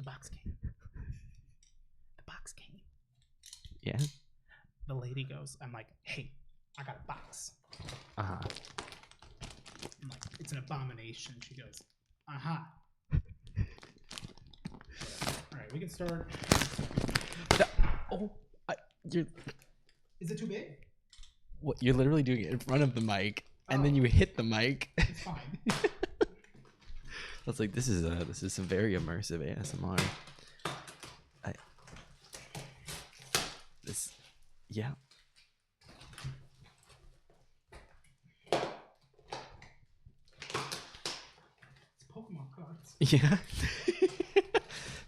The box came. The box came. Yeah. The lady goes, I'm like, hey, I got a box. Uh-huh. I'm like, it's an abomination. She goes, uh-huh. All right, we can start. You're... Is it too big? What? You're literally doing it in front of the mic, and then you hit the mic. It's fine. I was like, this is some very immersive ASMR. Yeah. It's Pokemon cards. Yeah.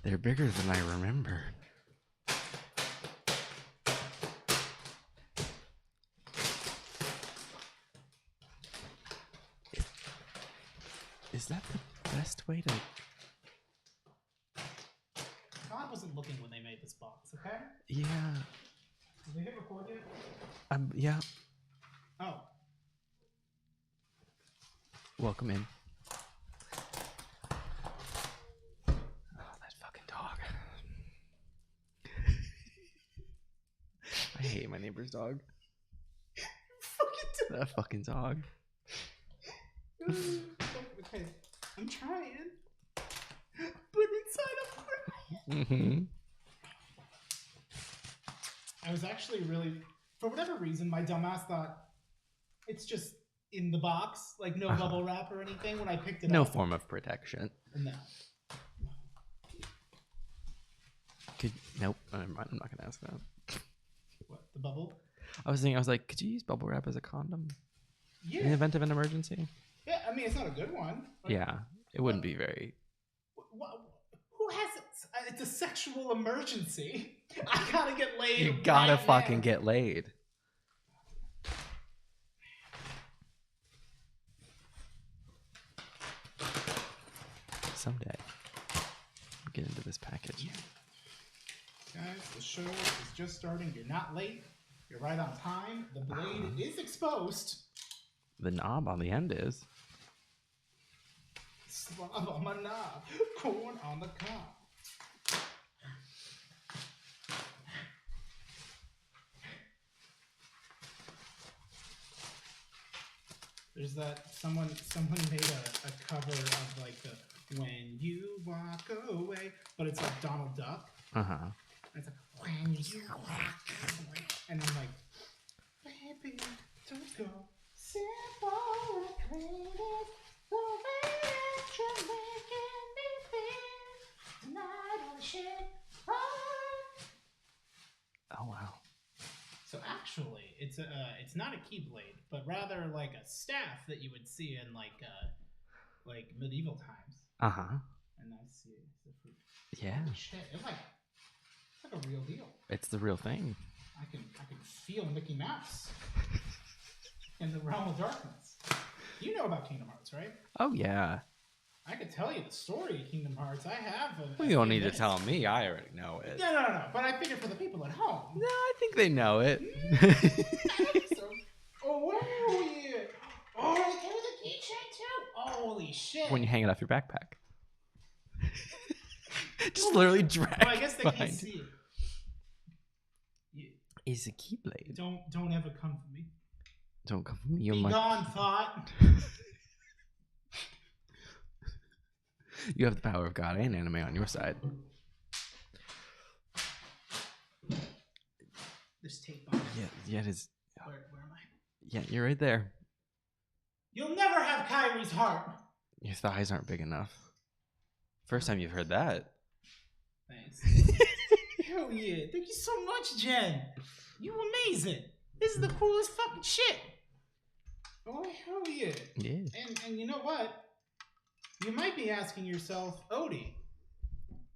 They're bigger than I remember. Is that the best way to... God wasn't looking when they made this box, okay? Yeah. Did they hit record yet? Yeah. Oh. Welcome in. Oh, that fucking dog. I hate my neighbor's dog. That fucking dog. Okay, I'm trying. But inside I'm crying. Mm-hmm. I was actually really, for whatever reason, my dumbass thought it's just in the box, like no bubble wrap or anything when I picked it up. No form of protection. No. Nope. I'm not gonna ask that. What, the bubble? I was like, could you use bubble wrap as a condom? Yeah. In the event of an emergency? Yeah, I mean, it's not a good one. Yeah, it wouldn't be very... Who has it? It's a sexual emergency. I gotta get laid. You gotta right fucking now. get laid. Someday. Get into this package. Guys, the show is just starting. You're not late. You're right on time. The blade is exposed. The knob on the end is. Slob on my knob. Corn on the cob. There's that someone made a cover of like the When You Walk Away, but it's like Donald Duck. Uh-huh. And it's like when you walk away. And I'm like, baby, don't go. Simple and creative, the way that you're making me feel. Tonight on shit. Oh wow. So actually, it's not a keyblade, but rather like a staff that you would see in like medieval times. Uh-huh. And I see Yeah. holy shit, it's like a real deal. It's the real thing. I can feel Mickey Mouse in the realm of darkness. You know about Kingdom Hearts, right? Oh yeah. I could tell you the story of Kingdom Hearts. I have. Well, you don't need to tell me. I already know it. No. But I figured for the people at home. No, I think they know it. So, oh wow, yeah. Oh, there was a keychain too. Holy shit. When you hang it off your backpack. Just literally drag. Well, I guess they can't see it. Is a keyblade. Don't ever come for me. Don't come for me. Be gone, thought. You have the power of God and anime on your side. There's tape on it. Yeah, it is. Where am I? Yeah, you're right there. You'll never have Kyrie's heart. Your thighs aren't big enough. First time you've heard that. Thanks. Hell yeah. Thank you so much, Jen. You amazing. This is the coolest fucking shit. Oh, hell yeah. Yeah. And you know what? You might be asking yourself, Odie,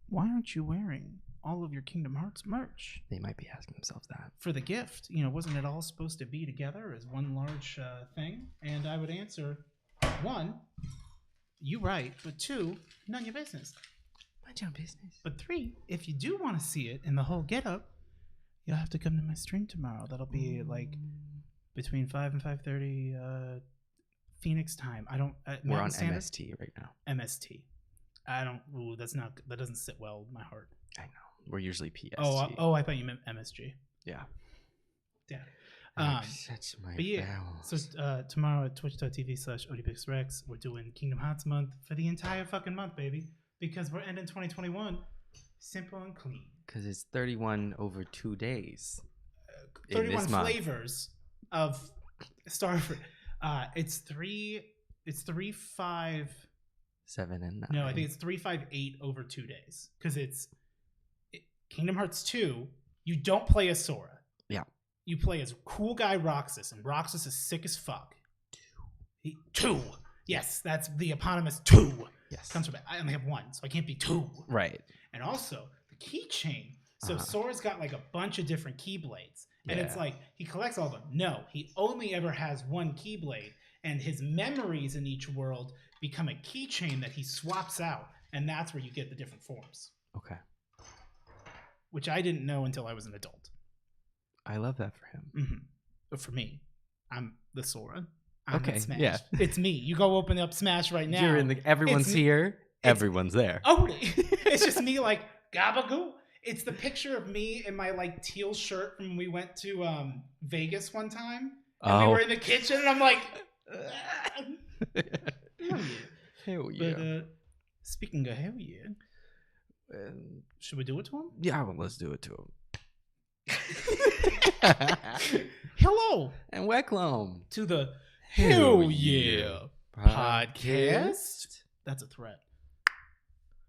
why aren't you wearing all of your Kingdom Hearts merch? They might be asking themselves that. For the gift. You know, wasn't it all supposed to be together as one large thing? And I would answer, 1, you right, but 2, none of your business. Mind your business. But 3, if you do want to see it in the whole getup, you'll have to come to my stream tomorrow. That'll be like between 5 and 5:30 Phoenix time. I don't. We're on MST right now. MST. I don't. Ooh, that doesn't sit well with my heart. I know. We're usually PSG. Oh, I thought you meant MSG. Yeah. Yeah. Such my But yeah, bowels. so tomorrow at twitch.tv/Odiepus Rex, we're doing Kingdom Hearts month for the entire fucking month, baby. Because we're ending 2021 simple and clean. Because it's 31 over 2 days. 31 flavors of Starfruit. It's 3-5. 7 and 9. No, I think it's 3-5-8 over 2 days. Because Kingdom Hearts 2, you don't play as Sora. Yeah. You play as cool guy Roxas, and Roxas is sick as fuck. 2. Yes, that's the eponymous 2. Yes. Comes from it. I only have 1, so I can't be 2. Right. And also the keychain. So Sora's got like a bunch of different keyblades, and it's like he collects all of them. No, he only ever has 1 keyblade, and his memories in each world become a keychain that he swaps out, and that's where you get the different forms. Okay. Which I didn't know until I was an adult. I love that for him. Mm-hmm. But for me, I'm the Sora. I'm okay. Smash. Yeah. It's me. You go open up Smash right now. You're in the. Everyone's here. Everyone's there. Oh, it's just me like gabagoo. It's the picture of me in my like teal shirt from when we went to Vegas one time. And we were in the kitchen, and I'm like, hell yeah. But speaking of hell yeah, should we do it to him? Yeah, well, let's do it to him. Hello and welcome to the Hell Yeah podcast. That's a threat.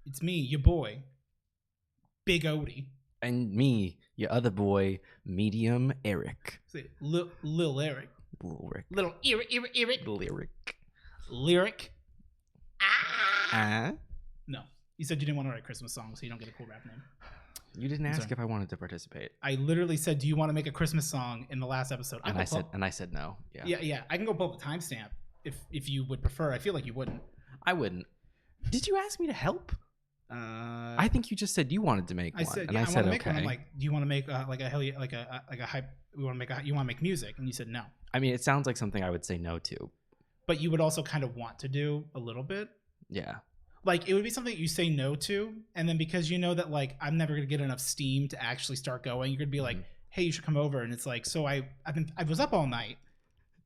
It's me, your boy, Big Odie. And me, your other boy, Medium Eric. Lil Eric. Lyric. Little Eric. Lyric. No. You said you didn't want to write Christmas songs, so you don't get a cool rap name. You didn't ask if I wanted to participate. I literally said, "Do you want to make a Christmas song?" in the last episode. And I said no. Yeah. Yeah. I can go pull up the timestamp if you would prefer. I feel like you wouldn't. I wouldn't. Did you ask me to help? I think you just said you wanted to make one. Said, and yeah, I said make okay. One. I'm like, do you want to make like a hell yeah, like a hype? You want to make music? And you said no. I mean, it sounds like something I would say no to. But you would also kind of want to do a little bit. Yeah. Like it would be something you say no to, and then because you know that like I'm never gonna get enough steam to actually start going, you're gonna be like, "Hey, you should come over." And it's like, so I was up all night,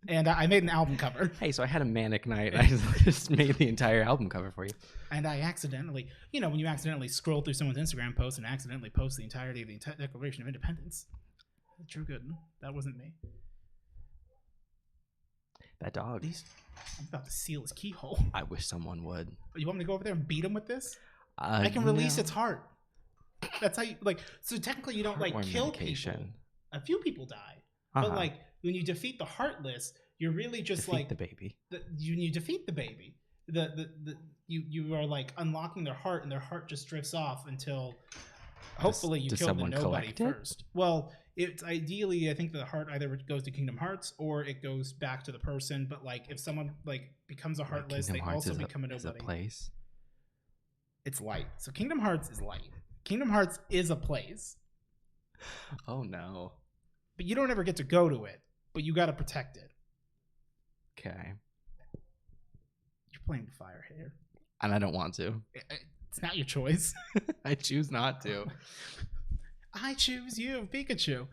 and I made an album cover. Hey, so I had a manic night. I just made the entire album cover for you. And I accidentally, when you accidentally scroll through someone's Instagram post and accidentally post the entirety of the Declaration of Independence. True good. That wasn't me. That dog. I'm about to seal his keyhole. I wish someone would. You want me to go over there and beat him with this? I can release its heart. That's how you like. So technically, you don't like kill people. A few people die, but like when you defeat the Heartless, you're really just defeat like the baby. You defeat the baby. You are like unlocking their heart, and their heart just drifts off until hopefully you kill the nobody first. Well, it's ideally, I think the heart either goes to Kingdom Hearts or it goes back to the person. But like, if someone like becomes a Heartless, they also become a nobody. Is a place. It's light. So Kingdom Hearts is light. Kingdom Hearts is a place. Oh no! But you don't ever get to go to it. But you got to protect it. Okay. You're playing with fire here, and I don't want to. It's not your choice. I choose not to. I choose you, Pikachu.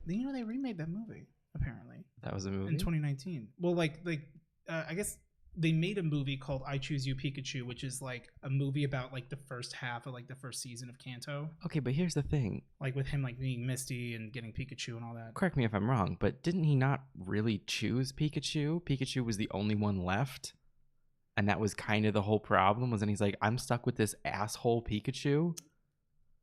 You know they remade that movie. Apparently, that was a movie in 2019. Well, I guess they made a movie called I Choose You, Pikachu, which is like a movie about like the first half of like the first season of Kanto. Okay, but here's the thing: like with him like being Misty and getting Pikachu and all that. Correct me if I'm wrong, but didn't he not really choose Pikachu? Pikachu was the only one left. And that was kind of the whole problem, was then he's like, I'm stuck with this asshole Pikachu.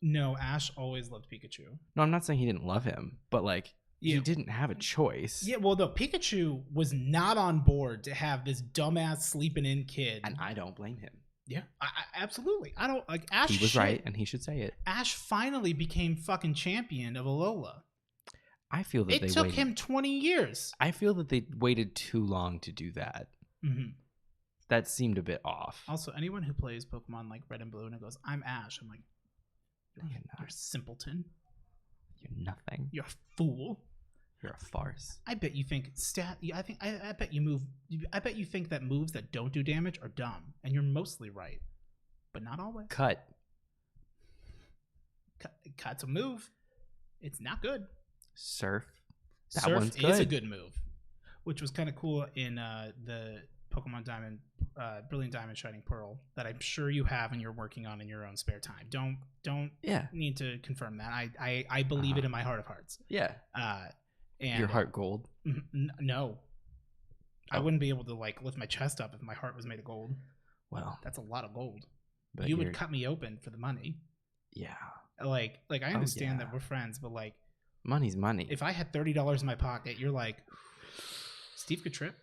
No, Ash always loved Pikachu. No, I'm not saying he didn't love him, but like, he didn't have a choice. Yeah, well, no, Pikachu was not on board to have this dumbass sleeping in kid. And I don't blame him. Yeah, I absolutely. I don't like Ash. He was right, and he should say it. Ash finally became fucking champion of Alola. I feel that it took him 20 years. I feel that they waited too long to do that. Mm-hmm. That seemed a bit off. Also, anyone who plays Pokemon like Red and Blue and it goes, I'm Ash, I'm like, you're a simpleton. You're nothing. You're a fool. You're a farce. I bet you think I bet you think that moves that don't do damage are dumb, and you're mostly right. but not always. Cut. Cut's a move. It's not good. Surf. That Surf one's is a good. good move, which was kind of cool in the Pokemon Diamond, Brilliant Diamond, Shining Pearl that I'm sure you have and you're working on in your own spare time. Don't Yeah. need to confirm that. I believe it in my heart of hearts. Yeah. And Your heart gold. No, I Oh. wouldn't be able to like lift my chest up if my heart was made of gold. Well, That's a lot of gold. but You you're- would cut me open for the money. Yeah. Like I understand yeah. that we're friends, but like Money's money. if I had $30 in my pocket, you're like, Steve could trip.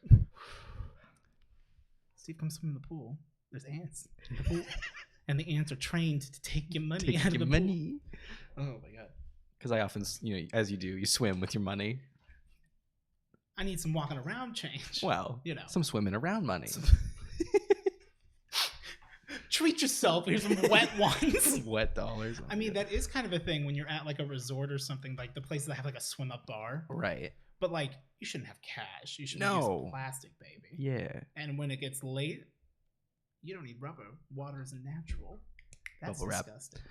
Steve comes from the pool. There's ants in the pool, and the ants are trained to take your money Take out of your the money. pool. Oh my god! Because I often, as you do, you swim with your money. I need some walking around change. Well, some swimming around money. Treat yourself. Here's some wet ones. Wet dollars. I mean, that is kind of a thing when you're at like a resort or something, like the places that have like a swim up bar. Right. But like, you shouldn't have cash. You should No. use plastic, baby. Yeah. And when it gets late, you don't need rubber. Water is natural. That's Bubble wrap. disgusting.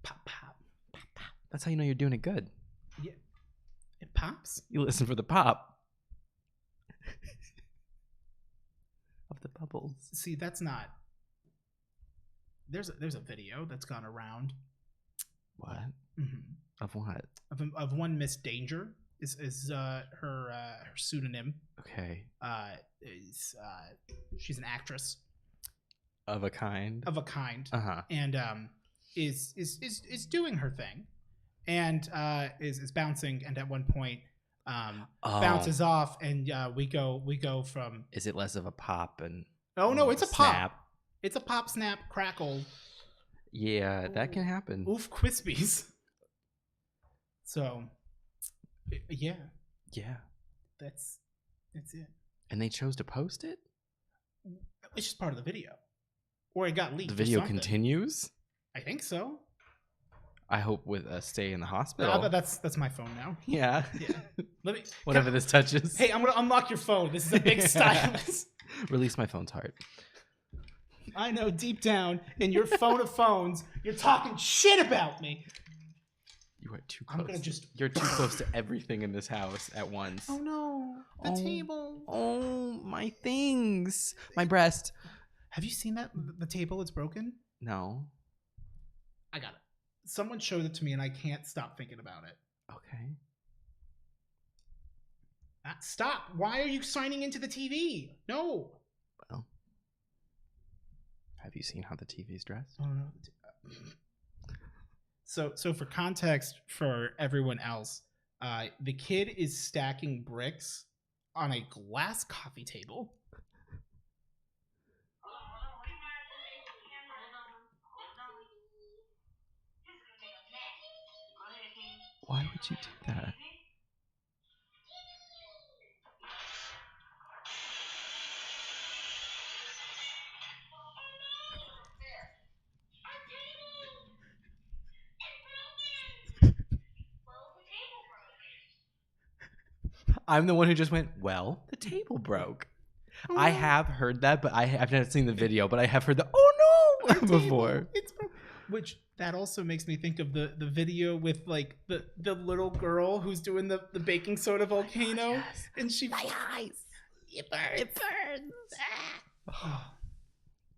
Pop, pop, pop, pop. That's how you know you're doing it good. Yeah. It pops. You listen for the pop of the bubbles. See, that's not. There's a video that's gone around. What? Mhm. Of what? Of one Miss Danger is her pseudonym. Okay. She's an actress Of a kind. of a kind, Uh-huh. and is doing her thing, and is bouncing, and at one point bounces off, and we go from. Is it less of a pop and Oh no, it's a pop. snap? It's a pop, snap, crackle. Yeah, that can happen. Oof, Crispies. So, yeah, Yeah. that's it. And they chose to post it? It's just part of the video, or it got leaked. The or video something. continues? I think so. I hope with a stay in the hospital. No, that's my phone now. Yeah. Yeah. Let me. Whatever this touches. Hey, I'm gonna unlock your phone. This is a big stylus. Release my phone's heart. I know deep down in your phone of phones, you're talking shit about me. You are too I'm close. gonna just. You're too close to everything in this house at once. Oh no, the Oh. table. Oh, my things. My breast. Have you seen that? The table is broken. No. I got it. Someone showed it to me, and I can't stop thinking about it. Okay. Stop! Why are you signing into the TV? No. Well. Have you seen how the TV's dressed? Oh no. So for context for everyone else, the kid is stacking bricks on a glass coffee table. Why would you do that? I'm the one who just went, well, the table broke. I have heard that, but I've not seen the video, but I have heard the, oh no, before. It's which that also makes me think of the video with like the little girl who's doing the baking soda volcano, Yes. and she My eyes. it burns. It burns.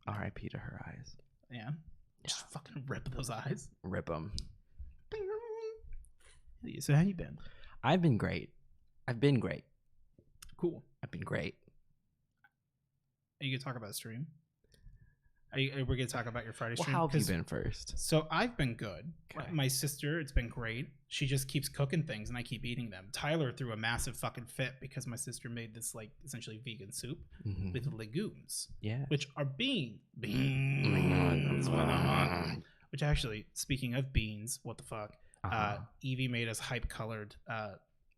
R.I.P. to her eyes. Yeah, just fucking rip those eyes. Rip them. So how you been? I've been great. I've been great. Cool. I've been great. Are you gonna talk about stream? Are we gonna talk about your Friday Well, stream? how have you 'Cause- been first? So I've been good. Okay. My sister, it's been great. She just keeps cooking things and I keep eating them. Tyler threw a massive fucking fit because my sister made this like essentially vegan soup Mhm. with legumes, Yeah. which are beans. Oh my God. Which actually, speaking of beans, what the fuck? Uh-huh. Evie made us hype colored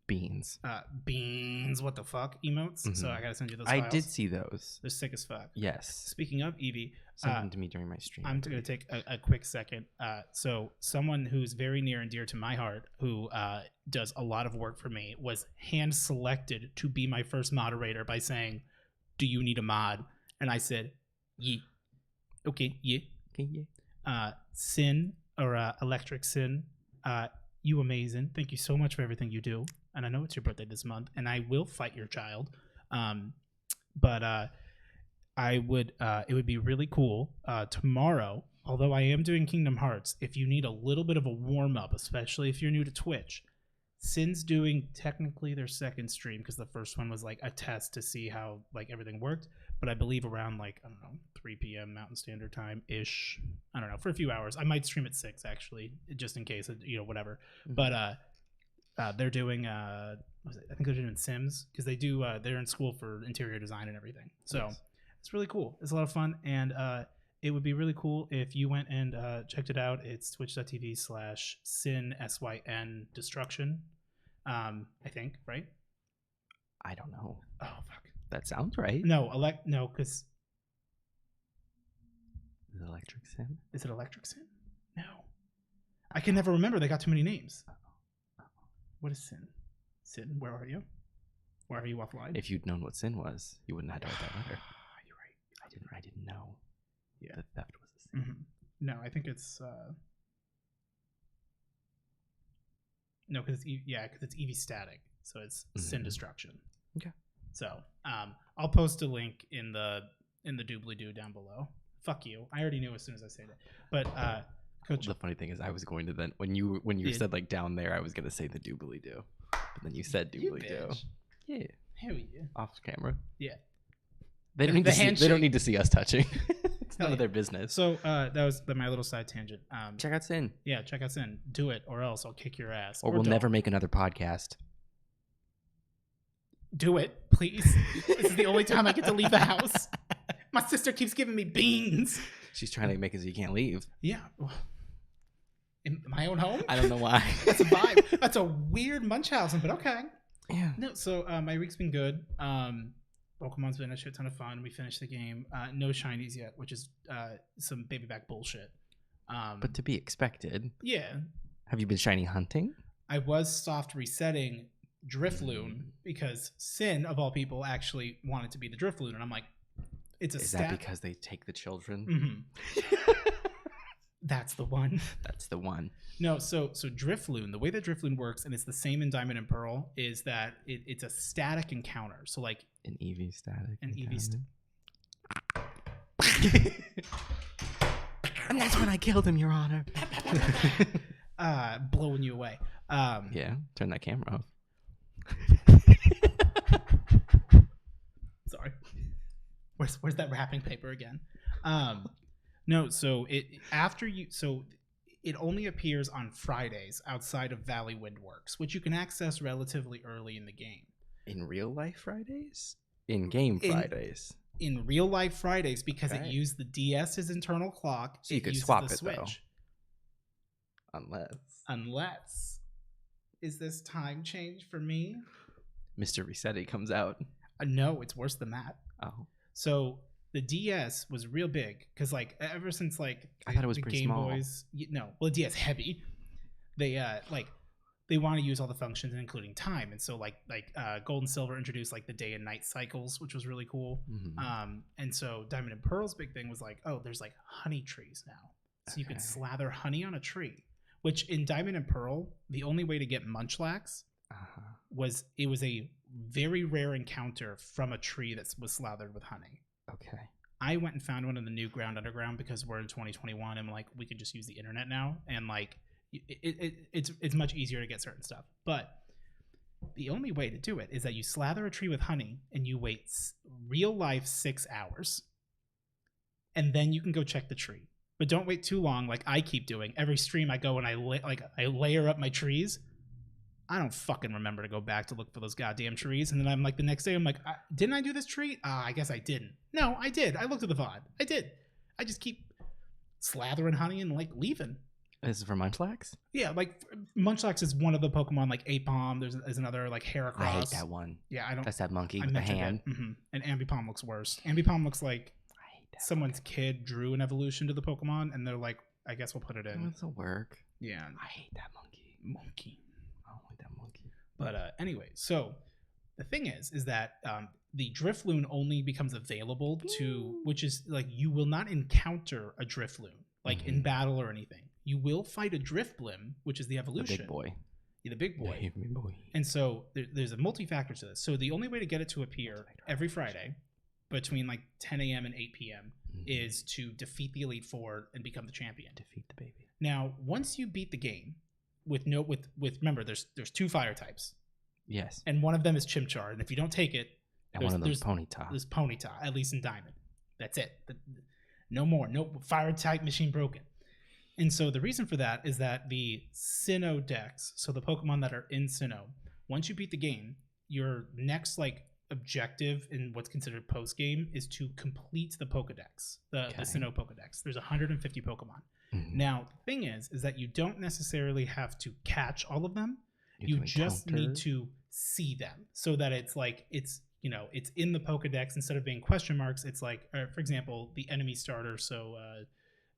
Beans. beans. What the fuck emotes? So Mhm. I gotta send you those. I files. did see those. They're sick as fuck. Yes. Speaking of Evie, Send them to me during my stream. I'm going to take a quick second. So someone who's very near and dear to my heart, who does a lot of work for me, was hand selected to be my first moderator by saying, "Do you need a mod?" And I said, "Yeah." Okay, yeah. Sin or Electric Sin, you amazing. Thank you so much for everything you do. And I know it's your birthday this month, and I will fight your child. But it would be really cool tomorrow. Although I am doing Kingdom Hearts, if you need a little bit of a warm up, especially if you're new to Twitch, Sin's doing technically their second stream because the first one was like a test to see how like everything worked. But I believe around like, I don't know, 3 p.m. Mountain Standard Time ish. I don't know, for a few hours. I might stream at 6 actually, just in case, whatever. Mm-hmm. But they're doing I think they're doing Sims because they do they're in school for interior design and everything. So it's really cool. It's a lot of fun, and it would be really cool if you went and checked it out. It's twitch.tv/sin SYN destruction. I think, right? I don't know. Oh fuck. That sounds right. No, because is it Electric Sin? Is it Electric Sin? No. I can never remember. They got too many names. What is Sin? Sin, where are you? Where are you offline? If you'd known what Sin was, you wouldn't have to write that letter. You're right. I didn't know. Yeah. The theft was a sin. Mm-hmm. No, I think it's no, because it's EV static, so it's Sin destruction. Okay. So I'll post a link in the doobly doo down below. Fuck you. I already knew as soon as I said it. But Coach, the funny thing is, I was going to then when you said like down there, I was gonna say the doobly doo, but then you said doobly doo. Yeah. Hell yeah. Off camera. Yeah. They don't need to see. They don't need to see us touching. It's none of their business. So that was my little side tangent. Check out Sin. Yeah, check out Sin. Do it, or else I'll kick your ass. Or we'll never make another podcast. Do it, please. This is the only time I get to leave the house. My sister keeps giving me beans. She's trying to make it so you can't leave. Yeah. In my own home? I don't know why. That's a vibe. That's a weird Munchausen, but okay. Yeah. No, so my week's been good. Pokemon's been a shit ton of fun. We finished the game. No shinies yet, which is some baby back bullshit. But to be expected. Yeah. Have you been shiny hunting? I was soft resetting Drifloon because Sin, of all people, actually wanted to be the Drifloon. And I'm like, it's a Is that because they take the children? Mm-hmm. That's the one. That's the one. No, so Drifloon, the way that Drifloon works, and it's the same in Diamond and Pearl, is that it's a static encounter. So like an EV static. An EV static. And that's when I killed him, Your Honor. Blowing you away. Yeah, turn that camera off. Sorry. Where's that wrapping paper again? No, so it only appears on Fridays outside of Valley Windworks, which you can access relatively early in the game. In real life Fridays? In game Fridays? In real life Fridays, because it used the DS's internal clock. So you could swap it though. Unless. Is this time change for me? Mr. Resetti comes out. No, it's worse than that. Oh. So the DS was real big because like ever since like I thought it was pretty Game small. Boys, the DS heavy. They they want to use all the functions including time, and so like Gold and Silver introduced like the day and night cycles, which was really cool. Mm-hmm. And so Diamond and Pearl's big thing was like, oh, there's like honey trees now, so you can slather honey on a tree. Which in Diamond and Pearl, the only way to get Munchlax was a very rare encounter from a tree that was slathered with honey. Okay. I went and found one in the new Ground Underground because we're in 2021 and like we can just use the internet now, and like it's much easier to get certain stuff. But the only way to do it is that you slather a tree with honey and you wait real life 6 hours, and then you can go check the tree. But don't wait too long, like I keep doing. Every stream I go and I layer up my trees. I don't fucking remember to go back to look for those goddamn trees. And then I'm like, the next day I'm like, didn't I do this tree? I guess I didn't. No, I did. I looked at the VOD. I did. I just keep slathering honey and like leaving. This is for Munchlax? Yeah, like Munchlax is one of the Pokemon, like Apom. There's another like Heracross. I hate that one. Yeah, I don't. That's that monkey with the hand. And Ambipom looks worse. Ambipom looks like someone's kid drew an evolution to the Pokemon, and they're like, I guess we'll put it in. This'll work. Yeah. I hate that monkey. I don't like that monkey. But anyway, so the thing is that the Drifloon only becomes available to, which is like you will not encounter a Drifloon. like in battle or anything. You will fight a Drifblim, which is the evolution. The big boy. Yeah, the big boy. Yeah, big boy. And so there's a multi-factor to this. So the only way to get it to appear every Friday between like 10 a.m. and 8 p.m. is to defeat the Elite Four and become the champion. Defeat the baby. Now, once you beat the game with remember, there's 2 fire types. Yes. And one of them is Chimchar. And if you don't take it, And one of them's Ponyta. There's Ponyta, at least in Diamond. That's it. No more. No fire type machine broken. And so the reason for that is that the Sinnoh Dex, so the Pokemon that are in Sinnoh, once you beat the game, your next like objective in what's considered post game is to complete the Pokedex, the Sinnoh Pokedex. There's 150 Pokemon. Now the thing is that you don't necessarily have to catch all of them. You just need to see them, so that it's like it's in the Pokedex instead of being question marks. It's like, for example, the enemy starter. So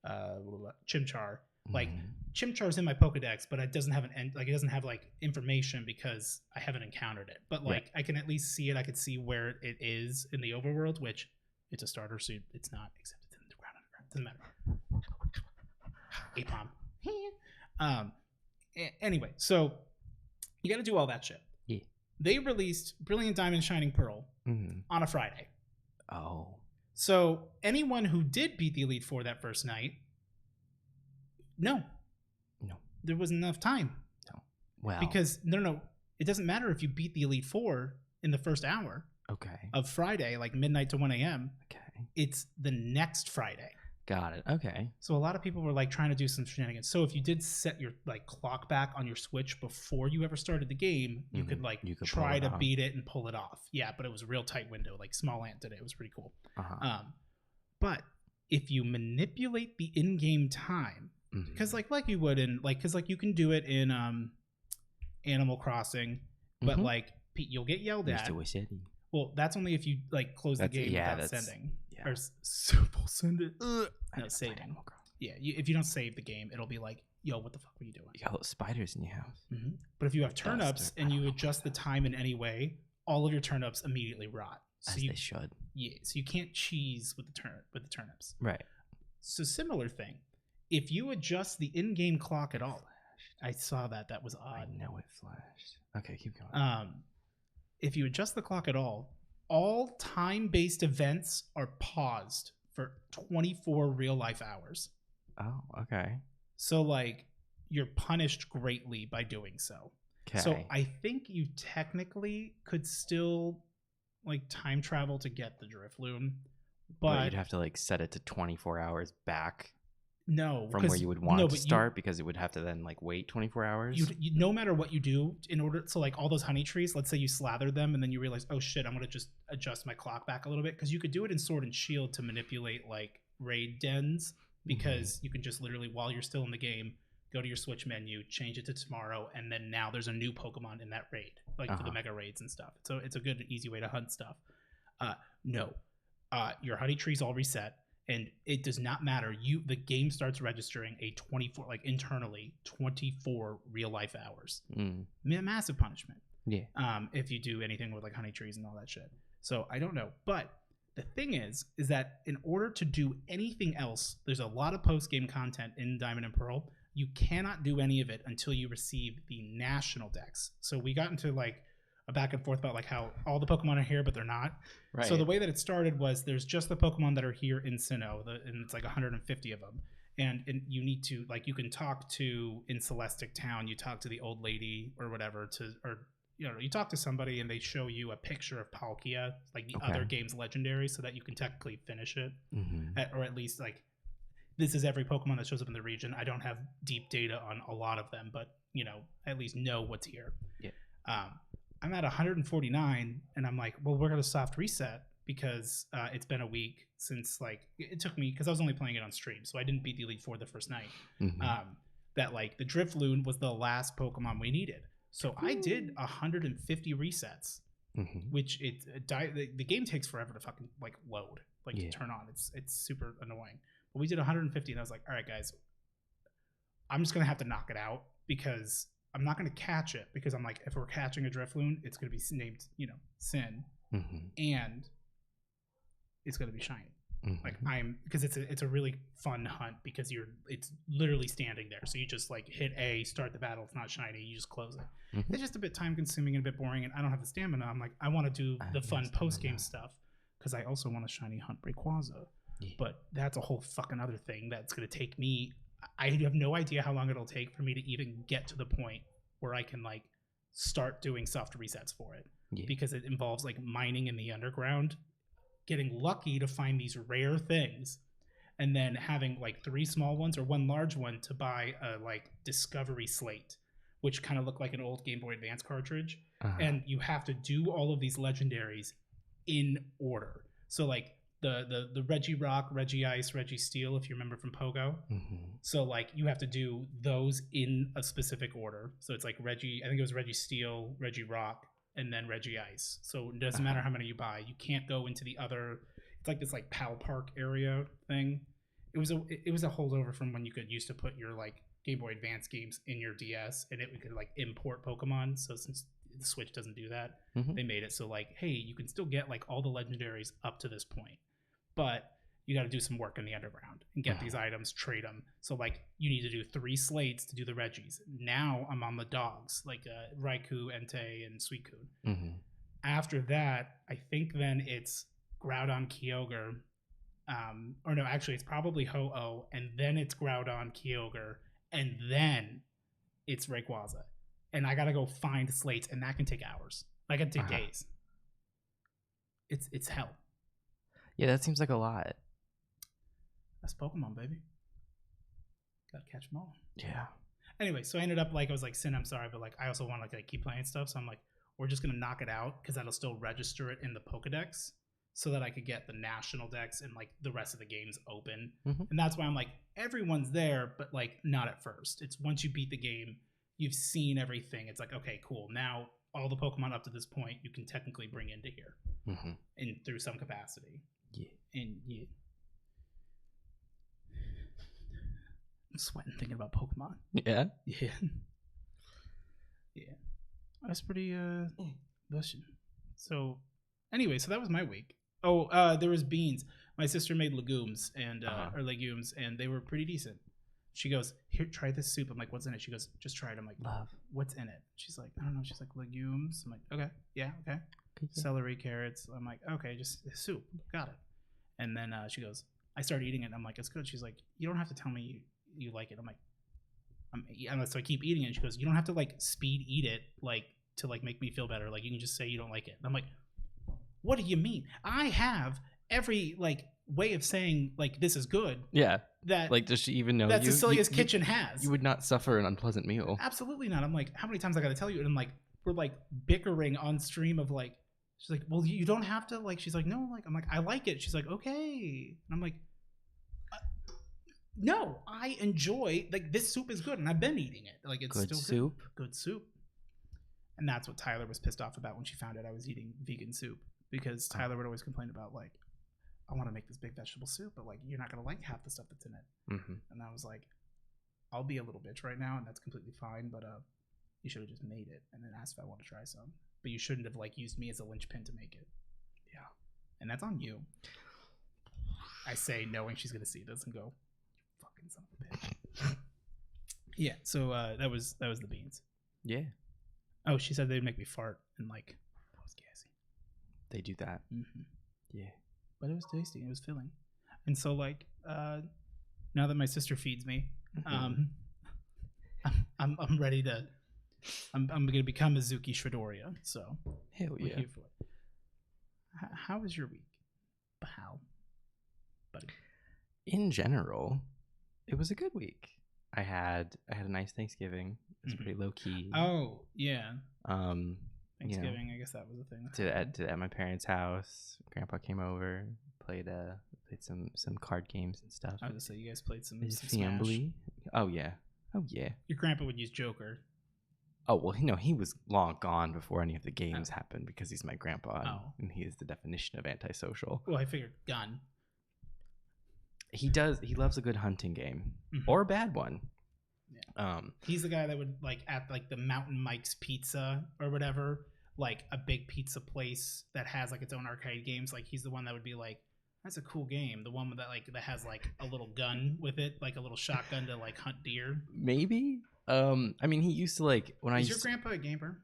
Chimchar, like Chimchar's in my Pokedex, but it doesn't have it doesn't have like information because I haven't encountered it. But like I can at least see it. I could see where it is in the overworld, which it's a starter, so it's not, except it's in the ground underground. Doesn't matter. Apom. Anyway, so you got to do all that shit. Yeah. They released Brilliant Diamond Shining Pearl on a Friday. Oh. So anyone who did beat the Elite Four that first night, no, there wasn't enough time. No. Well, because no, it doesn't matter if you beat the Elite Four in the first hour. Okay. Of Friday, like midnight to 1 a.m. Okay. It's the next Friday. Got it. Okay. So a lot of people were like trying to do some shenanigans. So if you did set your like clock back on your Switch before you ever started the game, you could like try to beat it and pull it off. Yeah, but it was a real tight window. Like Small Ant did it. It was pretty cool. But if you manipulate the in-game time, because like you would in like, because like you can do it in Animal Crossing, but like you'll get yelled at. Well, that's only if you like close the game without sending. Or simple send it. No, saving. Yeah, if you don't save the game, it'll be like, yo, what the fuck were you doing? You got little spiders in your house. But if you have turnips and you adjust the time in any way, all of your turnips immediately rot. So As they should. Yeah, so you can't cheese with the turnips. Right. So similar thing. If you adjust the in-game clock at all, I saw that was odd. I know it flashed. Okay, keep going. If you adjust the clock at all time-based events are paused for 24 real-life hours. Oh, okay. So, like, you're punished greatly by doing so. Okay. So, I think you technically could still, like, time travel to get the Drifloon. But you'd have to, like, set it to 24 hours back. No, from where you would want to start, because it would have to then like wait 24 hours. You no matter what you do, in order to like all those honey trees, let's say you slather them and then you realize, oh shit, I'm gonna just adjust my clock back a little bit, because you could do it in Sword and Shield to manipulate like raid dens, because you can just literally, while you're still in the game, go to your Switch menu, change it to tomorrow, and then now there's a new Pokemon in that raid, like for the mega raids and stuff. So it's a good easy way to hunt stuff. Your honey trees all reset. And it does not matter. The game starts registering a 24, like internally, 24 real life hours. Massive punishment. Yeah. If you do anything with like honey trees and all that shit. So I don't know. But the thing is that in order to do anything else, there's a lot of post game content in Diamond and Pearl. You cannot do any of it until you receive the national dex. So we got into like a back and forth about like how all the Pokemon are here, but they're not. Right. So the way that it started was there's just the Pokemon that are here in Sinnoh, and it's like 150 of them. And you need to, like, you can talk to, in Celestic Town, you talk to the old lady or whatever, you talk to somebody and they show you a picture of Palkia, like the other game's legendary, so that you can technically finish it. Or at least, like, this is every Pokemon that shows up in the region. I don't have deep data on a lot of them, but, at least know what's here. Yeah. I'm at 149, and I'm like, well, we're going to soft reset, because it's been a week since, like, it took me, because I was only playing it on stream, so I didn't beat the Elite Four the first night. That, like, the Drifloon was the last Pokemon we needed. So I did 150 resets, which the game takes forever to fucking, like, load, like, to turn on. It's super annoying. But we did 150, and I was like, all right, guys, I'm just going to have to knock it out, because I'm not going to catch it, because I'm like, if we're catching a Drifloon, it's going to be named, Sin, and it's going to be shiny. Like because it's a really fun hunt because it's literally standing there. So you just like hit A, start the battle. It's not shiny. You just close it. It's just a bit time consuming and a bit boring, and I don't have the stamina. I'm like, I want to do the fun post game stuff because I also want a shiny hunt Rayquaza. Yeah. But that's a whole fucking other thing that's gonna take me. I have no idea how long it'll take for me to even get to the point where I can like start doing soft resets for it because it involves like mining in the underground, getting lucky to find these rare things, and then having like 3 small ones or 1 large one to buy a like discovery slate, which kind of look like an old Game Boy Advance cartridge. And you have to do all of these legendaries in order. So like the Regirock, Regice, Registeel, if you remember from Pogo. So like you have to do those in a specific order. So it's like I think it was Registeel, Regirock, and then Regice. So it doesn't matter how many you buy. You can't go into the other. It's like this like Pal Park area thing. It was a holdover from when you could used to put your like Game Boy Advance games in your DS, and it could like import Pokemon. So since the Switch doesn't do that, they made it so like, hey, you can still get like all the legendaries up to this point, but you got to do some work in the underground and get these items, trade them. So like you need to do 3 slates to do the Regis. Now I'm on the dogs, like Raikou, Entei, and Suicune. After that, I think then it's Groudon, Kyogre, or no, actually it's probably Ho-Oh, and then it's Groudon, Kyogre, and then it's Rayquaza. And I gotta go find slates, and that can take hours. That can take days. It's hell. Yeah, that seems like a lot. That's Pokemon, baby. Gotta catch them all. Yeah. Anyway, so I ended up like I was like, Sin, I'm sorry, but like I also want to like keep playing stuff. So I'm like, we're just gonna knock it out because that'll still register it in the Pokedex, so that I could get the national decks and like the rest of the games open. And that's why I'm like, everyone's there, but like not at first. It's once you beat the game, you've seen everything. It's like, okay, cool. Now all the Pokemon up to this point you can technically bring into here, and through some capacity. Yeah. And yeah. I'm sweating thinking about Pokemon. Yeah. Yeah. Yeah. That's pretty bushing. So anyway, so that was my week. Oh, there was beans. My sister made legumes and or legumes, and they were pretty decent. She goes, here, try this soup. I'm like, what's in it? She goes, just try it. I'm like, love. What's in it? She's like, I don't know. She's like, legumes. I'm like, okay, yeah, okay. Celery, carrots. I'm like, okay, just soup. Got it. And then she goes, I started eating it. I'm like, it's good. She's like, you don't have to tell me you like it. I'm like, so I keep eating it. She goes, you don't have to like speed eat it like to like make me feel better. Like you can just say you don't like it. And I'm like, what do you mean? I have every like way of saying like this is good. Yeah. That like does she even know that Cecilia's Kitchen has? You would not suffer an unpleasant meal. Absolutely not. I'm like, how many times I got to tell you? And I'm like, we're like bickering on stream of like, she's like, well, you don't have to like. She's like, no, like I'm like, I like it. She's like, okay. And I'm like, no, I enjoy like this soup is good, and I've been eating it. Like it's good still soup. Good soup. And that's what Tyler was pissed off about when she found out I was eating vegan soup, because Tyler would always complain about like, I want to make this big vegetable soup, but like you're not gonna like half the stuff that's in it. And I was like, I'll be a little bitch right now, and that's completely fine. But you should have just made it and then asked if I want to try some. But you shouldn't have like used me as a linchpin to make it. Yeah, and that's on you. I say, knowing she's gonna see this and go, fucking son of a bitch. Yeah. So that was the beans. Yeah. Oh, she said they'd make me fart, and like that was gassy. They do that. Yeah. But it was tasty. It was filling. And so like now that my sister feeds me, I'm ready to. I'm gonna become a Zuki Shredoria. So hell yeah. Here for it. How was your week? How, buddy? In general, it was a good week. I had a nice Thanksgiving. It was pretty low key. Oh yeah. Thanksgiving, you know, I guess that was a thing. At my parents' house. Grandpa came over, played some card games and stuff. I was gonna say you guys played some family. Smash. Oh yeah. Your grandpa would use Joker. Oh well, he was long gone before any of the games happened, because he's my grandpa, and he is the definition of antisocial. Well, I figured gun. He loves a good hunting game or a bad one. Yeah. He's the guy that would like at like the Mountain Mike's Pizza or whatever, like a big pizza place that has like its own arcade games. Like he's the one that would be like, That's a cool game. The one that that has like a little gun with it, like a little shotgun to like hunt deer. Maybe. I mean, he used to like when Is your grandpa a gamer?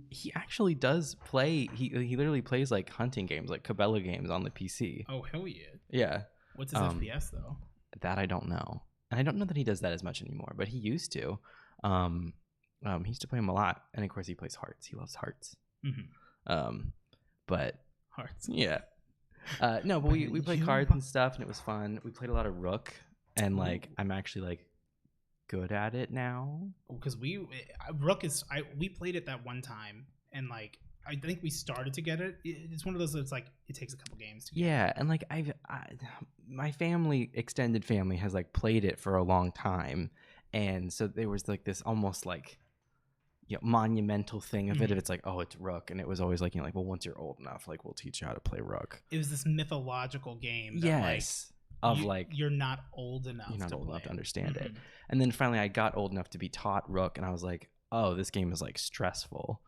He actually does play. He literally plays like hunting games, like Cabela games on the PC. Oh hell yeah! Yeah. What's his FPS though? That I don't know. And I don't know that he does that as much anymore, but he used to. He used to play them a lot, and of course he plays Hearts. He loves Hearts. But Hearts. Yeah. No, but we played cards and stuff, and it was fun. We played a lot of Rook, and like I'm actually like good at it now. Because Rook is we played it that one time, and like I think we started to get it. It's one of those that's like it takes a couple games to get. Yeah, and like my family, extended family, has like played it for a long time, and so there was like this almost like monumental thing of it. If it's like, oh, it's Rook, and it was always like like, well, once you're old enough, like we'll teach you how to play Rook. It was this mythological game. That, yes. You're not old enough. You're not old enough to understand it. Mm-hmm. And then finally, I got old enough to be taught Rook, and I was like, oh, this game is like stressful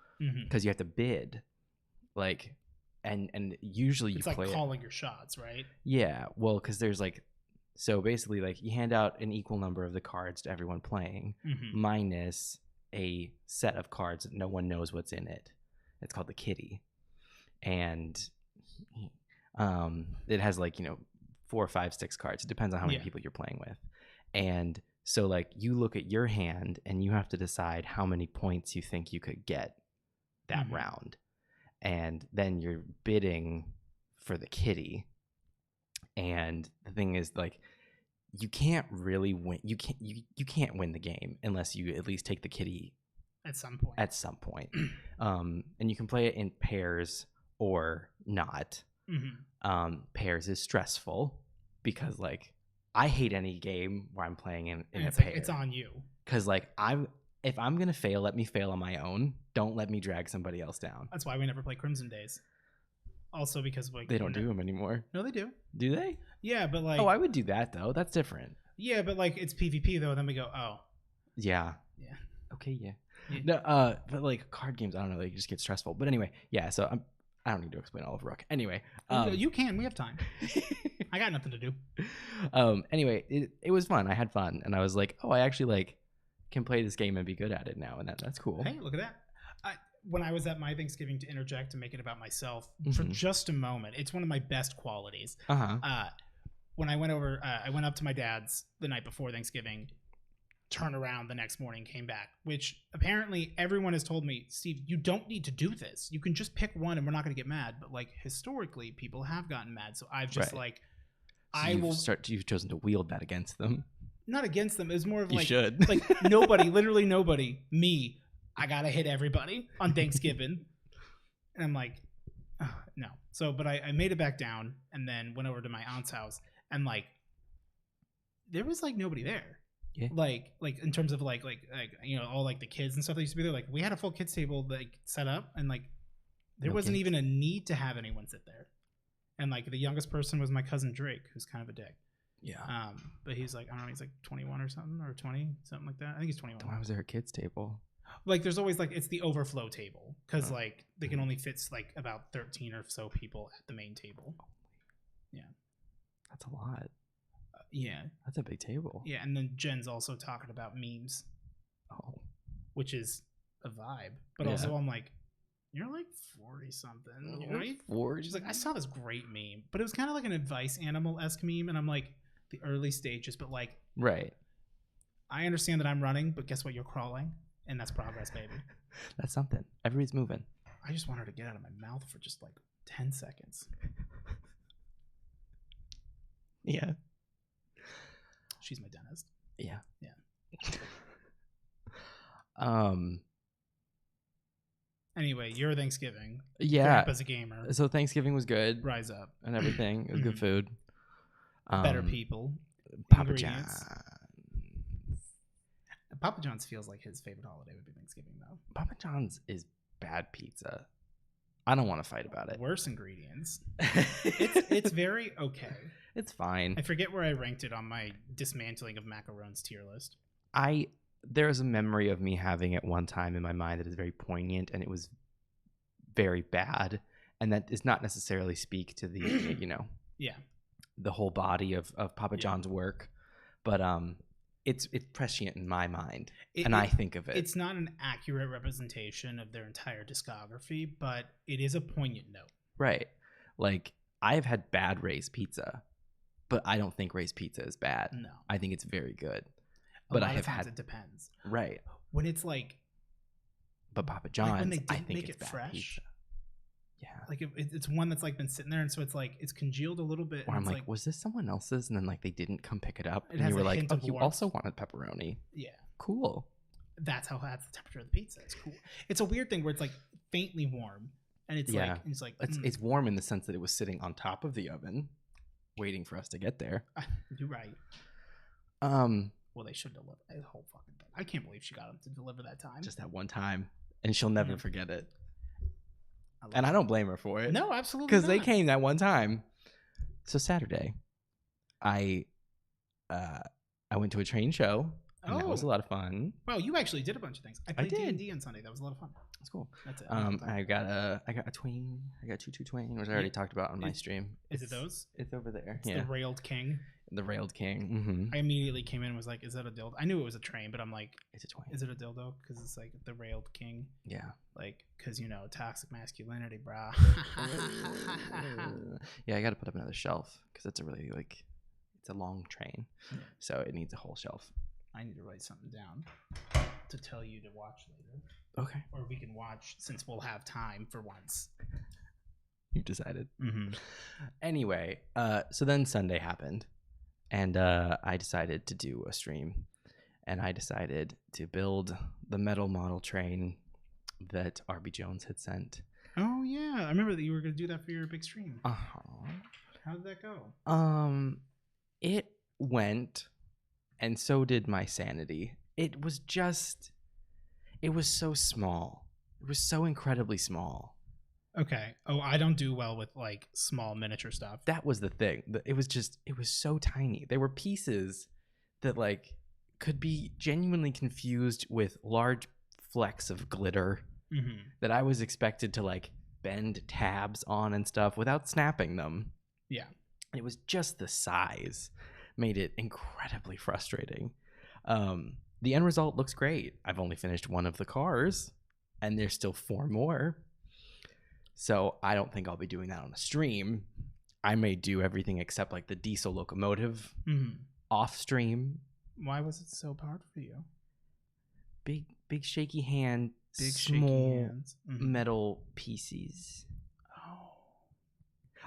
because you have to bid, like, and usually it's you like play calling your shots, right? Yeah, well, because there's like, so basically, like you hand out an equal number of the cards to everyone playing, minus a set of cards that no one knows what's in it. It's called the kitty, and it has like 4, 5, 6 cards. It depends on how many people you're playing with. And so like you look at your hand and you have to decide how many points you think you could get that round. And then you're bidding for the kitty. And the thing is like you can't really win. You can't win the game unless you at least take the kitty at some point. And you can play it in pairs or not. Pairs is stressful because like I hate any game where I'm playing in a pair. Like, it's on you. Because like if I'm gonna fail, let me fail on my own. Don't let me drag somebody else down. That's why we never play Crimson Days. Also because like they don't do them anymore. No, they do. Do they? Yeah, but like I would do that though. That's different. Yeah, but like it's PvP though. Then we go Yeah. Okay. Yeah. No. But like card games, I don't know. They just get stressful. But anyway, yeah. So I don't need to explain all of Rook. Anyway, you can. We have time. I got nothing to do. Anyway, it was fun. I had fun, and I was like, oh, I actually like can play this game and be good at it now, and that's cool. Hey, look at that. When I was at my Thanksgiving, to interject and make it about myself for just a moment, it's one of my best qualities. When I went over, I went up to my dad's the night before Thanksgiving. Turn around the next morning, came back, which apparently everyone has told me, Steve, you don't need to do this. You can just pick one and we're not going to get mad. But like historically, people have gotten mad. So I've just you've chosen to wield that against them. Not against them. It was more of like, you should. Like literally nobody, me, I got to hit everybody on Thanksgiving. And I'm like, oh, no. So, but I made it back down and then went over to my aunt's house and like, there was like nobody there. Yeah. Like in terms of like all like the kids and stuff that used to be there. Like we had a full kids table like set up and like there wasn't even a need to have anyone sit there. And like the youngest person was my cousin Drake, who's kind of a dick. Yeah. But he's like, I don't know, he's like 21 or something or 20, something like that. I think he's 21. Why was there a kids table? Like there's always like it's the overflow table because like they can only fit like about 13 or so people at the main table. Yeah. That's a lot. Yeah. That's a big table. Yeah, and then Jen's also talking about memes. Oh. Which is a vibe. But also I'm like, you're like 40-something. You're like 40? She's like, I saw this great meme. But it was kind of like an advice animal-esque meme. And I'm like, the early stages. But like, right. I understand that I'm running, but guess what? You're crawling. And that's progress, baby. That's something. Everybody's moving. I just want her to get out of my mouth for just like 10 seconds. Yeah. She's my dentist. Yeah. Anyway, your Thanksgiving. Yeah. As a gamer. So Thanksgiving was good. Rise up. And everything. It was good food. Better people. Papa John's. Papa John's feels like his favorite holiday would be Thanksgiving, though. Papa John's is bad pizza. I don't want to fight about it. Worse ingredients. It's very okay. It's fine. I forget where I ranked it on my dismantling of macarons tier list. There's a memory of me having it one time in my mind that is very poignant, and it was very bad, and that does not necessarily speak to the Yeah. the whole body of Papa John's work, but it's prescient in my mind, and I think of it. It's not an accurate representation of their entire discography, but it is a poignant note. Right. Like, I've had bad Ray's pizza, but I don't think Ray's pizza is bad. No. I think it's very good. But I have had it depends. Right. When it's like, but Papa John's, when they didn't I think make it's it bad fresh. pizza. Yeah. Like it's one that's like been sitting there, and so it's like it's congealed a little bit. Or I'm it's like, was this someone else's? And then like they didn't come pick it up, It and has you were a like, hint oh, of you warmth. also wanted pepperoni. Yeah. Cool. That's the temperature of the pizza. It's cool. It's a weird thing where it's like faintly warm, and it's like it's warm in the sense that it was sitting on top of the oven, waiting for us to get there. You're right. Well, they should deliver the whole fucking thing. I can't believe she got them to deliver that time. Just that one time, and she'll never forget it. I don't blame her for it. No, absolutely, because they came that one time. So Saturday, I went to a train show. And that was a lot of fun. Wow, you actually did a bunch of things. I played did. D&D on Sunday. That was a lot of fun. That's cool. That's it. I got a tween. I got two tween, which I already talked about on my stream. Is it those? It's over there. It's the Railed King. The Railed King. Mm-hmm. I immediately came in and was like, "Is that a dildo?" I knew it was a train, but I'm like, "It's a tween." Is it a dildo? Because it's like the Railed King. Yeah. Like, because toxic masculinity, brah. Yeah, I got to put up another shelf because it's a really it's a long train, so it needs a whole shelf. I need to write something down to tell you to watch later. Okay. Or we can watch since we'll have time for once. You've decided. Mm-hmm. Anyway, so then Sunday happened, and I decided to do a stream, and I decided to build the metal model train that RB Jones had sent. Oh yeah, I remember that you were going to do that for your big stream. Uh-huh. How did that go? It went, and so did my sanity. It was so small. It was so incredibly small. Okay. Oh, I don't do well with like small miniature stuff. That was the thing. It was so tiny. There were pieces that like could be genuinely confused with large flecks of glitter that I was expected to like bend tabs on and stuff without snapping them. Yeah. It was just the size made it incredibly frustrating. The end result looks great. I've only finished one of the cars, and there's still 4 more. So I don't think I'll be doing that on a stream. I may do everything except like the diesel locomotive off stream. Why was it so hard for you? Big shaky hand, shaky hands. Metal pieces.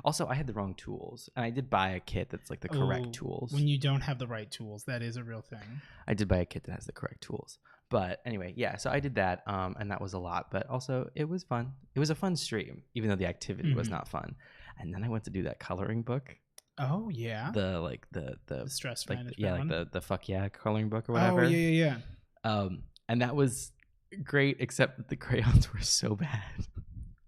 Also, I had the wrong tools, and I did buy a kit that's like the correct tools. When you don't have the right tools, that is a real thing. I did buy a kit that has the correct tools. But anyway, yeah, so I did that, and that was a lot. But also, it was fun. It was a fun stream, even though the activity was not fun. And then I went to do that coloring book. Oh, yeah? The stress like, management yeah, one? like the fuck yeah coloring book or whatever. Oh, yeah. And that was great, except that the crayons were so bad.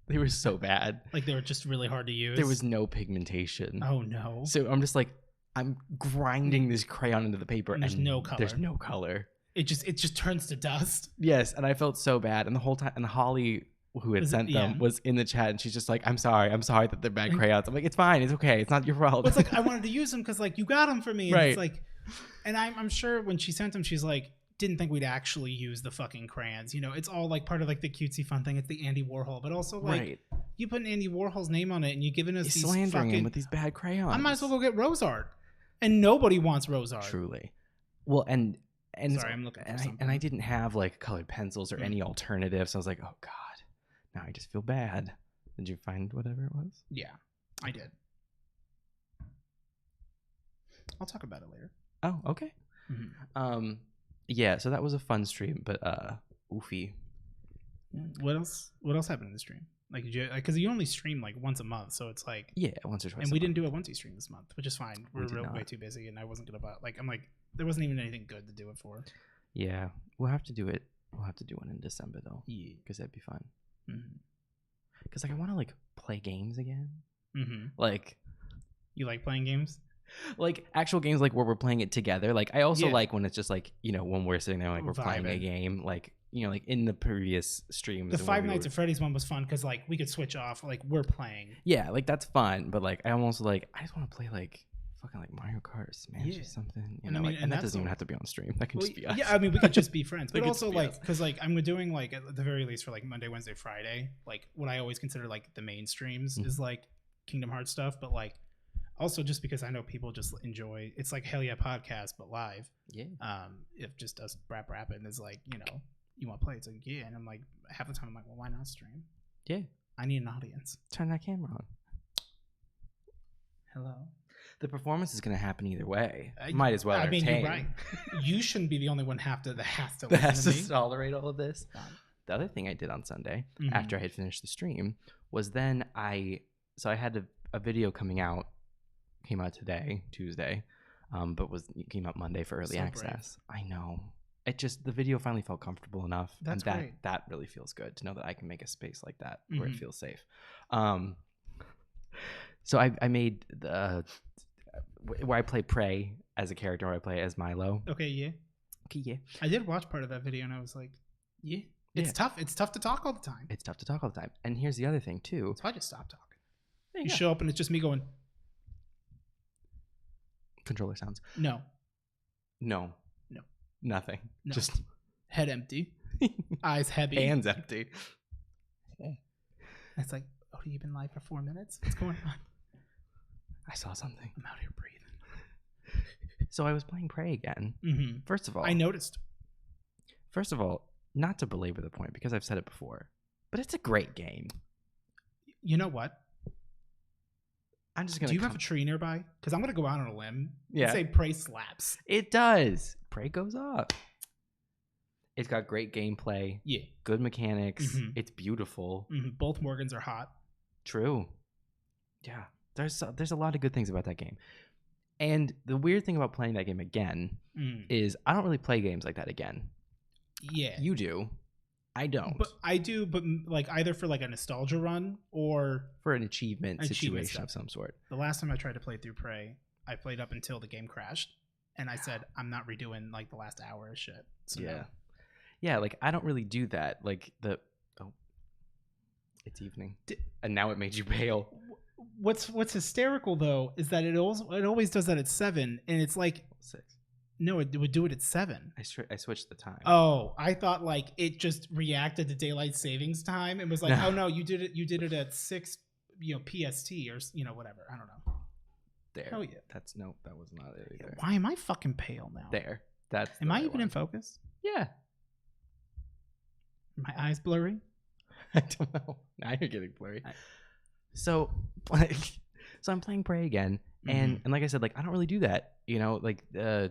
They were so bad. Like they were just really hard to use? There was no pigmentation. Oh, no. So I'm just like, I'm grinding this crayon into the paper, and there's no color. There's no color. It just turns to dust. Yes, and I felt so bad. And the whole time, and Holly, who had sent them, was in the chat, and she's just like, I'm sorry that they're bad crayons. I'm like, it's fine. It's okay. It's not your fault. Well, it's like, I wanted to use them because like you got them for me. And right. It's like, and I'm sure when she sent them, she's like, didn't think we'd actually use the fucking crayons. It's all like part of like the cutesy fun thing. It's the Andy Warhol, but also like you put Andy Warhol's name on it and you're giving us these slandering him with these bad crayons. I might as well go get rose art, and nobody wants rose art. Truly. Well, and sorry, I'm looking for something. And I didn't have like colored pencils or any alternatives. So I was like, oh god, now I just feel bad. Did you find whatever it was? Yeah, I did. I'll talk about it later. Oh, okay. Yeah, so that was a fun stream, but oofy. What else happened in the stream? Like, because you only stream like once a month, so it's like once or twice. And we didn't do a once stream this month, which is fine. We're way too busy, and I wasn't gonna buy. Like, I'm like, there wasn't even anything good to do it for. Yeah, we'll have to do it. We'll have to do one in December though. Yeah, because that'd be fun. Because like I want to like play games again. Like, you like playing games? Like actual games, like where we're playing it together. Like I also like when it's just like when we're sitting there like we're playing a game. Like like in the previous streams. The Five Nights at Freddy's one was fun because like we could switch off. Like we're playing. Yeah, like that's fun. But like I almost like I just want to play like fucking like Mario Kart or Smash Yeah. or something. You And know, I mean, like, and and that that's doesn't even all- have to be on stream. That can Well, just be us. yeah, I mean, we could just be friends, It but could also just be like, us. because like I'm doing like at the very least for like Monday, Wednesday, Friday, like what I always consider like the main streams Mhm. is like Kingdom Hearts stuff, but like also just because I know people just enjoy it's like Hell Yeah podcast but live. Yeah. If just us rapping is like, you know, you want to play, it's like yeah, and I'm like half the time I'm like, well, why not stream? Yeah. I need an audience. Turn that camera on. Hello. The performance is going to happen either way. Might as well I mean, entertain. you're right. You shouldn't be the only one that has to That has listen to to me. tolerate all of this. The other thing I did on Sunday after I had finished the stream was then I had a video came out today, Tuesday, but came out Monday for early So access. I know. It just, the video finally felt comfortable enough. That's and great. that really feels good to know that I can make a space like that where it Mhm. feels safe. So I made where I play Prey as a character, where I play as Milo. Okay, yeah. Okay, yeah. I did watch part of that video and I was like, yeah. It's Yeah. tough. It's tough to talk all the time. It's tough to talk all the time. And here's the other thing too. So I just stopped talking. There You go. show up and it's just me going, Controller sounds. no, No. No. Nothing. No. Just head empty, eyes heavy. hands empty. It's like, oh, you've been live for 4 minutes? What's going on? I saw something. I'm out here breathing. So I was playing Prey again. Mm-hmm. First of all, I noticed. Not to belabor the point because I've said it before, but it's a great game. You know what? I'm just gonna. Do you have a tree nearby? Because I'm going to go out on a limb Yeah. and say Prey slaps. It does. Prey goes up. It's got great gameplay, Yeah. good mechanics. Mhm. It's beautiful. Mm-hmm. Both Morgans are hot. True. Yeah. There's a lot of good things about that game. And the weird thing about playing that game again is I don't really play games like that again. Yeah. You do. I don't. But I do, but like either for like a nostalgia run or For an achievement situation stuff. of some sort. the last time I tried to play through Prey, I played up until the game crashed. And I said, I'm not redoing like the last hour of shit. So Yeah. no. Yeah, like I don't really do that. Like it's evening. And now it made you pale. What's hysterical though is that it always does that at 7, and it's like 6. no, it would do it at 7. I switched the time. Oh, I thought like it just reacted to daylight savings time and was like, No. oh no, you did it at 6, PST or whatever. I don't know. There. Oh yeah. That was not it either. Why am I fucking pale now? There. That's Am the I right even one. in focus? Yeah. My eyes blurry? I don't know. Now you're getting blurry. I- So I'm playing Prey again, and like I said, like I don't really do that. Like The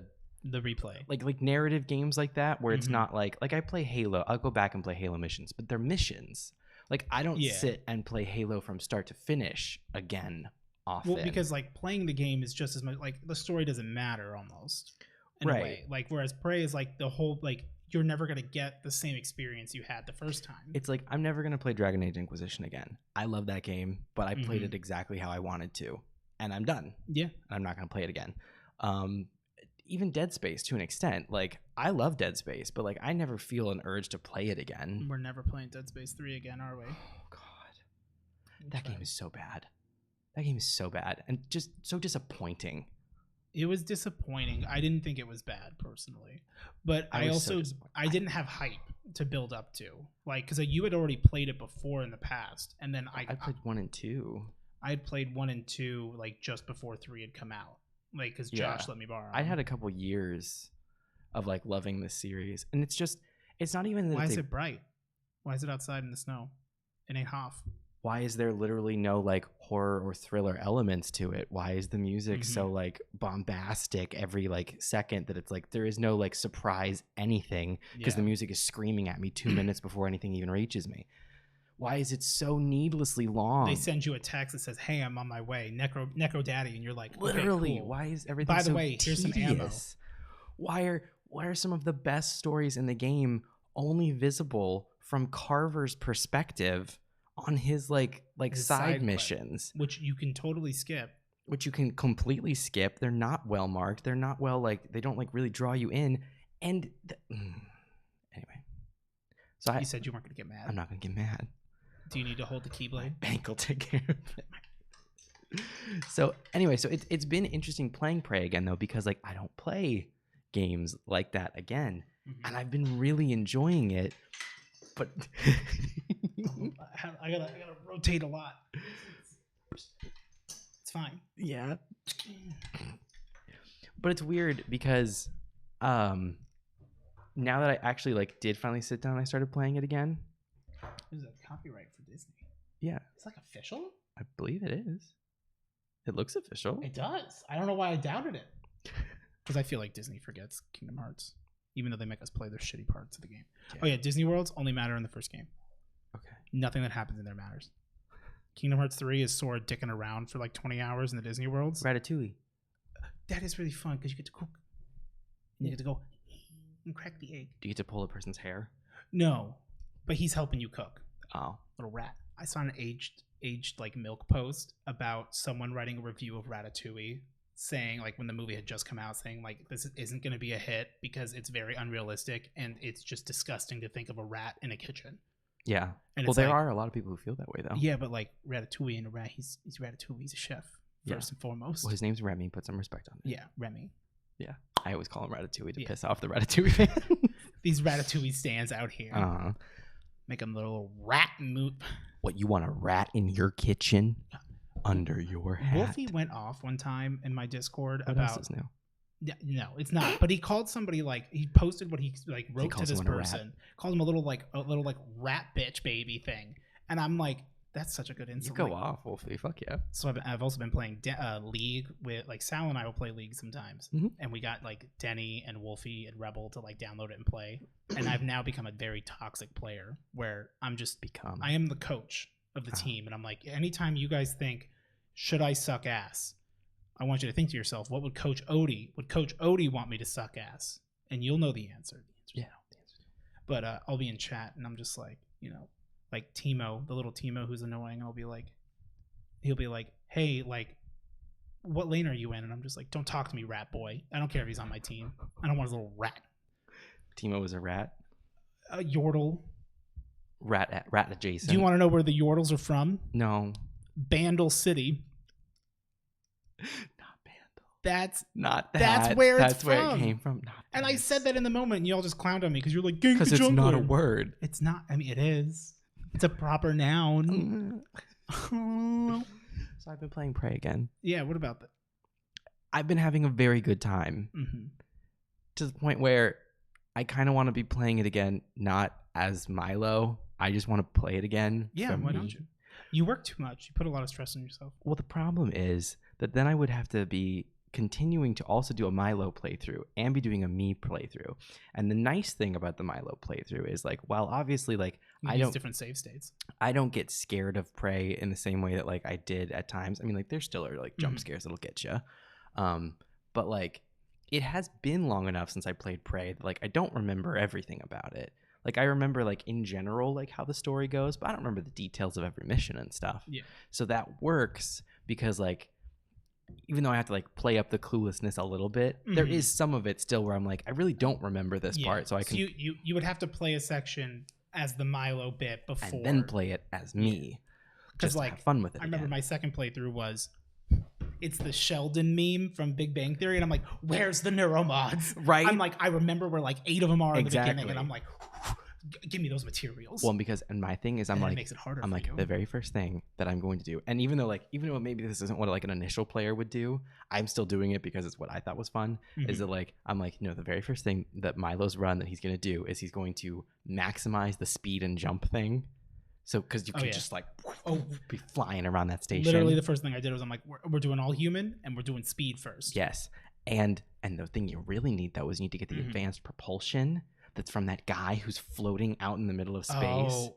replay. like narrative games like that where it's Mhm. not like I play Halo. I'll go back and play Halo missions, but they're missions. Like I don't Yeah. sit and play Halo from start to finish again often. Well, because like playing the game is just as much like the story doesn't matter almost in a Right. way. Like whereas Prey is like the whole like you're never gonna get the same experience you had the first time. it's like I'm never gonna play Dragon Age Inquisition again. I love that game, but I played Mhm. it exactly how I wanted to, and I'm done. Yeah. I'm not gonna play it again. Even Dead Space to an extent. Like I love Dead Space, but like I never feel an urge to play it again. We're never playing Dead Space 3 again, are we? Oh god, that game is so bad. That game is so bad and just so disappointing. It was disappointing. I didn't think it was bad personally, but I I was so also disappointed. I didn't have hype to build up to, like because you had already played it before in the past, and then I played 1 and 2. I had played 1 and 2 like just before 3 had come out, like because Yeah. Josh let me borrow. I them. had a couple years of like loving this series, and it's not even that Why it's is a- it bright? Why is it outside in the snow? It ain't half. why is there literally no like horror or thriller elements to it? Why is the music so like bombastic every like second that it's like there is no like surprise anything because the music is screaming at me 2 minutes before anything even reaches me? Why is it so needlessly long? They send you a text that says, "Hey, I'm on my way, Necro Daddy," and you're like, okay, Literally, cool. why is everything By the so way, here's some ammo. tedious? Why are some of the best stories in the game only visible from Carver's perspective on his like His side side missions, which you can totally skip. which you can completely skip? They're not well marked. They're not well they don't like really draw you in. And anyway, so You said you weren't gonna get mad. I'm not gonna get mad. Do you need to hold the keyblade? Bank will take care of it. So anyway, so it's been interesting playing Prey again though, because like I don't play games like that again, and I've been really enjoying it. But I gotta rotate a lot. It's fine. Yeah. But it's weird because now that I actually like did finally sit down, I started playing it again. This is a copyright for Disney. Yeah. It's like official? I believe it is. It looks official. It does. I don't know why I doubted it. Because I feel like Disney forgets Kingdom Hearts, even though they make us play their shitty parts of the game. Yeah. Oh yeah, Disney Worlds only matter in the first game. Okay. Nothing that happens in there matters. Kingdom Hearts 3 is Sora dicking around for like 20 hours in the Disney Worlds. Ratatouille. That is really fun because you get to cook. And you get to go and crack the egg. Do you get to pull a person's hair? No, but he's helping you cook. Oh. Little rat. I saw an aged like milk post about someone writing a review of Ratatouille, saying like when the movie had just come out, saying like this isn't going to be a hit because it's very unrealistic and it's just disgusting to think of a rat in a kitchen. Yeah. And well, there are a lot of people who feel that way though. Yeah, but like Ratatouille and a rat, he's Ratatouille, he's a chef first and foremost. Well, his name's Remy. Put some respect on it. Yeah, Remy. Yeah, I always call him Ratatouille to piss off the Ratatouille fans. These Ratatouille stands out here. Make them little rat move. What, you want a rat in your kitchen under your hat? Wolfie went off one time in my Discord what about. Else is new? Yeah, no, it's not. But he called somebody like he posted what he like wrote to this person. Called him a little like rat bitch baby thing, and I'm like, that's such a good insult. You go off, Wolfie. Fuck yeah. So I've also been playing League with like Sal and I will play League sometimes, and we got like Denny and Wolfie and Rebel to like download it and play. And I've now become a very toxic player where I am the coach of the team, and I'm like, anytime you guys think, should I suck ass? I want you to think to yourself, what would Coach Odie want me to suck ass? And you'll know the answer. The answer no. But I'll be in chat and I'm just like, like Timo, the little Timo who's annoying. He'll be like, hey, like, what lane are you in? And I'm just like, don't talk to me, rat boy. I don't care if he's on my team. I don't want his little rat. Timo was a rat? Yordle. Rat adjacent. Do you want to know where the Yordles are from? No. Bandle City. Not Bandle. That's where it's from. Where it came from. And I said that in the moment, and y'all just clowned on me because you're like, because it's not a word. It's not. I mean, it is. It's a proper noun. So I've been playing Prey again. Yeah. What about that? I've been having a very good time. To the point where I kind of want to be playing it again, not as Milo. I just want to play it again. Yeah. Why don't you? You work too much. You put a lot of stress on yourself. Well, the problem is that then I would have to be continuing to also do a Milo playthrough and be doing a me playthrough. And the nice thing about the Milo playthrough is like, while obviously like I don't different save states. I don't get scared of Prey in the same way that like I did at times. I mean, like there still are like jump scares that'll get you. But like it has been long enough since I played Prey that like I don't remember everything about it. Like I remember like in general like how the story goes, but I don't remember the details of every mission and stuff. Yeah. So that works because like even though I have to like play up the cluelessness a little bit, there is some of it still where I'm like, I really don't remember this part. So I can you would have to play a section as the Milo bit before and then play it as me. Just like have fun with it. I remember my second playthrough was it's the Sheldon meme from Big Bang Theory, and I'm like, where's the neuromods? Right. I'm like, I remember where like 8 of them are in the beginning, and I'm like, give me those materials. Well, and my thing is, I'm like, it makes it harder. I'm like, the very first thing that I'm going to do, and even though maybe this isn't what like an initial player would do, I'm still doing it because it's what I thought was fun. Is that like I'm like, no, the very first thing that Milo's run that he's going to do is he's going to maximize the speed and jump thing. So because you can just like be flying around that station. Literally, the first thing I did was I'm like, we're doing all human and we're doing speed first. Yes, and the thing you really need though is you need to get the advanced propulsion that's from that guy who's floating out in the middle of space,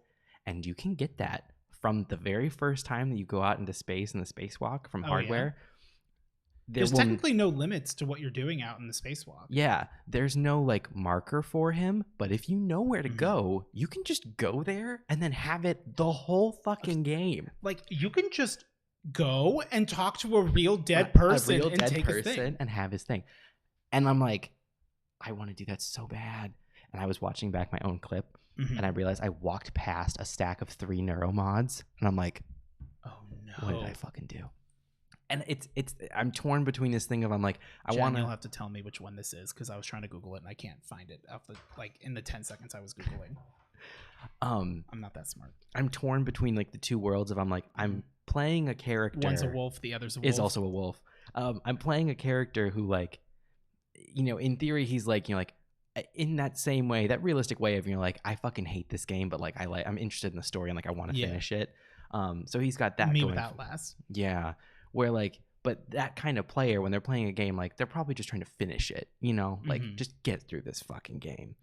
and you can get that from the very first time that you go out into space in the spacewalk from hardware. Yeah. There's technically no limits to what you're doing out in the spacewalk. Yeah, there's no like marker for him, but if you know where to go, you can just go there and then have it the whole fucking game. Like you can just go and talk to a real dead person and take his thing and have his thing. And I'm like, I want to do that so bad. And I was watching back my own clip, and I realized I walked past a stack of 3 neuromods, and I'm like, oh no, what did I fucking do? And I'm torn between this thing of I'm like You'll have to tell me which one this is because I was trying to Google it and I can't find it in the 10 seconds I was Googling. I'm not that smart. I'm torn between like the two worlds of I'm playing a character. One's a wolf, the other's a wolf. Is also a wolf. I'm playing a character who like, in theory he's like, like in that same way, that realistic way of like I fucking hate this game, but like I'm interested in the story and like I want to finish it. So he's got that. Me going with Outlast. Yeah, where like, but that kind of player when they're playing a game, like they're probably just trying to finish it, like just get through this fucking game.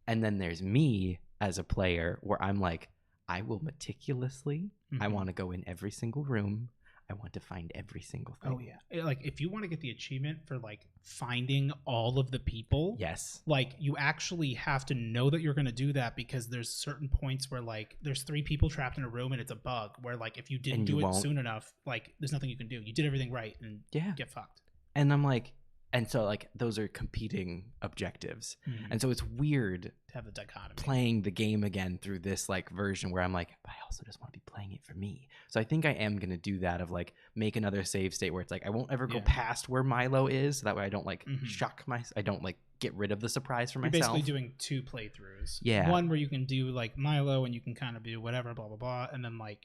And then there's me as a player where I'm like, I will meticulously. I want to go in every single room. I want to find every single thing. Oh yeah, like if you want to get the achievement for like finding all of the people, yes, like you actually have to know that you're going to do that because there's certain points where like there's 3 people trapped in a room and it's a bug where like if you didn't do it soon enough, like there's nothing you can do. You did everything right and get fucked. And I'm like, and so like those are competing objectives, and so it's weird to have the dichotomy playing the game again through this like version where I'm like, but I also just want to be playing it for me. So I think I am gonna do that of like make another save state where it's like I won't ever go past where Milo is, so that way I don't like I don't like get rid of the surprise for myself. You're basically doing 2 playthroughs. Yeah, one where you can do like Milo and you can kind of do whatever, blah blah blah, and then like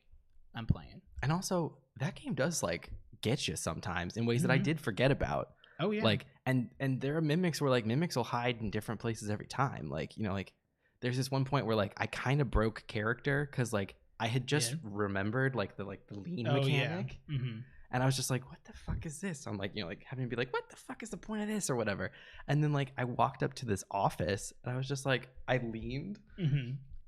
I'm playing. And also that game does like get you sometimes in ways that I did forget about. Oh yeah. Like and there are mimics where like mimics will hide in different places every time. Like, like there's this one point where like I kind of broke character because like I had just remembered like the lean mechanic. Yeah. And I was just like, what the fuck is this? I'm like, like having to be like, what the fuck is the point of this or whatever. And then like I walked up to this office and I was just like, I leaned.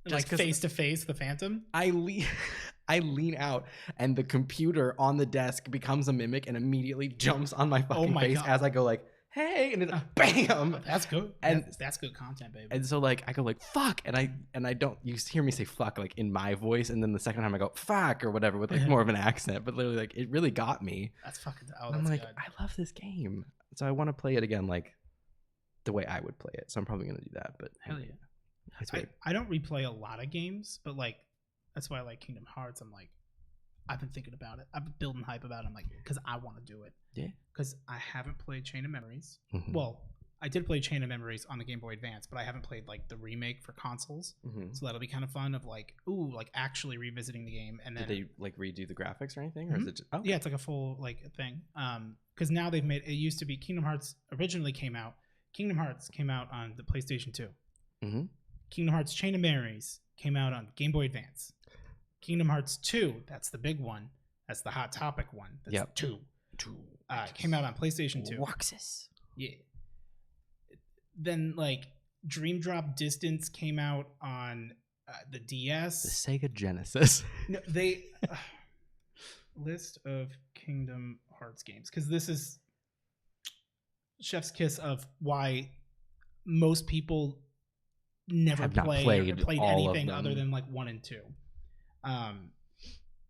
Like face to face, the Phantom. I lean out, and the computer on the desk becomes a mimic and immediately jumps on my fucking face as I go like, "Hey!" and then bam. That's good. And that's good content, baby. And so like I go like fuck, and I don't. You hear me say fuck like in my voice, and then the second time I go fuck or whatever with like more of an accent, but literally like it really got me. That's fucking. I'm like, I love this game, so I want to play it again like the way I would play it. So I'm probably gonna do that. But hell yeah. I don't replay a lot of games, but like that's why I like Kingdom Hearts. I'm like, I've been thinking about it. I've been building hype about it. I'm like, because I want to do it. Yeah. Because I haven't played Chain of Memories. Well, I did play Chain of Memories on the Game Boy Advance, but I haven't played like the remake for consoles. So that'll be kind of fun. Of like, like actually revisiting the game. And then did they like redo the graphics or anything, or is it? Just, yeah, it's like a full like thing. Because now they've made it. Used to be Kingdom Hearts originally came out. Kingdom Hearts came out on the PlayStation 2. Kingdom Hearts Chain of Memories came out on Game Boy Advance. Kingdom Hearts 2, that's the big one. That's the hot topic one. That's 2. Came out on PlayStation 2. Roxas. Yeah. Then like Dream Drop Distance came out on the DS. The Sega Genesis. No, they list of Kingdom Hearts games, because this is chef's kiss of why most people never played anything other than like 1 and 2.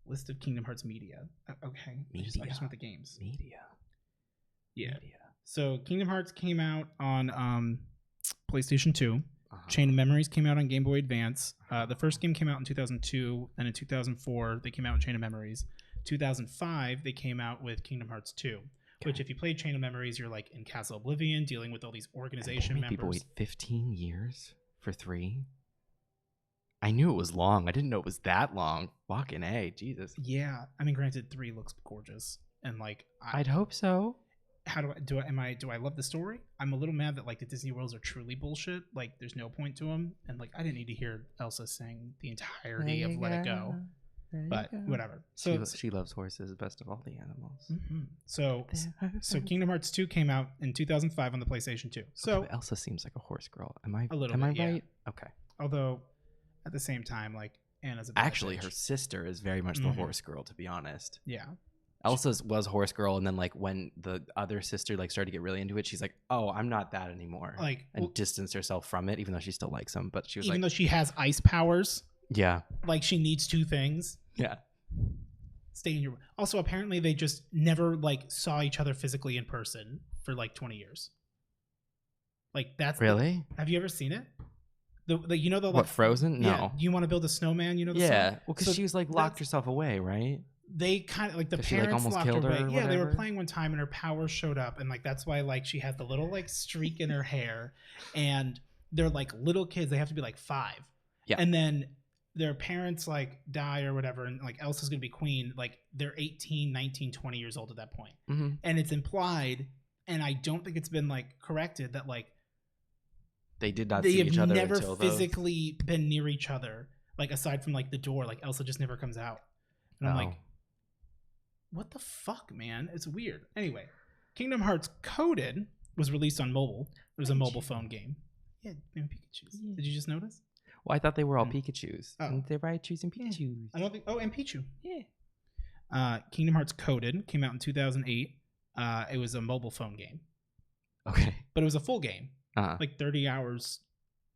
List of Kingdom Hearts media. Okay, I just want the games. Media. Yeah. Media. So Kingdom Hearts came out on PlayStation 2. Chain of Memories came out on Game Boy Advance. The first game came out in 2002, and in 2004 they came out with Chain of Memories. 2005 they came out with Kingdom Hearts 2. Which, if you play Chain of Memories, you're like in Castle Oblivion, dealing with all these organization members. People wait 15 years for 3. I knew it was long. I didn't know it was that long. Fucking A, Jesus. Yeah, I mean, granted, 3 looks gorgeous, and like I'd hope so. How do I love the story? I'm a little mad that like the Disney Worlds are truly bullshit. Like, there's no point to them, and like I didn't need to hear Elsa sing the entirety of Let It Go. But whatever. So she loves horses best of all the animals. So Kingdom Hearts 2 came out in 2005 on the PlayStation 2. So okay, Elsa seems like a horse girl. Am I a little am bit, I right? Okay. Although at the same time, like Anna's actually her sister is very much the horse girl, to be honest. Yeah. Elsa's was horse girl, and then like when the other sister like started to get really into it, she's like, "Oh, I'm not that anymore," and distanced herself from it, even though she still likes him. But she was even though she has ice powers. Yeah. Like she needs 2 things. Yeah. Stay in your. Also, apparently, they just never like saw each other physically in person for like 20 years. Like that's really. Have you ever seen it? The like, what, Frozen? No. Yeah, you want to build a snowman? You know. The song? Well, because she was like locked herself away, right? they kind of like the 'Cause she, like, parents almost locked her killed her away. or Yeah, they were whatever? playing one time and her power showed up, and like that's why like she had the little like streak in her hair, and they're like little kids. They have to be like 5. Yeah. And then their parents like die or whatever, and like Elsa's gonna be queen. Like they're 18, 19, 20 years old at that point. Mm-hmm. And it's implied, and I don't think it's been like corrected, that like They did not they see have each other never until physically been near each other, like aside from like the door. Like Elsa just never comes out, and I'm like, what the fuck, man? It's weird. Anyway, Kingdom Hearts Coded was released on mobile. It was a mobile phone game. Yeah, and Pikachu's. Yeah. Did you just notice? Well, I thought they were all Pikachus. Oh. And they're Raichus and Pikachus. I don't think. Oh, and Pichu. Yeah. Kingdom Hearts Coded came out in 2008. It was a mobile phone game, Okay. but it was a full game, Uh-huh. like 30 hours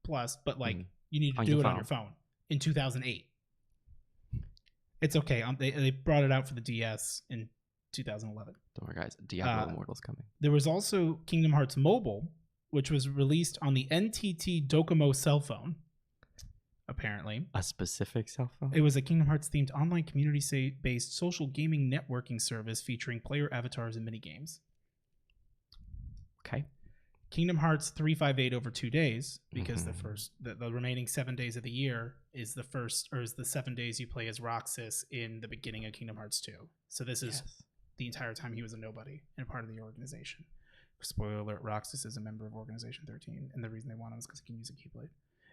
plus. But like you need to On do your it on phone. your phone in 2008. It's okay. They brought it out for the DS in 2011. Don't worry, guys. Diablo Immortal's coming. There was also Kingdom Hearts Mobile, which was released on the NTT Docomo cell phone. Apparently, A specific cell phone? it was a Kingdom Hearts themed online community-based social gaming networking service featuring player avatars and minigames. Okay. Kingdom Hearts 358 over 2 days, because the remaining 7 days of the year is the 7 days you play as Roxas in the beginning of Kingdom Hearts 2. So this is the entire time he was a nobody and part of the organization. Spoiler alert: Roxas is a member of Organization 13, and the reason they want him is because he can use a Keyblade.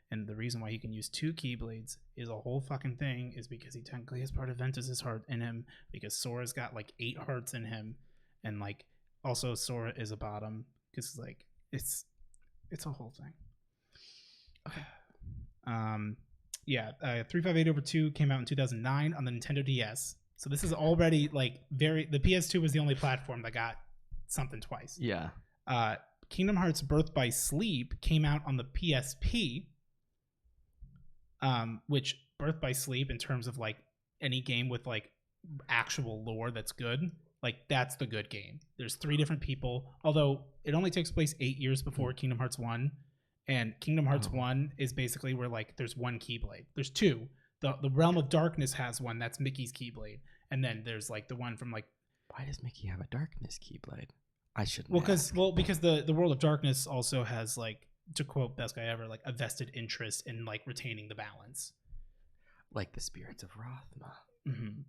And the reason why he can use 2 Keyblades is a whole fucking thing, is because he technically has part of Ventus's heart in him, because Sora's got like 8 hearts in him, and like also Sora is a bottom, because like it's a whole thing. Okay. 358 over 2 came out in 2009 on the Nintendo DS. So this is already like the PS2 was the only platform that got something twice. Yeah. Kingdom Hearts Birth by Sleep came out on the PSP. Which Birth by Sleep, in terms of like any game with like actual lore that's good, like that's the good game. There's 3 different people, although it only takes place 8 years before Kingdom Hearts 1, and Kingdom Hearts 1 is basically where like there's 1 Keyblade. There's 2. The Realm of Darkness has one, that's Mickey's Keyblade, and then there's like the one from like, why does Mickey have a darkness Keyblade? I shouldn't. Because the World of Darkness also has, like, to quote Best Guy Ever, like a vested interest in like retaining the balance, like the spirits of Rothma.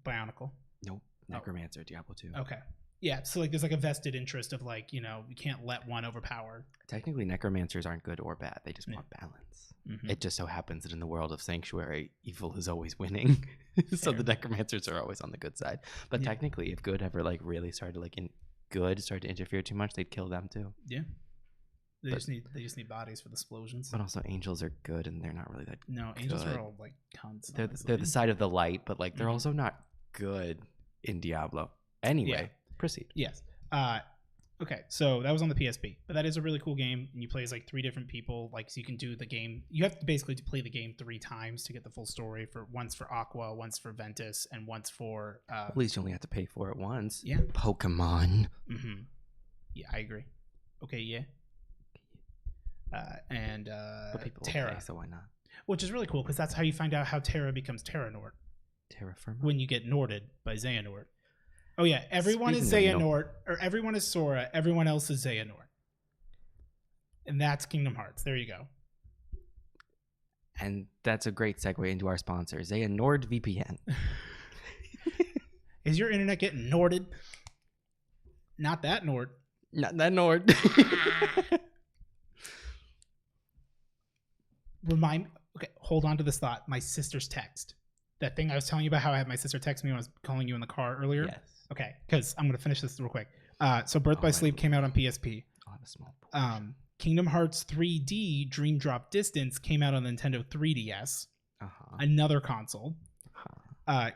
Bionicle. Nope. Necromancer, Diablo 2. Okay. Yeah, so like there's like a vested interest of like, you can't let one overpower. Technically, necromancers aren't good or bad. They just want balance. It just so happens that in the world of Sanctuary, evil is always winning. So the necromancers are always on the good side. But technically, if good ever like really started started to interfere too much, they'd kill them too. Yeah. They just need bodies for the explosions. But also, angels are good, and they're not really that. No, angels good. are all like cunts. They're the side of the light, but like they're also not good in Diablo. Anyway, proceed. Yes. Okay, so that was on the PSP, but that is a really cool game, and you play as like 3 different people. Like, so you can do the game. You have to basically play the game 3 times to get the full story. Once for Aqua, once for Ventus, and once for. At least you only have to pay for it once. Yeah. Pokemon. Yeah, I agree. Okay, yeah. But people Terra, pay, so why not? which is really cool because that's how you find out how Terra becomes Terra Nord. Terra Firma? When you get Norded by Xehanort. Oh yeah, everyone is Speaking of Xehanort, or everyone is Sora, everyone else is Xehanort. And that's Kingdom Hearts. There you go. And that's a great segue into our sponsor, NordVPN. Is your internet getting Norded? Not that Nord. Not that Nord. Okay, hold on to this thought. My sister's text. That thing I was telling you about, how I had my sister text me when I was calling you in the car earlier. Yes. Okay, because I'm going to finish this real quick. So Birth by Sleep came out on PSP. I'll have a small portion. Kingdom Hearts 3D Dream Drop Distance came out on the Nintendo 3DS. Another console.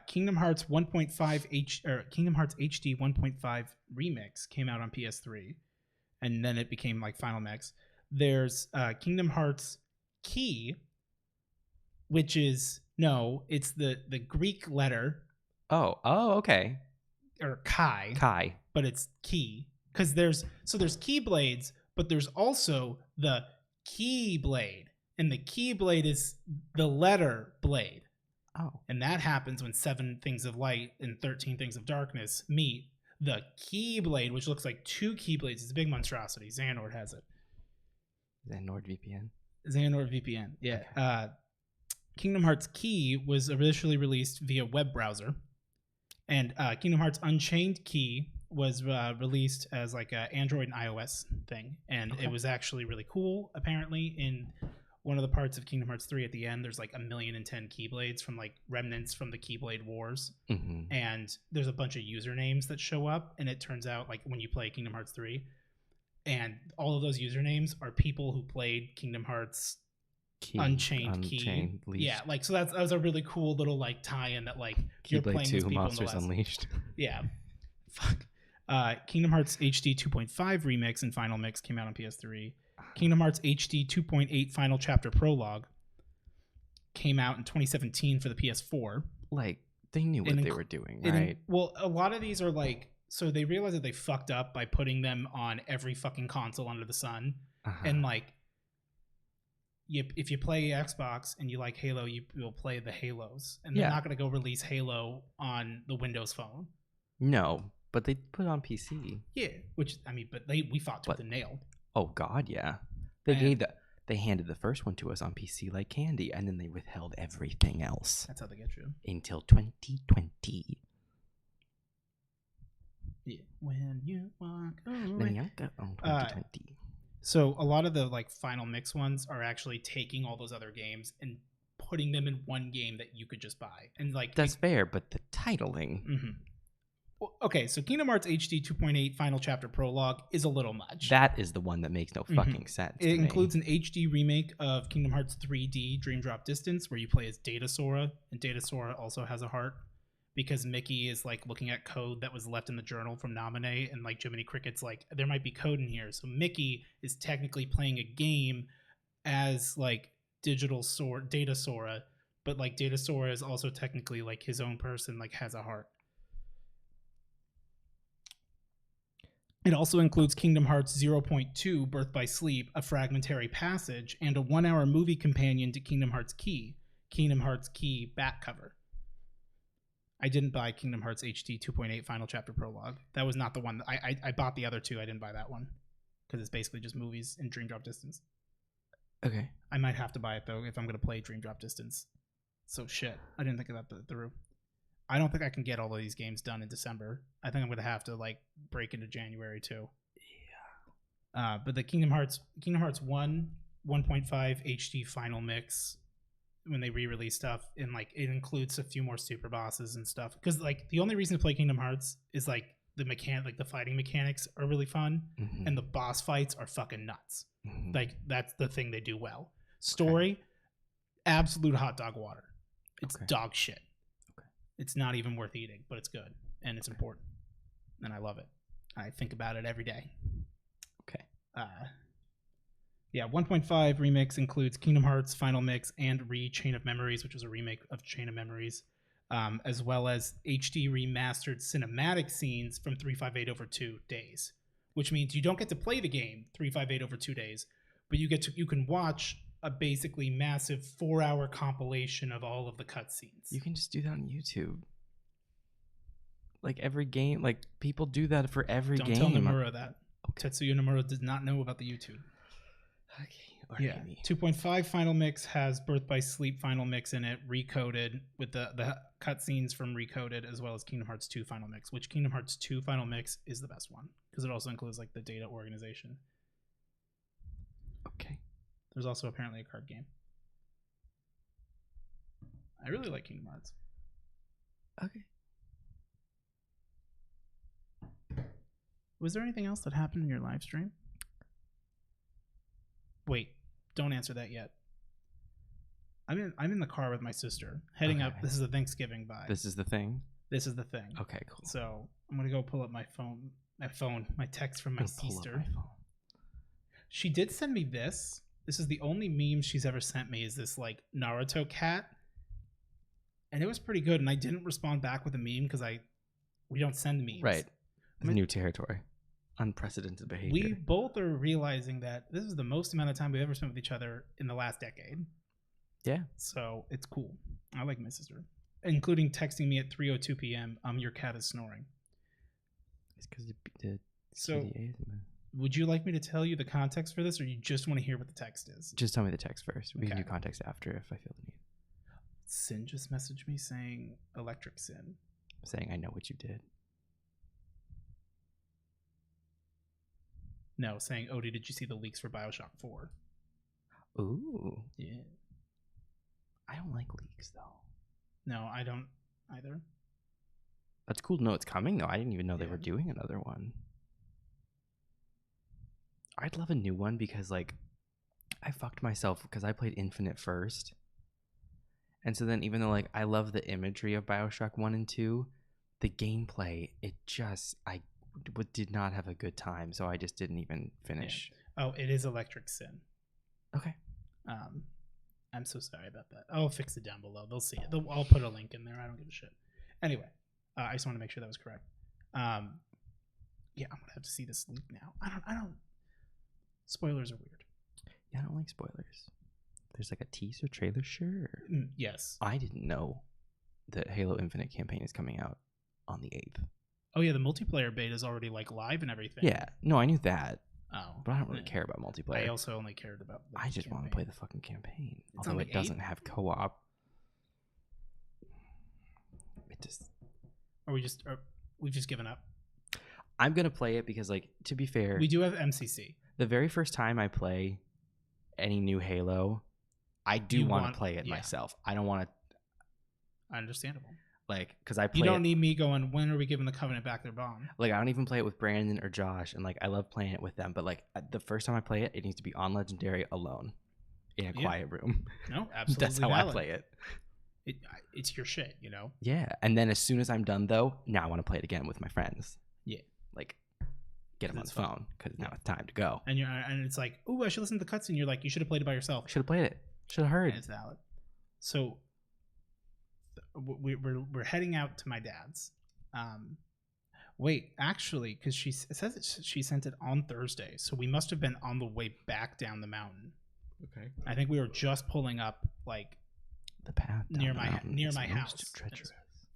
Kingdom Hearts 1.5 Kingdom Hearts HD 1.5 Remix came out on PS3, and then it became like Final Mix. There's Kingdom Hearts Key, which is it's the Greek letter. Oh, okay. Or Kai, but it's key, because there's Keyblades, but there's also the Keyblade, and the Keyblade is the letter blade. Oh. And that happens when 7 Things of Light and 13 Things of Darkness meet the Keyblade, which looks like 2 Keyblades. It's a big monstrosity. Xehanort has it. Is that NordVPN? Xehanort VPN, yeah. Okay. Kingdom Hearts Key was originally released via web browser. And Kingdom Hearts Unchained Key was released as like an Android and iOS thing. And it was actually really cool. Apparently, in one of the parts of Kingdom Hearts 3 at the end, there's like 1,010,000 Keyblades from like remnants from the Keyblade Wars. Mm-hmm. And there's a bunch of usernames that show up. And it turns out like when you play Kingdom Hearts 3, and all of those usernames are people who played Kingdom Hearts Unchained Key. Leashed. Yeah, like so that was a really cool little like tie-in that like you're Keyblade playing 2 these people Monsters in the last. Unleashed. Yeah. Fuck. Kingdom Hearts HD 2.5 Remix and Final Mix came out on PS3. Kingdom Hearts HD 2.8 Final Chapter Prologue came out in 2017 for the PS4. Like, they knew what they were doing, right? Well, a lot of these are like, so they realized that they fucked up by putting them on every fucking console under the sun. And like, if you play Xbox and you like Halo, you'll play the Halos. And they're not going to go release Halo on the Windows Phone. No, but they put it on PC. Yeah, which, I mean, but we fought tooth and nail. Oh, God, yeah. They handed the first one to us on PC like candy, and then they withheld everything else. That's how they get you. Until 2020. Yeah. When you walk away. 2020. So a lot of the like Final Mix ones are actually taking all those other games and putting them in one game that you could just buy. And like that's fair, but the titling. Mm-hmm. Well, okay, so Kingdom Hearts HD 2.8 Final Chapter Prologue is a little much. That is the one that makes no fucking sense. It includes an HD remake of Kingdom Hearts 3D Dream Drop Distance, where you play as Data Sora, and Data Sora also has a heart. Because Mickey is like looking at code that was left in the journal from Nominee, and like Jiminy Cricket's like, there might be code in here. So Mickey is technically playing a game as like Data Sora, but like Data Sora is also technically like his own person, like has a heart. It also includes Kingdom Hearts 0.2 Birth by Sleep, a fragmentary passage, and a 1-hour movie companion to Kingdom Hearts Key back cover. I didn't buy Kingdom Hearts HD 2.8 Final Chapter Prologue. That was not the one. I bought the other two. I didn't buy that one because it's basically just movies in Dream Drop Distance. Okay. I might have to buy it, though, if I'm going to play Dream Drop Distance. So, shit. I didn't think of that through. I don't think I can get all of these games done in December. I think I'm going to have to, like, break into January, too. Yeah. But the Kingdom Hearts 1, 1.5 HD Final Mix, when they re-release stuff, and like it includes a few more super bosses and stuff, because like the only reason to play Kingdom Hearts is like the fighting mechanics are really fun, and the boss fights are fucking nuts. Like that's the thing they do well. Story, absolute hot dog water. It's dog shit. It's not even worth eating, but it's good and it's important, and I love it. I think about it every day. Yeah, 1.5 remix includes Kingdom Hearts Final Mix and Chain of Memories, which was a remake of Chain of Memories, as well as HD remastered cinematic scenes from 358 over 2 days, which means you don't get to play the game 358 over 2 days, but you can watch a basically massive 4-hour compilation of all of the cutscenes. You can just do that on YouTube. Like every game, like people do that for every game. Don't tell Nomura that. Tetsuya Nomura does not know about the YouTube. Okay. Yeah. 2.5 Final Mix has Birth by Sleep Final Mix in it, recoded with the cutscenes from Recoded, as well as Kingdom Hearts 2 Final Mix, which Kingdom Hearts 2 Final Mix is the best one because it also includes like the data organization. Okay. There's also apparently a card game. I really like Kingdom Hearts. Okay. Was there anything else that happened in your live stream? Wait, don't answer that yet. I'm in the car with my sister, heading up. This is the Thanksgiving vibe. This is the thing? This is the thing. Okay, cool. So I'm going to go pull up my text from my sister. She did send me this. This is the only meme she's ever sent me, is this like Naruto cat. And it was pretty good. And I didn't respond back with a meme because we don't send memes. Right. New territory. Unprecedented behavior. We both are realizing that this is the most amount of time we've ever spent with each other in the last decade. Yeah. So it's cool. I like my sister, including texting me at 3:02 p.m. Your cat is snoring. It's because the So, TDA. would you like me to tell you the context for this, or you just want to hear what the text is? Just tell me the text first. We can Okay. do context after if I feel the need. Sin just messaged me saying, "Electric Sin." Saying I know what you did. No, saying, "Odie, did you see the leaks for Bioshock 4?" Ooh. Yeah. I don't like leaks though. No, I don't either. That's cool to know it's coming though. I didn't even know they Yeah. were doing another one. I'd love a new one because like I fucked myself because I played Infinite first. And so then even though like I love the imagery of BioShock 1 and 2, the gameplay, it just did not have a good time, so I just didn't even finish. Yeah. Oh, it is Electric Sin. Okay. I'm so sorry about that. I'll fix it down below. They'll see it. I'll put a link in there. I don't give a shit. Anyway, I just want to make sure that was correct. Yeah, I'm gonna have to see this leak now. I don't. Spoilers are weird. Yeah, I don't like spoilers. There's like a teaser trailer, sure. Yes. I didn't know that Halo Infinite campaign is coming out on the 8th. Oh yeah, the multiplayer beta is already like live and everything. Yeah, no, I knew that. Oh, But I don't really care about multiplayer. I also only cared about. I just want to play the fucking campaign. It's Although on it the doesn't 8th? have co-op. It just. We've just given up? I'm gonna play it because, like, to be fair, We do have MCC. the very first time I play any new Halo, I do want to play it myself. I don't want to, Understandable. like, because I play. You don't need me going, when are we giving the Covenant back their bomb? Like, I don't even play it with Brandon or Josh, and like I love playing it with them. But like the first time I play it, it needs to be on Legendary alone, in a quiet room. No, absolutely. That's how valid. I play it. It's your shit, you know. Yeah, and then as soon as I'm done though, now I want to play it again with my friends. Yeah. Like, get them on the It's fun. phone because now it's time to go. And it's like, oh, I should listen to the cutscene. You're like, you should have played it by yourself. Should have played it. Should have heard. And it's valid. So we're heading out to my dad's. Wait, actually, because it says that she sent it on Thursday, so we must have been on the way back down the mountain. Okay. I think we were just pulling up like The path down near the my mountain near is my most house. treacherous.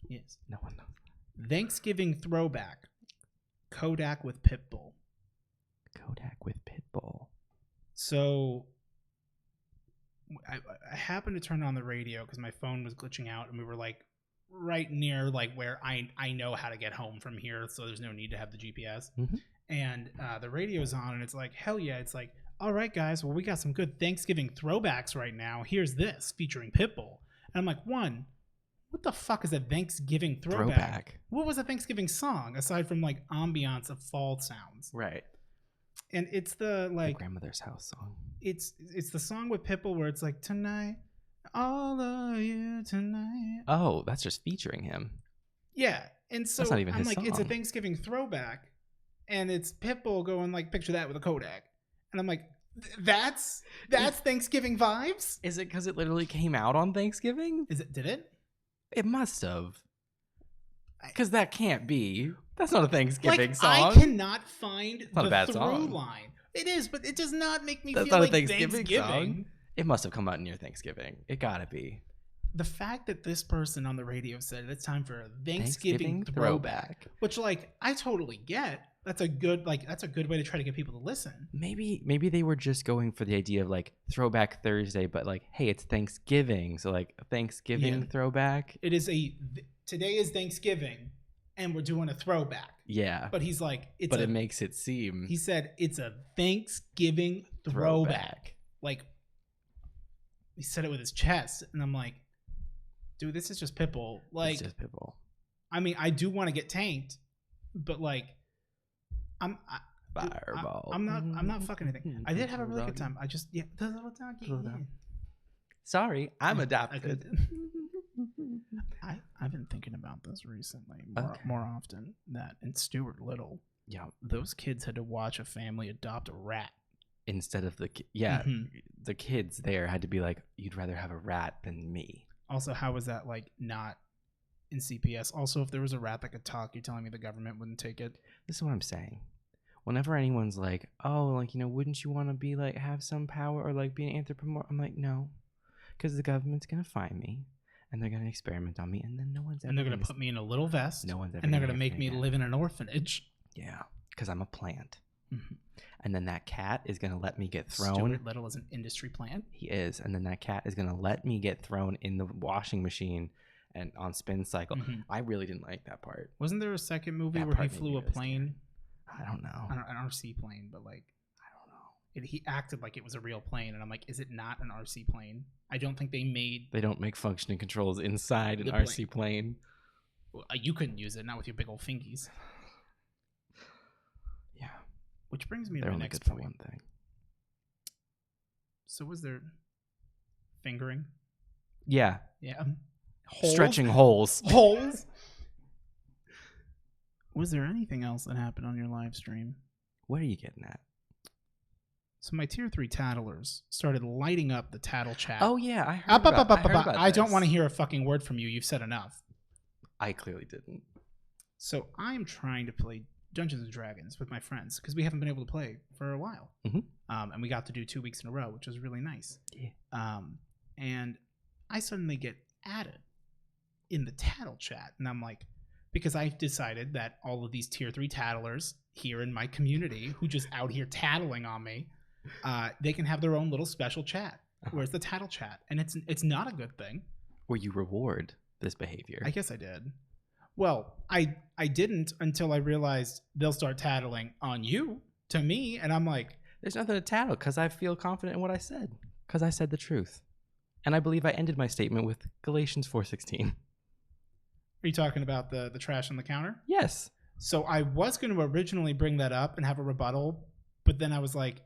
Yes. No one knows. Thanksgiving throwback. Kodak with Pitbull. Kodak with Pitbull. So I happened to turn on the radio because my phone was glitching out, and we were like right near like where I know how to get home from here, so there's no need to have the GPS. Mhm. And the radio's on, and it's like, hell yeah! It's like, all right, guys, well, we got some good Thanksgiving throwbacks right now. Here's this featuring Pitbull, and I'm like, what the fuck is a Thanksgiving throwback? What was a Thanksgiving song aside from like ambiance of fall sounds? Right. And it's the The like grandmother's house song. it's the song with Pitbull where it's like, tonight, all of you tonight. Oh, that's just featuring him. Yeah, and so That's not even I'm his like, it's a song. Thanksgiving throwback, and it's Pitbull going like, picture that with a Kodak, and I'm like, that's Thanksgiving vibes. Is it because it literally came out on Thanksgiving? Is it? Did it? It must have. Because that can't be. That's not a Thanksgiving Like, song. I cannot find not a the bad through song. line. It is, but it does not make me That's feel not a like Thanksgiving song. It must have come out near Thanksgiving. It gotta be. The fact that this person on the radio said it's time for a Thanksgiving throwback, which like I totally get. That's a good way to try to get people to listen. Maybe they were just going for the idea of like Throwback Thursday, but like, hey, it's Thanksgiving, so like a Thanksgiving throwback. It is today is Thanksgiving, and we're doing a throwback. Yeah, But he's like, it makes it seem. He said it's a Thanksgiving throwback. Like, he said it with his chest, and I'm like, dude, this is just Pitbull. Like, It's just Pitbull. I mean, I do want to get tanked, but like, Fireball. I'm not fucking anything. I did have a really good time. I just the little doggy. Little dog. Sorry, I'm adopted. I've been thinking about this recently Okay. more often. That in Stuart Little, Yeah. those kids had to watch a family adopt a rat. Instead of the the kids there had to be like, you'd rather have a rat than me. Also, how was that like not in CPS? Also, if there was a rat that could talk, you're telling me the government wouldn't take it? This is what I'm saying. Whenever anyone's like, oh, like, you know, wouldn't you want to be like have some power or like be an anthropomorph? I'm like, no, Because the government's gonna find me, and they're gonna experiment on me, and then no one's ever. And they're gonna put me in a little vest. No one's ever. And they're gonna make me live in an orphanage. Yeah, because I'm a plant. Mm-hmm. And then that cat is gonna let me get thrown. Stuart Little is an industry plant. He is, and then that cat is gonna let me get thrown in the washing machine and on spin cycle. Mm-hmm. I really didn't like that part. Wasn't there a second movie That where he part made flew me a really plane? I don't know. An RC plane, but like I don't know. he acted like it was a real plane, and I'm like, is it not an RC plane? I don't think they made. They don't make functioning controls inside an The RC plane. Well, you couldn't use it, not with your big old fingies. Yeah, which brings me to they're my only next good for point. one thing. So was there fingering? Yeah, Yeah. stretching holes. Holes. Was there anything else that happened on your live stream? What are you getting at? So my tier 3 tattlers started lighting up the tattle chat. Oh yeah, I heard about I don't this. want to hear a fucking word from you. You've said enough. I clearly didn't. So I'm trying to play Dungeons and Dragons with my friends because we haven't been able to play for a while. Mm-hmm. And we got to do 2 weeks in a row, which was really nice. Yeah. And I suddenly get added in the tattle chat. And I'm like, because I've decided that all of these tier 3 tattlers here in my community who just out here tattling on me, they can have their own little special chat. Where's the tattle chat? And it's not a good thing. Where you reward this behavior. I guess I did. Well, I didn't until I realized they'll start tattling on you to me, and I'm like, there's nothing to tattle because I feel confident in what I said because I said the truth, and I believe I ended my statement with Galatians 4:16. Are you talking about the trash on the counter? Yes. So I was going to originally bring that up and have a rebuttal, but then I was like,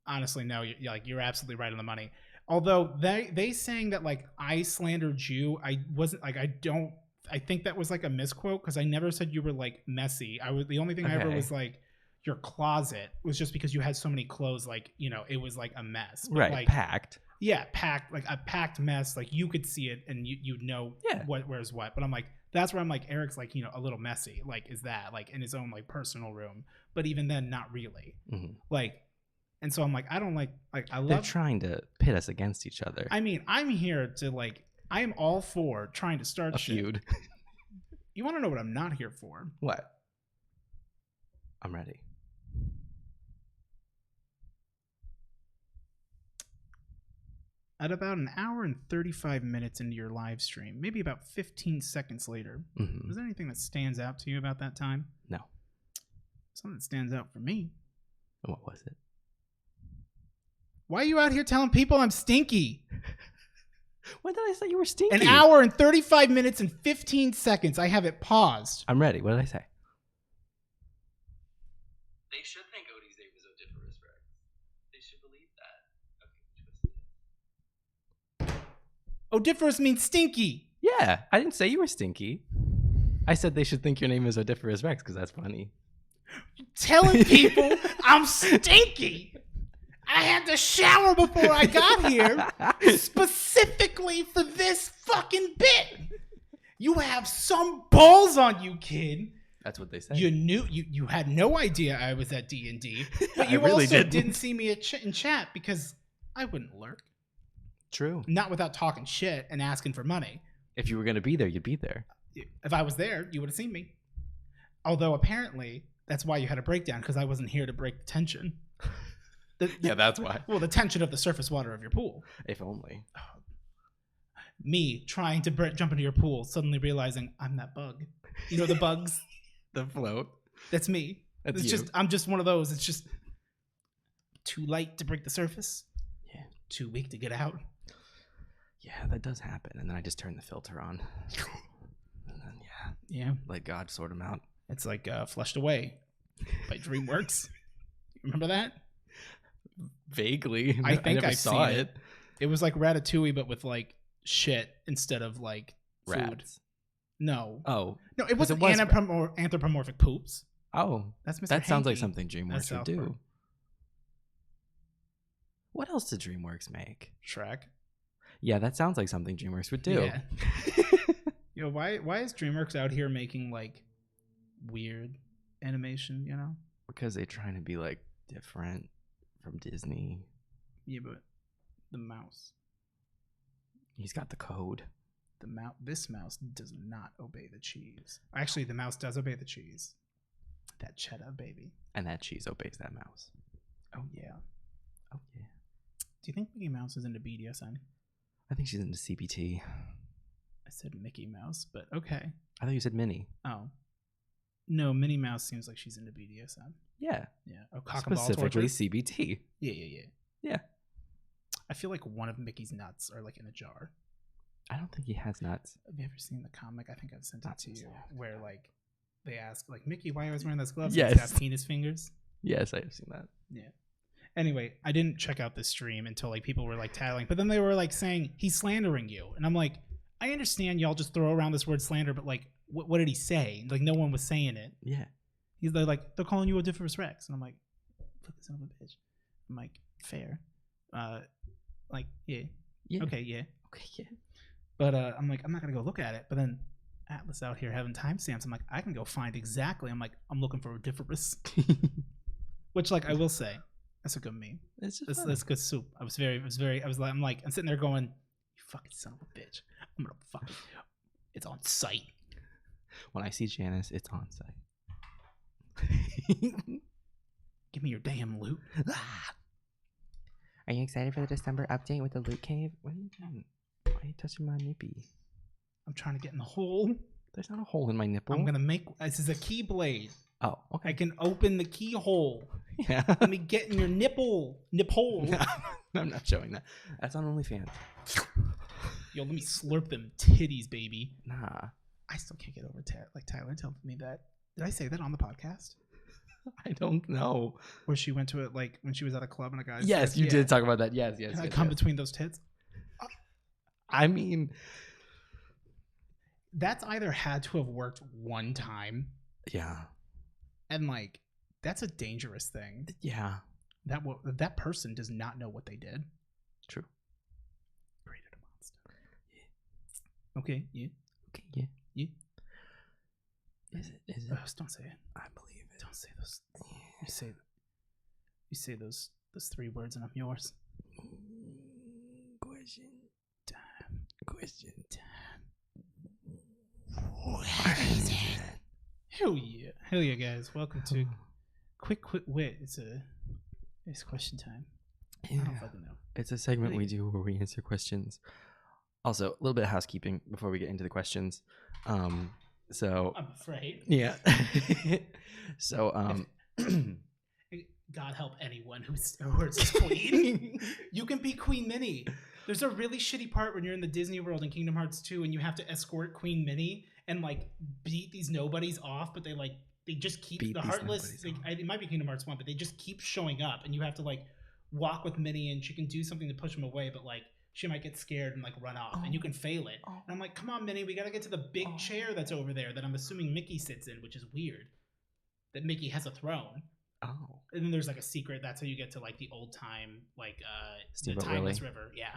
honestly, no, you're absolutely right on the money. Although they saying that like I slandered you, I wasn't like I think that was like a misquote because I never said you were like messy. The only thing I ever was like your closet was just because you had so many clothes, like, you know, it was like a mess. But right, like, packed. Yeah, packed, like a packed mess. Like you could see it and you'd know where's what. But I'm like, that's where I'm like, Eric's like, you know, a little messy. Like, is that like in his own like personal room? But even then, not really. Mm-hmm. Like, and so I'm like, I don't like I love. They're trying to pit us against each other. I mean, I'm here to like, I am all for trying to start a feud. You want to know what I'm not here for? What? I'm ready. At about an hour and 35 minutes into your live stream, maybe about 15 seconds later, was there anything that stands out to you about that time? No. Something that stands out for me. What was it? Why are you out here telling people I'm stinky? When did I say you were stinky? An hour and 35 minutes and 15 seconds. I have it paused. I'm ready. What did I say? They should think Odie's name is Odiepus Rex. They should believe that. Okay, twisted. Odiferous means stinky. Yeah, I didn't say you were stinky. I said they should think your name is Odiepus Rex because that's funny. Telling people I'm stinky. I had to shower before I got here specifically for this fucking bit. You have some balls on you, kid. That's what they say. You knew you had no idea I was at D&D, but you really also didn't. didn't see me in chat because I wouldn't lurk. True. Not without talking shit and asking for money. If you were going to be there, you'd be there. If I was there, you would have seen me. Although apparently that's why you had a breakdown, because I wasn't here to break the tension. Yeah, that's why. Well, the tension of the surface water of your pool. If only. Me trying to jump into your pool, suddenly realizing I'm that bug. You know the bugs? The float. That's me. That's it's you. just I'm just one of those. It's just too light to break the surface. Yeah. Too weak to get out. Yeah, that does happen. And then I just turn the filter on. And then Yeah. let God sort them out. It's like Flushed Away by DreamWorks. Remember that? Vaguely. I think never I saw seen it. It was like Ratatouille, but with like shit instead of like food. Rats. No. Oh. No, it wasn't was anthropomorphic poops. Oh. That's Mr. That sounds like Hanky. something DreamWorks would do. Park. What else did DreamWorks make? Shrek. Yeah, that sounds like something DreamWorks would do. Yeah. Yo, why is DreamWorks out here making like weird animation, you know? Because they're trying to be like different from Disney. Yeah, but the mouse. He's got the code. This mouse does not obey the cheese. Actually, the mouse does obey the cheese. That cheddar, baby. And that cheese obeys that mouse. Oh, yeah. Oh, yeah. Do you think Mickey Mouse is into BDSM? I think she's into CBT. I said Mickey Mouse, but okay. I thought you said Minnie. Oh. No, Minnie Mouse seems like she's into BDSM. Yeah. Yeah. Oh, cock and ball Specifically torture? CBT. Yeah. Yeah. I feel like one of Mickey's nuts are like in a jar. I don't think he has nuts. Have you ever seen the comic? I think I've sent Not it to you. so. Where like they ask like, Mickey, why are you always wearing those gloves? Yes. He's got penis fingers. Yes, I have seen that. Yeah. Anyway, I didn't check out this stream until like people were like tattling, but then they were like saying he's slandering you, and I'm like, I understand y'all just throw around this word slander, but like, what did he say? Like, no one was saying it. Yeah. They're like, they're calling you Odiepus Rex, and I'm like, fuck this son of a bitch. I'm like, fair. Like, yeah. Okay, yeah. Okay, yeah. But I'm like, I'm not gonna go look at it. But then Atlas out here having timestamps. I'm like, I can go find exactly. I'm like, I'm looking for Odiepus, which like I will say, that's a good meme. It's just That's good soup. I'm sitting there going, you fucking son of a bitch. I'm gonna fucking. It's on site. When I see Janice, it's on site. Give me your damn loot. Are you excited for the December update with the loot cave? What are you doing? Why are you touching my nippy? I'm trying to get in the hole. There's not a hole in my nipple. I'm gonna make. This is a key blade. Oh, okay. I can open the keyhole. Yeah. Let me get in your nipple. Niphole. I'm not showing that. That's on OnlyFans. Yo, let me slurp them titties, baby. Nah. I still can't get over Tyler telling me that. Did I say that on the podcast? I don't know. Where she went to it like when she was at a club and a guy. Yes, said, you did talk about that. Yes. Can I yes, come yes. between those tits? I mean, that's either had to have worked one time, yeah. and like that's a dangerous thing. Yeah. That person does not know what they did. True. Created a monster. Yeah. Okay. Yeah. Okay. Yeah. Yeah. Is it? Don't say it. I believe it. Don't say those. You say those 3 words, and I'm yours. Question. Time. Question. Time. What is it? Hell yeah, guys! Welcome to Quick Wit. It's question time. Yeah. I don't fucking know. It's a segment we do where we answer questions. Also, a little bit of housekeeping before we get into the questions. So I'm afraid. yeah. So God help anyone who works Queen. You can be Queen Minnie. There's a really shitty part when you're in the Disney World in Kingdom Hearts 2 and you have to escort Queen Minnie and like beat these nobodies off, but they just keep the Heartless. It might be Kingdom Hearts 1, but they just keep showing up, and you have to like walk with Minnie, and she can do something to push them away, but like she might get scared and like run off, and you can fail it. And I'm like, come on, Minnie, we gotta get to the big chair that's over there that I'm assuming Mickey sits in, which is weird. That Mickey has a throne. Oh. And then there's like a secret. That's how you get to like the old time, like the Steamboat Timeless Willie. River. Yeah.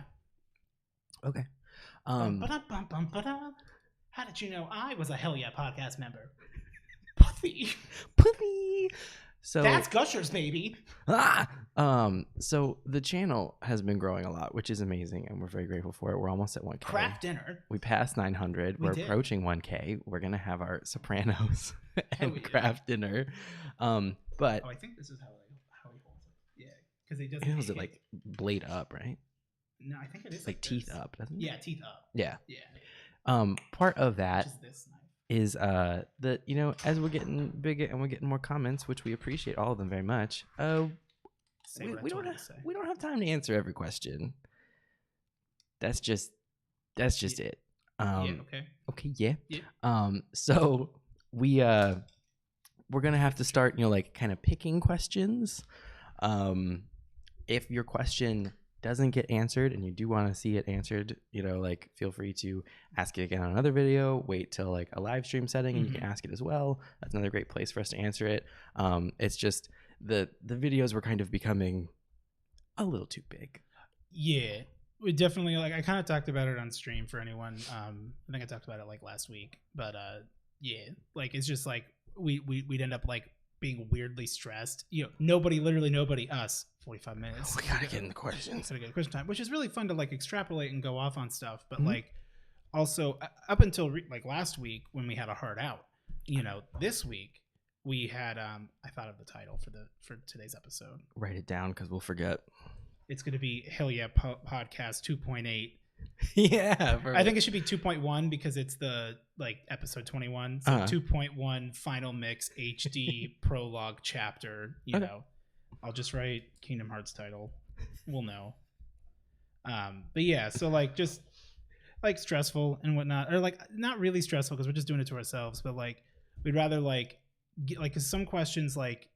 Okay. How did you know I was a Hell Yeah podcast member? Puffy. So That's Gushers, baby. So the channel has been growing a lot, which is amazing, and we're very grateful for it. We're almost at 1K. Craft dinner. We passed 900. We're approaching 1K. We're gonna have our Sopranos and craft dinner. But I think this is how he holds it. Yeah, because he doesn't. he holds it like blade up, right? No, I think it is like teeth up, doesn't it? Yeah, teeth up. Yeah. Yeah. Part of that Which is this knife. is that, you know, as we're getting bigger and we're getting more comments, which we appreciate all of them very much. We don't have time to answer every question. That's just it. Yeah, okay. Okay, yeah. Yeah. So we're gonna have to start, you know, like kind of picking questions. If your question doesn't get answered and you do want to see it answered, you know, like feel free to ask it again on another video. Wait till like a live stream setting and you can ask it as well. That's another great place for us to answer it. It's just the videos were kind of becoming a little too big. Yeah, we definitely, like, I kind of talked about it on stream for anyone. I think I talked about it like last week, but yeah, like it's just like we'd end up like being weirdly stressed. Literally nobody, us, 45 minutes. We gotta get in the questions. Gotta get question time, which is really fun to like extrapolate and go off on stuff. But Mhm. like also up until like last week when we had a hard out, this week we had I thought of the title for today's episode. Write it down because we'll forget. It's going to be Hell Yeah Podcast 2.8. Yeah. I think it should be 2.1 because it's the like episode 21. So 2.1 final mix HD prologue chapter. Okay. I'll just write Kingdom Hearts title. We'll know. But yeah, so like just like stressful and whatnot, or like not really stressful because we're just doing it to ourselves. But like we'd rather like get like 'cause some questions like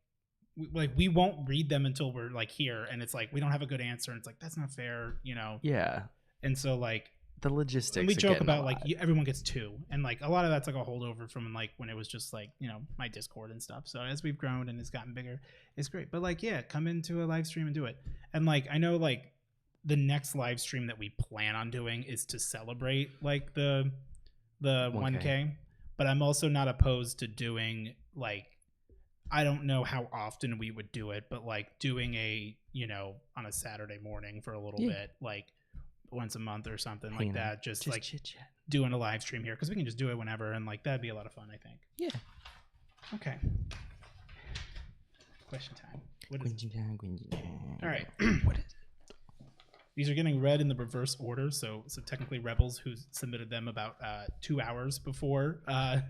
we won't read them until we're like here, and it's like we don't have a good answer, and it's like that's not fair, Yeah. And so like The logistics. and we are joke getting a about like lot. everyone gets 2, and like a lot of that's like a holdover from like when it was just like my Discord and stuff. So as we've grown and it's gotten bigger, it's great. But like yeah, come into a live stream and do it. And like I know like the next live stream that we plan on doing is to celebrate like the 1K, but I'm also not opposed to doing like I don't know how often we would do it, but like doing a on a Saturday morning for a little bit, like once a month or something like that, just like chit-chat. doing a live stream here because we can just do it whenever, and like that'd be a lot of fun, I think. Yeah. Okay. Question time. What is it? All right. What is it? These are getting read in the reverse order, so technically Rebels, who submitted them about 2 hours before I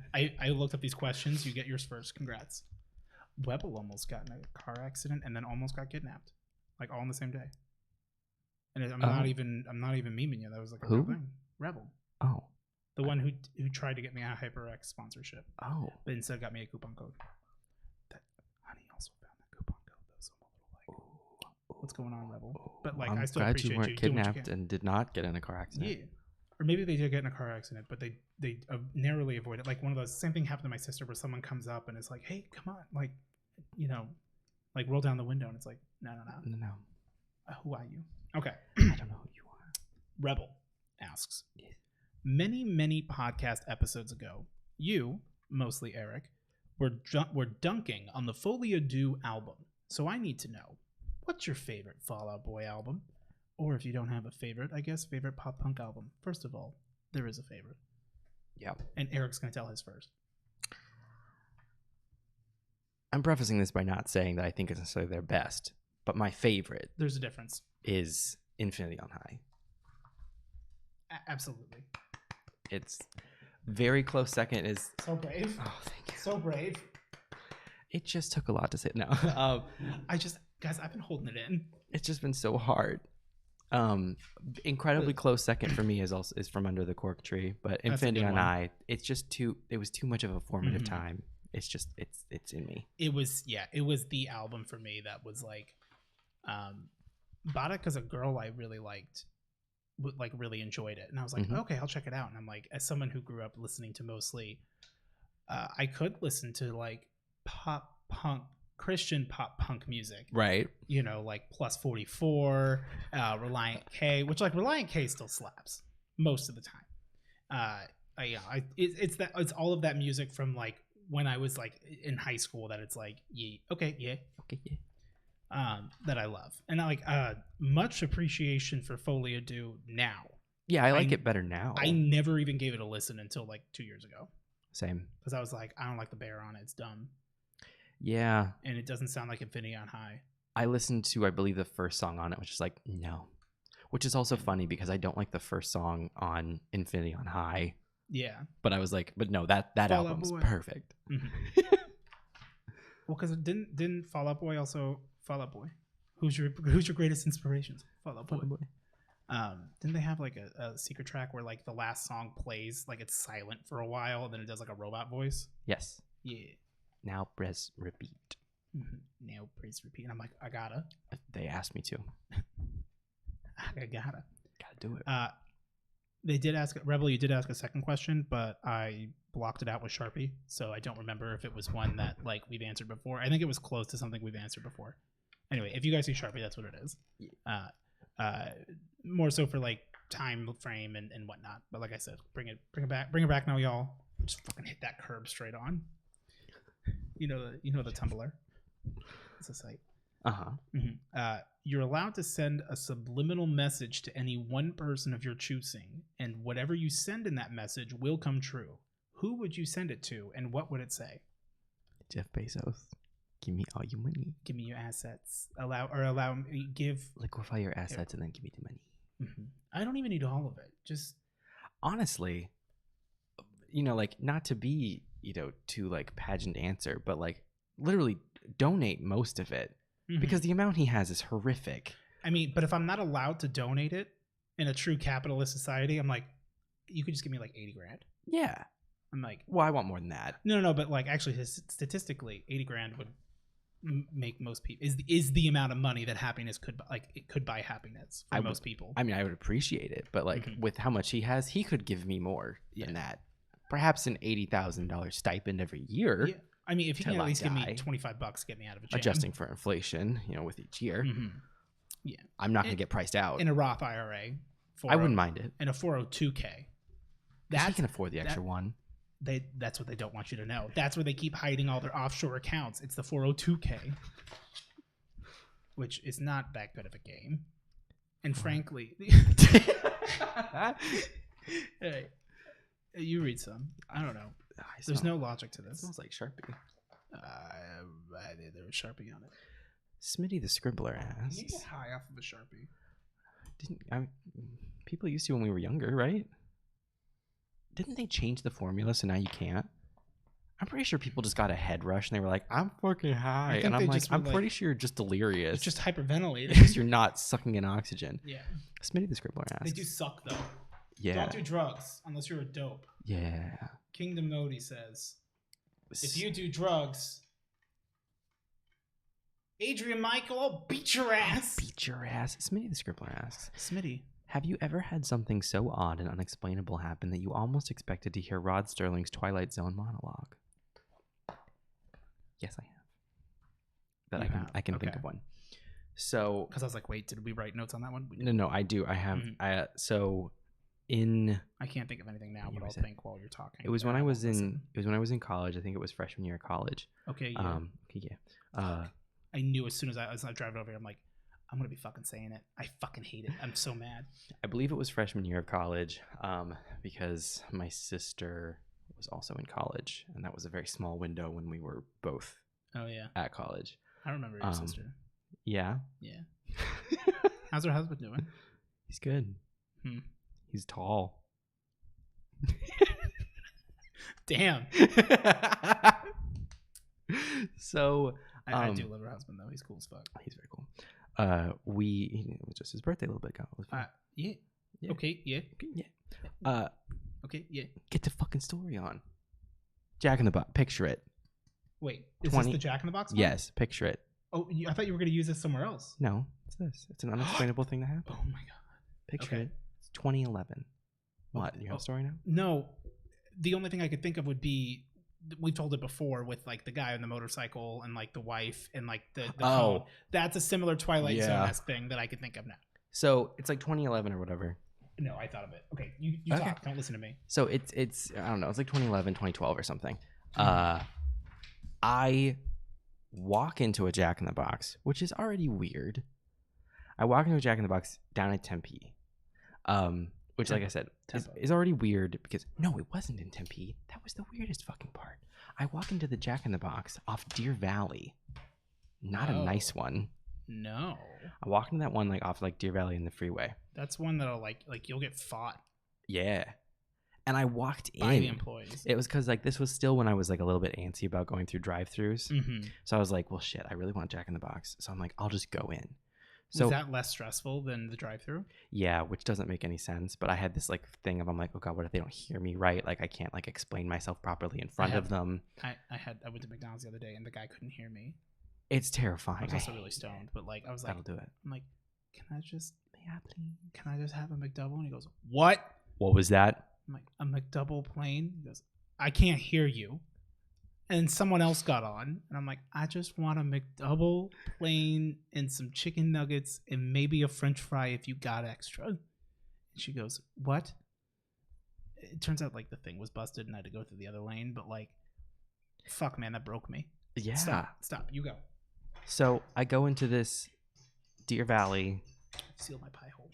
looked up these questions. You get yours first. Congrats. Webble almost got in a car accident and then almost got kidnapped, like all on the same day. And I'm not even memeing you. That was like a real thing. Rebel, Oh. the one who tried to get me a HyperX sponsorship, Oh. but instead got me a coupon code. That honey also found that coupon code though, so I'm a little like, what's going on, Rebel? But like, I'm I still glad appreciate you weren't doing what you kidnapped can. and did not get in a car accident. Yeah. Or maybe they did get in a car accident, but they narrowly avoided. Like one of those. Same thing happened to my sister, where someone comes up and is like, "Hey, come on, like, like roll down the window," and it's like, "No. No. Who are you?" Okay. I don't know who you are. Rebel asks, many podcast episodes ago, you, mostly Eric, were dunking on the Folia Do album. So I need to know, what's your favorite Fall Out Boy album? Or if you don't have a favorite, I guess favorite pop punk album. First of all, there is a favorite. Yeah. And Eric's going to tell his first. I'm prefacing this by not saying that I think it's necessarily their best, but my favorite There's a difference. is Infinity on High. Absolutely. It's very close second is... So brave. Oh, thank you. So brave. It just took a lot to say. No. Guys, I've been holding it in. It's just been so hard. Incredibly close second for me is From Under the Cork Tree, but Infinity on High, it was too much of a formative time. It's just it's in me. It was the album for me that was like bought it because a girl I really liked really enjoyed it, and I was like, okay, I'll check it out. And I'm like, as someone who grew up listening to mostly I could listen to like pop punk, Christian pop punk music, right? Like Plus 44, Reliant K, which like Reliant K still slaps most of the time. It's all of that music from like when I was like in high school that it's like that I love, and I like much appreciation for Folia Do now. Yeah, I like it better now. I never even gave it a listen until like 2 years ago. Same, because I was like, I don't like the bear on it. It's dumb. Yeah, and it doesn't sound like Infinity on High. I listened to, I believe, the first song on it, which is like no, which is also funny because I don't like the first song on Infinity on High. Yeah, but I was like, but no, that album's perfect. Mm-hmm. Well, because it didn't Fall Out Boy also Fall Out Boy? Who's your greatest inspirations? Fall Out Boy. Didn't they have like a secret track where like the last song plays like it's silent for a while and then it does like a robot voice? Yes. Yeah. Now press repeat. Mm-hmm. Now press repeat. And I'm like, I gotta. They asked me to. I gotta do it. They did ask Rebel. You did ask a second question, but I blocked it out with Sharpie, so I don't remember if it was one that like we've answered before. I think it was close to something we've answered before. Anyway, if you guys see Sharpie, that's what it is. More so for like time frame and whatnot. But like I said, bring it back now, y'all. Just fucking hit that curb straight on. You know the Tumblr. It's a site. Uh-huh. You're allowed to send a subliminal message to any one person of your choosing, and whatever you send in that message will come true. Who would you send it to, and what would it say? Jeff Bezos. Give me all your money. Give me your assets. Give. Liquefy your assets and then give me the money. Mm-hmm. I don't even need all of it. Just honestly, like not to be, too like pageant answer, but like literally donate most of it because the amount he has is horrific. I mean, but if I'm not allowed to donate it in a true capitalist society, I'm like, you could just give me like 80 grand. Yeah. I'm like, well, I want more than that. No, but like actually statistically 80 grand would make most people is the amount of money that happiness could buy. Like it could buy happiness for most people. I mean, I would appreciate it, but like with how much he has, he could give me more than that. Perhaps an $80,000 stipend every year. Yeah. I mean, if he can at least give me $25, get me out of a jam. Adjusting for inflation, with each year. Yeah. I'm not going to get priced out. In a Roth IRA. I wouldn't mind it. In a 402k. He can afford the extra one. That's what they don't want you to know. That's where they keep hiding all their offshore accounts. It's the 402k, which is not that good of a game. And frankly, hey, you read some. I don't know. There's no logic to this. It smells like Sharpie. There was Sharpie on it. Smitty the Scribbler asks. You get high off of a Sharpie. People used to when we were younger, right? Didn't they change the formula so now you can't? I'm pretty sure people just got a head rush and they were like, I'm fucking high. And I'm like, I'm pretty sure you're just delirious. It's just hyperventilating. Because you're not sucking in oxygen. Yeah. Smitty the Scribbler asks. They do suck though. Yeah. Don't do drugs unless you're a dope. Yeah. Kingdom Modi says, if you do drugs, Adrian Michael, I'll beat your ass. Beat your ass. Smitty the Scribbler asks. Smitty. Have you ever had something so odd and unexplainable happen that you almost expected to hear Rod Sterling's Twilight Zone monologue? Yes, I have. I can think of one. So, because I was like, wait, did we write notes on that one? No, I do. I have. I can't think of anything now, but I'll think while you're talking. It was when I was in. It was when I was in college. I think it was freshman year of college. Okay. Yeah. Yeah. I knew as soon as I was driving over here, I'm like, I'm gonna be fucking saying it. I fucking hate it. I'm so mad. I believe it was freshman year of college, because my sister was also in college, and that was a very small window when we were both. Oh yeah. At college. I remember your sister. Yeah. Yeah. How's her husband doing? He's good. He's tall. Damn. So I do love her husband though. He's cool as fuck. He's very cool. It was just his birthday a little bit ago. Yeah. Okay. Yeah. Okay. Yeah. Get the fucking story on. Jack in the Box. Picture it. Wait. Is this the Jack in the Box one? Yes. Picture it. Oh, I thought you were gonna use this somewhere else. No, it's this. It's an unexplainable thing that happened. Oh my god. Picture it. It's 2011. What? You have a story now? No. The only thing I could think of would be, we've told it before with like the guy on the motorcycle and like the wife and like the phone. That's a similar Twilight Zone-esque thing that I could think of now. So it's like 2011 or whatever. No, I thought of it. Okay, you talk. Don't listen to me. So it's I don't know. It's like 2011, 2012 or something. I walk into a Jack in the Box, which is already weird. I walk into a Jack in the Box down at Tempe, which, like I said, is already weird because no, it wasn't in Tempe. That was the weirdest fucking part. I walk into the Jack in the Box off Deer Valley, not a nice one. No, I walk into that one like off like Deer Valley in the freeway. That's one that'll like you'll get fought. Yeah. And I walked by in. The employees. It was because like this was still when I was like a little bit antsy about going through drive-thrus. So I was like, well, shit, I really want Jack in the Box. So I'm like, I'll just go in. So was that less stressful than the drive-thru? Yeah, which doesn't make any sense. But I had this like thing of I'm like, oh god, what if they don't hear me right? Like I can't like explain myself properly in front of them. I went to McDonald's the other day and the guy couldn't hear me. It's terrifying. I was also really stoned, but like I was like, that'll do it. I'm like, can I just have a McDouble? And he goes, what? What was that? I'm like, a McDouble plain? He goes, I can't hear you. And someone else got on, and I'm like, I just want a McDouble plain and some chicken nuggets and maybe a French fry if you got extra. And she goes, what? It turns out like the thing was busted and I had to go through the other lane, but like, fuck man, that broke me. Yeah. Stop. You go. So I go into this Deer Valley Seal my pie hole.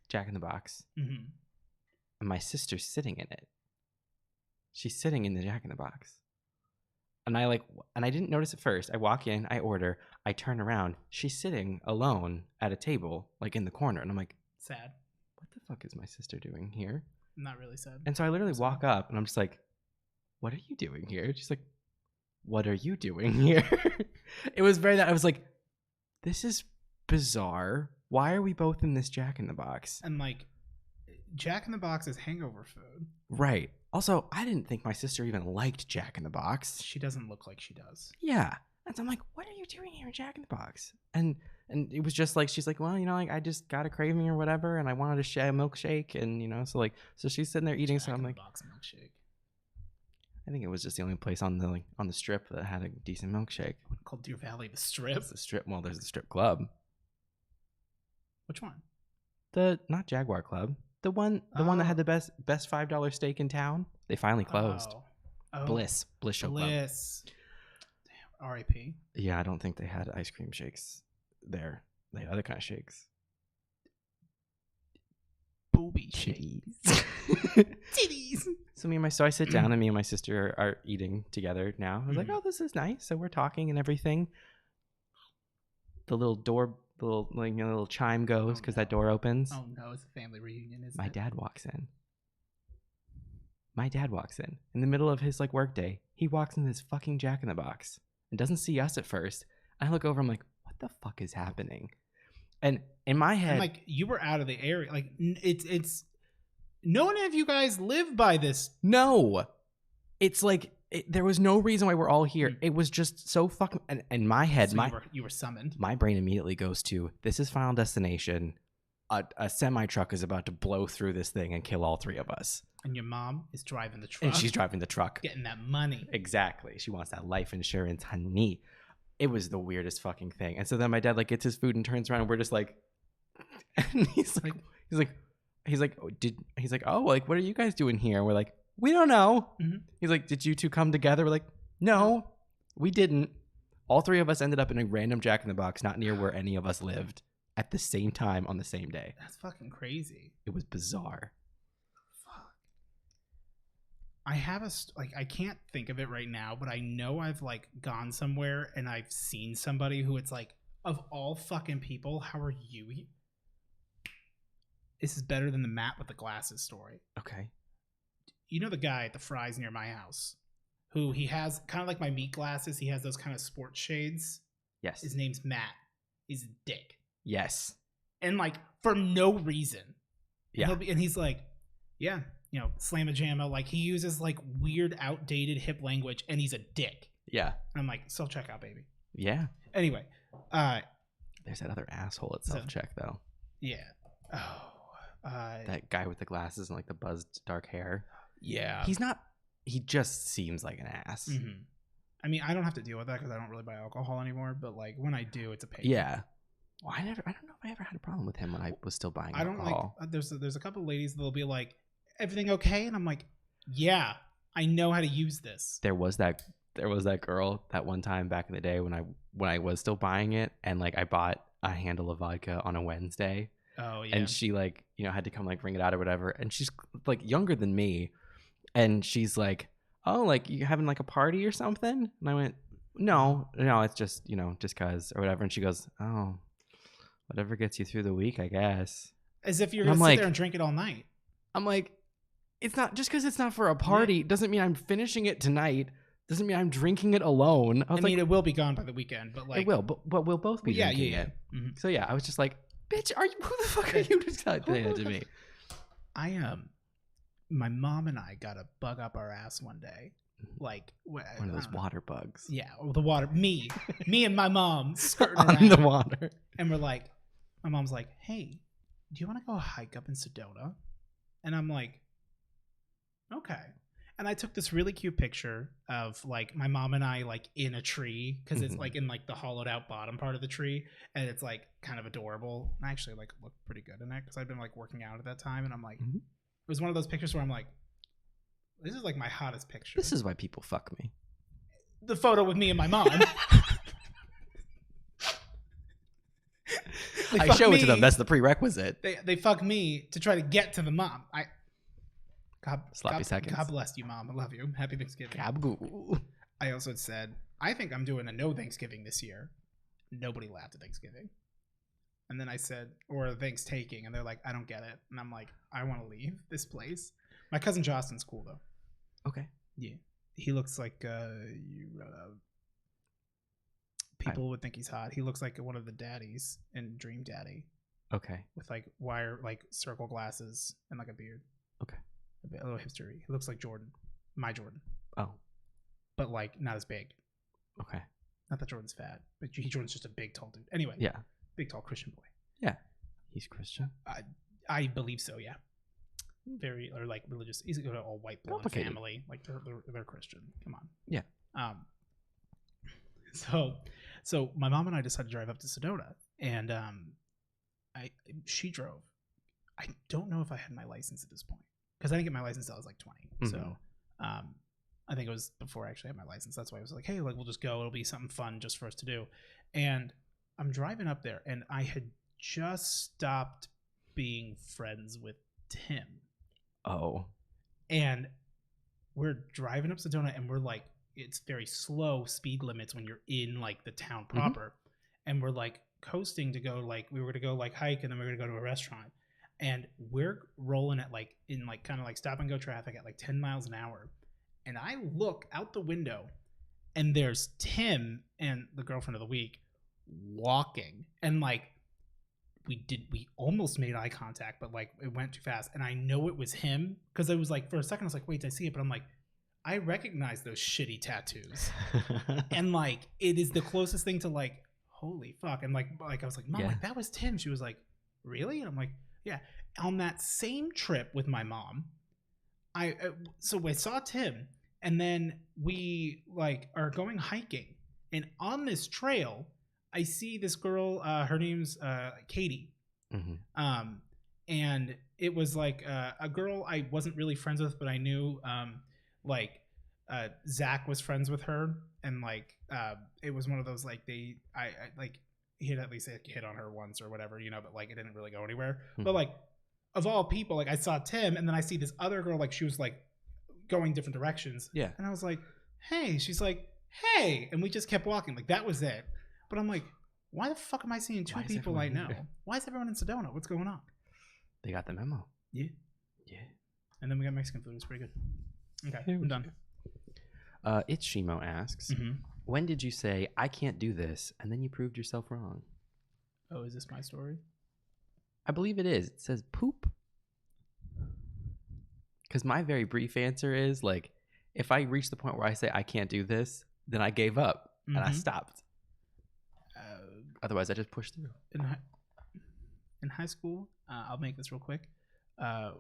Jack in the Box, Mm-hmm. and my sister's sitting in it. She's sitting in the Jack in the Box. And I didn't notice at first. I walk in, I order, I turn around. She's sitting alone at a table, like in the corner. And I'm like, Sad. what the fuck is my sister doing here? Not really sad. And so I literally walk up and I'm just like, what are you doing here? She's like, what are you doing here? It was very that I was like, this is bizarre. Why are we both in this Jack in the Box? And like, Jack in the Box is hangover food. Right. Also, I didn't think my sister even liked Jack in the Box. She doesn't look like she does. Yeah. And so I'm like, what are you doing here in Jack in the Box? And it was just like, she's like, well, like I just got a craving or whatever, and I wanted to share a milkshake, and so she's sitting there eating. So I'm like, Box milkshake. I think it was just the only place on the strip that had a decent milkshake. Called Deer Valley the Strip. It's the strip. Well, there's the strip club. Which one? The not Jaguar Club. The one that had the best $5 steak in town. They finally closed. Oh. Bliss Show Club. Bliss. Damn. R.I.P. Yeah, I don't think they had ice cream shakes there. They had other kind of shakes. Booby shake. Titties. So I sit down and me and my sister are eating together now. I was like, oh, this is nice. So we're talking and everything. The little door, little chime goes because that door opens. Oh no, it's a family reunion, isn't My it? dad walks in. In the middle of his work day. He walks into this fucking Jack in the Box and doesn't see us at first. I look over. I'm like, what the fuck is happening? And in my head, And you were out of the area. It's none of you guys live by this. no, it's there was no reason why we're all here. It was just so fucking. And in my head, So you were summoned. my brain immediately goes to, this is Final Destination. A semi truck is about to blow through this thing and kill all three of us. And your mom is driving the truck. And she's driving the truck. getting that money. Exactly. She wants that life insurance, honey. It was the weirdest fucking thing. And so then my dad gets his food and turns around and we're just and he's like, oh, what are you guys doing here? And we're like, we don't know. Mm-hmm. He's like, did you two come together? We're like, no, we didn't. All three of us ended up in a random Jack in the Box, not near where any of us lived, at the same time on the same day. That's fucking crazy. It was bizarre. Fuck. I have I can't think of it right now, but I know I've gone somewhere and I've seen somebody who it's of all fucking people, how are you? This is better than the Matt with the glasses story. Okay. You know the guy at the Fry's near my house who he has kind of like my meat glasses. He has those kind of sports shades. Yes. His name's Matt. He's a dick. Yes. And for no reason. Yeah. And he's like, yeah, slamma jamma. He uses weird, outdated, hip language, and he's a dick. Yeah. And I'm like, self checkout, baby. Yeah. Anyway, There's that other asshole at self-check, though. yeah. Oh. That guy with the glasses and the buzzed dark hair. Yeah. He just seems like an ass. Mm-hmm. I mean, I don't have to deal with that because I don't really buy alcohol anymore. But when I do, it's a pain. Yeah. Well, I don't know if I ever had a problem with him when I was still buying alcohol. There's a couple of ladies that'll be like, everything okay? And I'm like, yeah, I know how to use this. There was that girl that one time back in the day when I was still buying it, and I bought a handle of vodka on a Wednesday. Oh yeah. And she had to come bring it out or whatever, and she's younger than me, and she's like, oh, you having a party or something? And I went, no, it's just just cause or whatever. And she goes, oh, whatever gets you through the week, I guess. As if you're gonna sit there and drink it all night. I'm like, it's not just because it's not for a party doesn't mean I'm finishing it tonight. Doesn't mean I'm drinking it alone. I mean, it will be gone by the weekend, but it will, but we'll both be drinking it. Mm-hmm. So yeah, I was just like, bitch, who the fuck are you just saying that to me? My mom and I got to bug up our ass one day. One of those water bugs. Yeah, the water. Me and my mom skirting on around the water. And we're like, my mom's like, hey, do you want to go hike up in Sedona? And I'm like, okay. And I took this really cute picture of my mom and I in a tree because it's in the hollowed out bottom part of the tree, and it's kind of adorable. And I actually looked pretty good in it because I'd been working out at that time, and I'm like, it was one of those pictures where I'm like, this is my hottest picture. This is why people fuck me. the photo with me and my mom. I show it to them. That's the prerequisite. They fuck me to try to get to the mom. Sloppy seconds. God bless you, Mom. I love you. Happy Thanksgiving. Gabgoo. I also said, I think I'm doing a no Thanksgiving this year. Nobody laughed at Thanksgiving. And then I said, or thanks taking. And they're like, I don't get it. And I'm like, I want to leave this place. My cousin Justin's cool, though. Okay. Yeah. He looks like people would think he's hot. He looks like one of the daddies in Dream Daddy. Okay. With like wire, like circle glasses and like a beard. Okay. A little hipstery. He looks like Jordan. My Jordan. Oh. But like not as big. Okay. Not that Jordan's fat, but Jordan's just a big, tall dude. Anyway. Yeah. Big, tall Christian boy. Yeah. He's Christian. I believe so. Yeah. Very or like religious. He's got an all white blonde family. Like they're Christian. Come on. Yeah. So my mom and I decided to drive up to Sedona, and she drove. I don't know if I had my license at this point because I didn't get my license until I was like 20. Mm-hmm. So I think it was before I actually had my license. That's why I was like, hey, like we'll just go. It'll be something fun just for us to do. And I'm driving up there, and I had just stopped being friends with Tim. Oh. And we're driving up Sedona, and we're like, it's very slow speed limits when you're in like the town proper. Mm-hmm. And we're like coasting to go, like we were to go like hike, and then we were gonna go to a restaurant. And we're rolling at like in like kind of like stop and go traffic at like 10 miles an hour. And I look out the window, and there's Tim and the girlfriend of the week walking, and like we almost made eye contact, but like it went too fast. And I know it was him because it was like for a second I was like, wait, did I see it? But I'm like, I recognize those shitty tattoos. And like it is the closest thing to like, holy fuck. And like I was like, Mom, like that was Tim. She was like, really? And I'm like, yeah. On that same trip with my mom, so I saw Tim, and then we like are going hiking, and on this trail I see this girl, her name's Katie. Mm-hmm. And it was like a girl I wasn't really friends with, but I knew Zach was friends with her, and like it was one of those like I like he had at least like, hit on her once or whatever, you know, but like it didn't really go anywhere. Mm-hmm. But like of all people, like I saw Tim, and then I see this other girl, like she was like going different directions. Yeah. And I was like, hey, she's like, hey, and we just kept walking. Like that was it. But I'm like, why the fuck am I seeing two people I know? Why is everyone in Sedona? What's going on? They got the memo. Yeah. Yeah. And then we got Mexican food. It was pretty good. Okay, I'm done. It's Shimo asks, when did you say, I can't do this, and then you proved yourself wrong? Oh, is this my story? I believe it is. It says poop. Because my very brief answer is, like, if I reach the point where I say I can't do this, then I gave up and I stopped. Otherwise, I just pushed through. In high school, I'll make this real quick.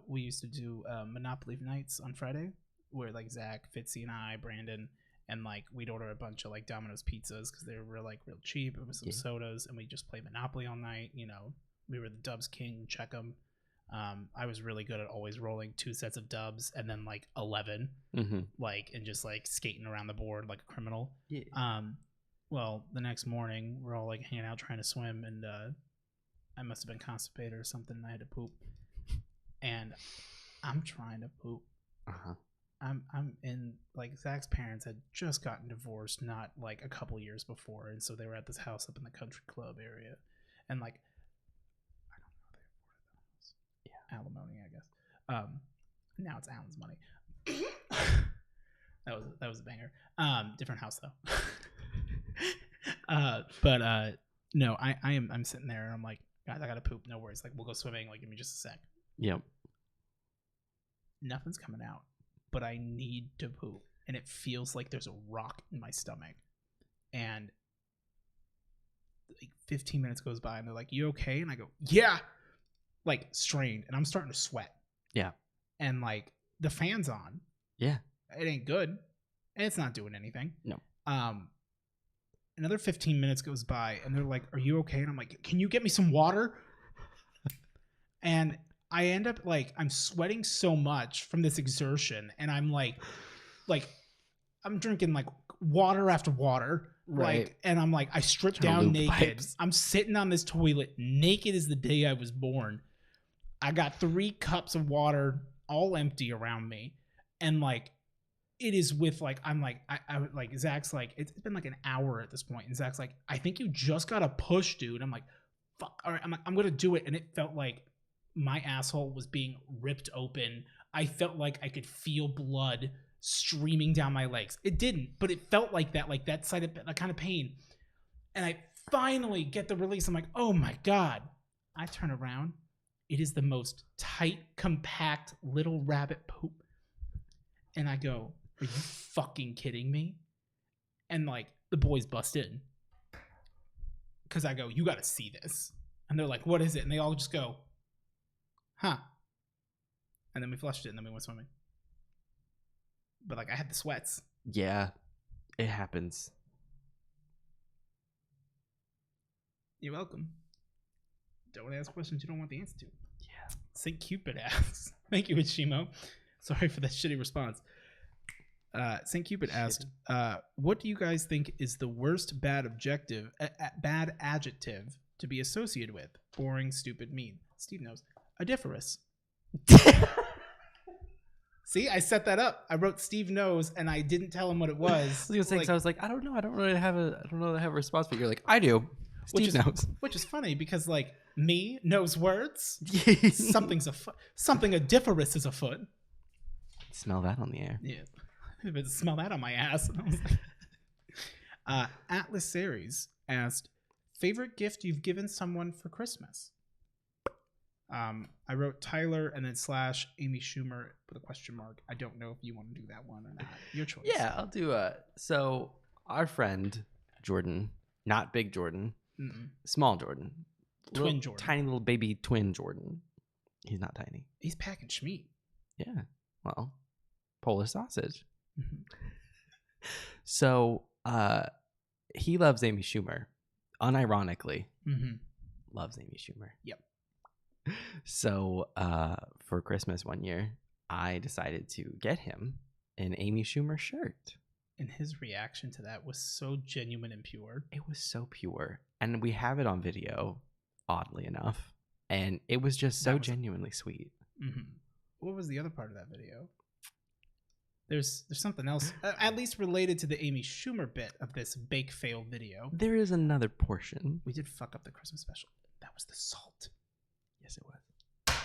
We used to do Monopoly nights on Friday, where like Zach, Fitzy, and I, Brandon, and like we'd order a bunch of like Domino's pizzas because they were like real cheap. It was some sodas, and we just play Monopoly all night. You know, we were the Dubs King, check 'em. I was really good at always rolling 2 sets of dubs and then like 11, like and just like skating around the board like a criminal. Yeah. Well, the next morning we're all like hanging out trying to swim, and I must have been constipated or something, and I had to poop. And I'm trying to poop. I'm in like Zach's parents had just gotten divorced not like a couple years before, and so they were at this house up in the country club area, and like I don't know, they afforded the house. Yeah, alimony, I guess. Now it's Alan's money. that was a banger. Different house though. No, I'm sitting there and I'm like, guys, I gotta poop. No worries. Like we'll go swimming. Like give me just a sec. Yep. Nothing's coming out, but I need to poop, and it feels like there's a rock in my stomach. And like 15 minutes goes by, and they're like, "You okay?" And I go, "Yeah." Like strained, and I'm starting to sweat. Yeah. And like the fan's on. Yeah. It ain't good, and it's not doing anything. No. Another 15 minutes goes by, and they're like, "Are you okay?" And I'm like, "Can you get me some water?" And I end up like I'm sweating so much from this exertion, and I'm like I'm drinking like water after water. Right. Like, and I'm like, I stripped Trying to down lube naked. pipes. I'm sitting on this toilet naked as the day I was born. I got 3 cups of water all empty around me. And like, it is with like, I'm like, I like, Zach's like, it's been like an hour at this point. And Zach's like, I think you just got to push, dude. I'm like, fuck. All right. I'm like, I'm going to do it. And it felt like my asshole was being ripped open. I felt like I could feel blood streaming down my legs. It didn't, but it felt like that side of that kind of pain. And I finally get the release. I'm like, oh my God. I turn around. It is the most tight, compact little rabbit poop. And I go, are you fucking kidding me? And like the boys bust in. Cause I go, you gotta see this. And they're like, what is it? And they all just go, huh. And then we flushed it and then we went swimming. But like I had the sweats. Yeah, it happens. You're welcome. Don't ask questions you don't want the answer to. Yeah. St. Cupid asks. Thank you, Ichimo. Sorry for that shitty response. St. Cupid asked, what do you guys think is the worst bad adjective to be associated with? Boring, stupid, mean. Steve knows. Odiferous. See, I set that up. I wrote Steve knows, and I didn't tell him what it was. I was gonna say, 'cause I was like, I don't know to have a response, but you're like, I do. Steve knows, which is funny because like me knows words. Something's something odiferous is afoot. Smell that on the air. Yeah, but smell that on my ass. Atlas Series asked, favorite gift you've given someone for Christmas. I wrote Tyler and then / Amy Schumer with a question mark. I don't know if you want to do that one or not. Your choice. Yeah, I'll do so our friend Jordan, not big Jordan, small Jordan, twin Jordan, tiny little baby twin Jordan. He's not tiny. He's packing schmeat. Yeah, well, Polish sausage. Mm-hmm. So he loves Amy Schumer, unironically. Loves Amy Schumer. Yep. So for Christmas one year, I decided to get him an Amy Schumer shirt. And his reaction to that was so genuine and pure. It was so pure. And we have it on video, oddly enough. And it was just so genuinely sweet. What was the other part of that video? There's something else, at least related to the Amy Schumer bit of this bake fail video. There is another portion. We did fuck up the Christmas special. That was the salt. Yes, it was.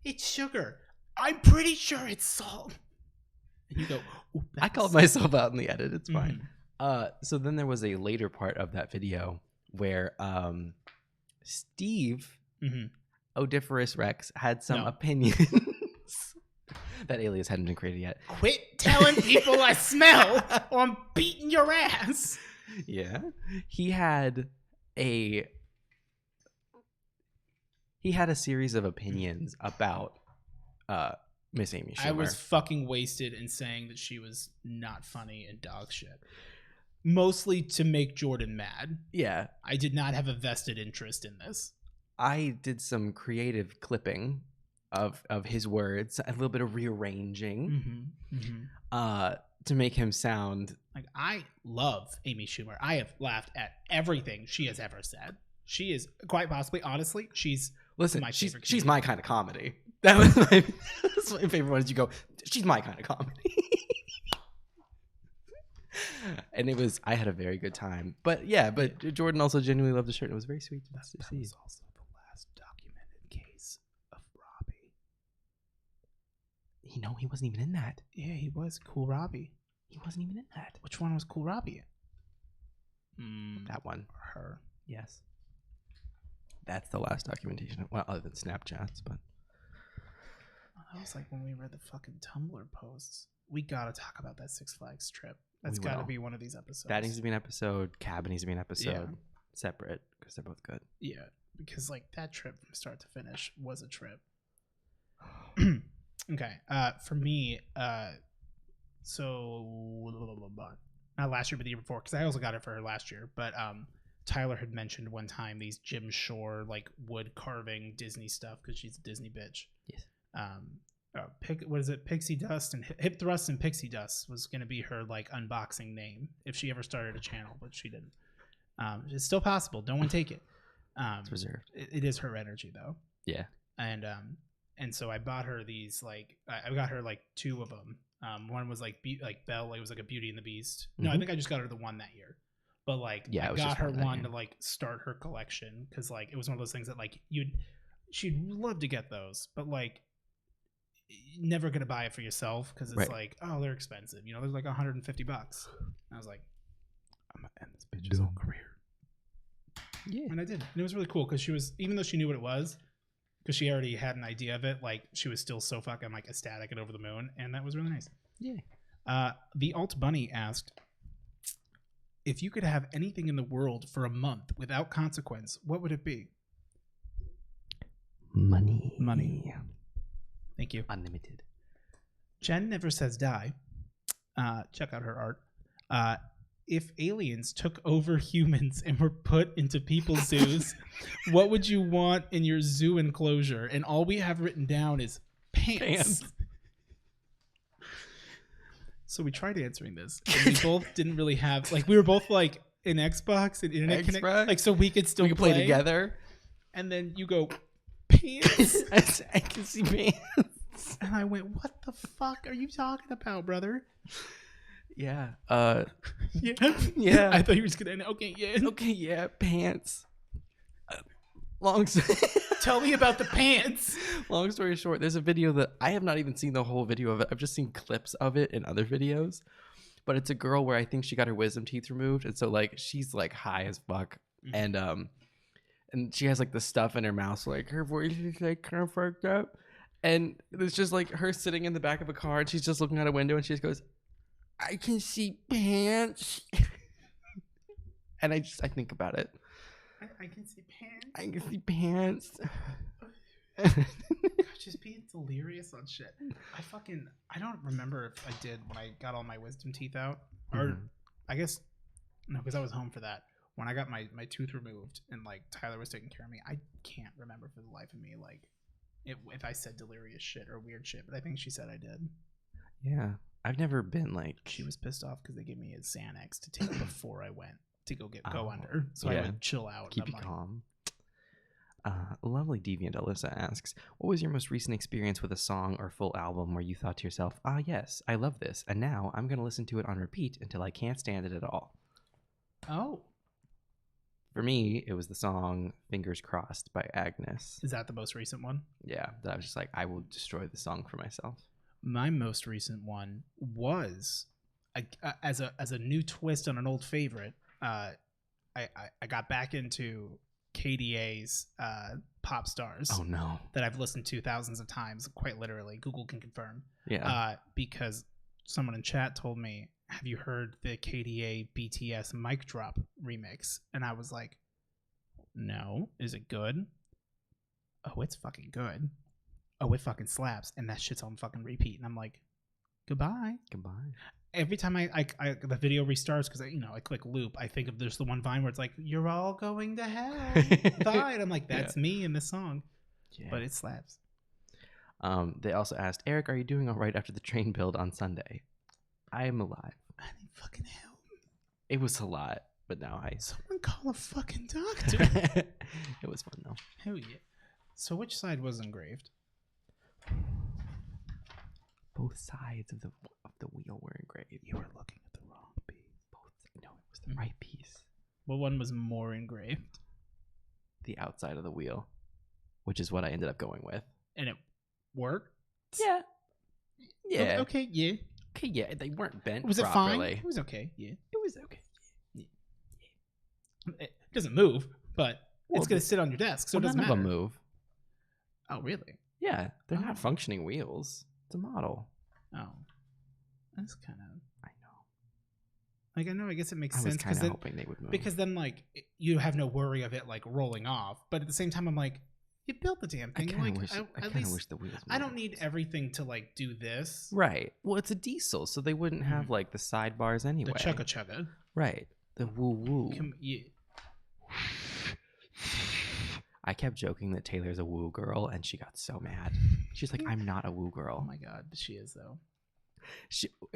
It's sugar. I'm pretty sure it's salt. And you go, I called myself out in the edit. It's fine. So then there was a later part of that video where Steve, Odiepus Rex, had some opinions. That alias hadn't been created yet. Quit telling people I smell or I'm beating your ass. Yeah. He had a series of opinions about Miss Amy Schumer. I was fucking wasted in saying that she was not funny and dog shit. Mostly to make Jordan mad. Yeah. I did not have a vested interest in this. I did some creative clipping of his words, a little bit of rearranging to make him sound like, I love Amy Schumer. I have laughed at everything she has ever said. She is quite possibly, honestly, she's she's my kind of comedy. That was that's my favorite one. Is you go, she's my kind of comedy. And I had a very good time. But yeah, Jordan also genuinely loved the shirt. It was very sweet to see. That was also the last documented case of Robbie. He wasn't even in that. Yeah, he was Cool Robbie. He wasn't even in that. Which one was Cool Robbie in? That one. Or her. Yes. That's the last documentation. Well, other than Snapchats, but. That was like when we read the fucking Tumblr posts. We gotta talk about that Six Flags trip. That's gotta be one of these episodes. That needs to be an episode. Cab needs to be an episode. Separate, because they're both good. Yeah, because like that trip from start to finish was a trip. Okay. For me, so not last year, but the year before, because I also got it for her last year. But Tyler had mentioned one time these Jim Shore like wood carving Disney stuff because she's a Disney bitch. Yes. what is it? Pixie Dust and Hip Thrust and Pixie Dust was going to be her like unboxing name if she ever started a channel, but she didn't. It's still possible. Don't want to take it. It's reserved. It is her energy though. Yeah. And so I bought her these like I got her like 2 of them. One was like Belle, like it was like a Beauty and the Beast. No, I think I just got her the one that year. But like yeah, I got her one to like start her collection because like it was one of those things that like she'd love to get those, but like never gonna buy it for yourself because it's like, oh, they're expensive. You know, there's like $150. I was like, I'm gonna end this bitch's whole career. Yeah, and I did. And it was really cool because she was, even though she knew what it was, because she already had an idea of it, like she was still so fucking like ecstatic and over the moon, and that was really nice. Yeah. The Alt Bunny asked, if you could have anything in the world for a month without consequence, what would it be? Money. Thank you. Unlimited. Jen Never Says Die. Check out her art. If aliens took over humans and were put into people's zoos, what would you want in your zoo enclosure? And all we have written down is pants. So we tried answering this, and we both didn't really have, like, we were both like in Xbox and internet connect, like, so we could still play together. And then you go, pants. I can see pants. And I went, what the fuck are you talking about, brother? Yeah. Yeah. I thought you were just gonna. Okay. Yeah. Okay. Yeah. Pants. Tell me about the pants. Long story short, there's a video that I have not even seen the whole video of it. I've just seen clips of it in other videos. But it's a girl where I think she got her wisdom teeth removed, and so like she's like high as fuck, and she has like the stuff in her mouth, so like her voice is like kind of fucked up, and it's just like her sitting in the back of a car, and she's just looking out a window, and she just goes, I can see pants. And I think about it. I can see pants. I can see pants. Just being delirious on shit. I don't remember if I did when I got all my wisdom teeth out. Or I guess, no, because I was home for that. When I got my tooth removed and like Tyler was taking care of me, I can't remember for the life of me like if I said delirious shit or weird shit, but I think she said I did. Yeah. I've never been like... She was pissed off because they gave me a Xanax to take before I went to go under. So I would chill out. Keep you calm. Lovely Deviant Alyssa asks, what was your most recent experience with a song or full album where you thought to yourself, ah, yes, I love this, and now I'm going to listen to it on repeat until I can't stand it at all? Oh. For me, it was the song Fingers Crossed by Agnes. Is that the most recent one? Yeah. That I was just like, I will destroy the song for myself. My most recent one was as a new twist on an old favorite. I got back into KDA's Pop Stars. Oh no! That I've listened to thousands of times, quite literally. Google can confirm. Yeah. Because someone in chat told me, "Have you heard the KDA BTS Mic Drop remix?" And I was like, "No. Is it good?" Oh, it's fucking good. Oh, it fucking slaps, and that shit's on fucking repeat, and I'm like, goodbye. Every time I the video restarts, because I click loop, I think of there's the one Vine where it's like, you're all going to hell. Vine. I'm like, that's me in this song. Yeah. But it slaps. They also asked, Eric, are you doing all right after the train build on Sunday? I am alive. I need fucking help. It was a lot, but now someone call a fucking doctor. It was fun though. Hell yeah. So which side was engraved? Both sides of the wheel were engraved. You were looking at the wrong piece. No, it was the right piece. What one was more engraved? The outside of the wheel, which is what I ended up going with. And it worked? Yeah. Yeah. Okay, yeah. Okay, yeah. They weren't bent Was properly. It fine? It was okay, yeah. It was okay. Yeah. It doesn't move, but it's going to sit on your desk, so it doesn't matter. None of them move. Oh, really? Yeah, they're not functioning wheels. It's a model. Oh, that's kind of. I know. I guess it makes sense. I was kind of hoping they would move because then, like, you have no worry of it like rolling off. But at the same time, I'm like, you built the damn thing. I kind of wish the wheels. I don't need everything to like do this. Right. Well, it's a diesel, so they wouldn't have like the sidebars anyway. The chugga chugga. Right. The woo woo. I kept joking that Taylor's a woo girl, and she got so mad. She's like, I'm not a woo Oh girl. my god, she is though.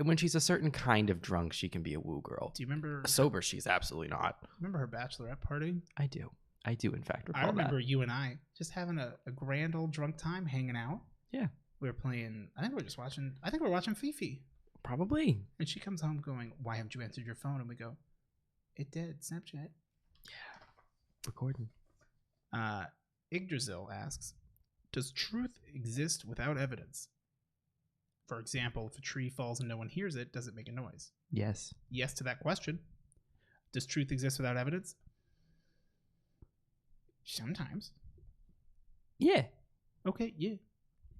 When she's a certain kind of drunk, she can be a woo girl. Do you remember Sober, she's absolutely not. Remember her bachelorette party? I do, in fact, recall I remember that. you and I just having a grand old drunk time hanging out. Yeah. We were playing, I think we were watching Fifi. Probably. And she comes home going, why haven't you answered your phone? And we go, it did, Snapchat. Recording. Yggdrasil asks, does truth exist without evidence? For example, if a tree falls and no one hears it, does it make a noise? Yes. Yes to that question. Does truth exist without evidence? Sometimes. Yeah. Okay, yeah.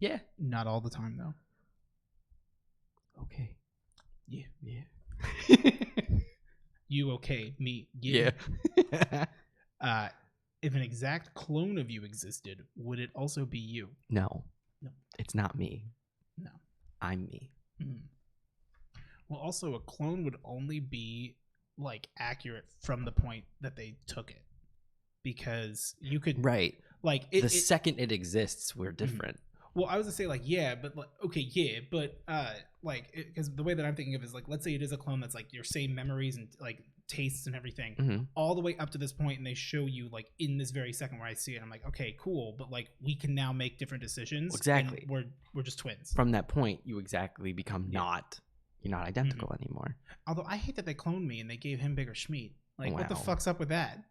Yeah. Not all the time, though. Okay. Yeah. Yeah. You okay, me, yeah. Yeah. If an exact clone of you existed, would it also be you? No. No. It's not me. No. I'm me. Mm. Well, also, a clone would only be, like, accurate from the point that they took it. Because you could... Right. Like, the second it exists, we're different. Well, I was gonna say, like, yeah, but, like, okay, yeah, but, like, because the way that I'm thinking of it is, like, let's say it is a clone that's, like, your same memories and, like, tastes and everything, Mm-hmm. all the way up to this point, and they show you, like, in this very second where I see it, I'm like, okay, cool, but, like, we can now make different decisions. Exactly. And we're just twins. From that point, you exactly become you're not identical anymore. Although, I hate that they cloned me and they gave him bigger schmeat. Like, what the Wow. fuck's up with that?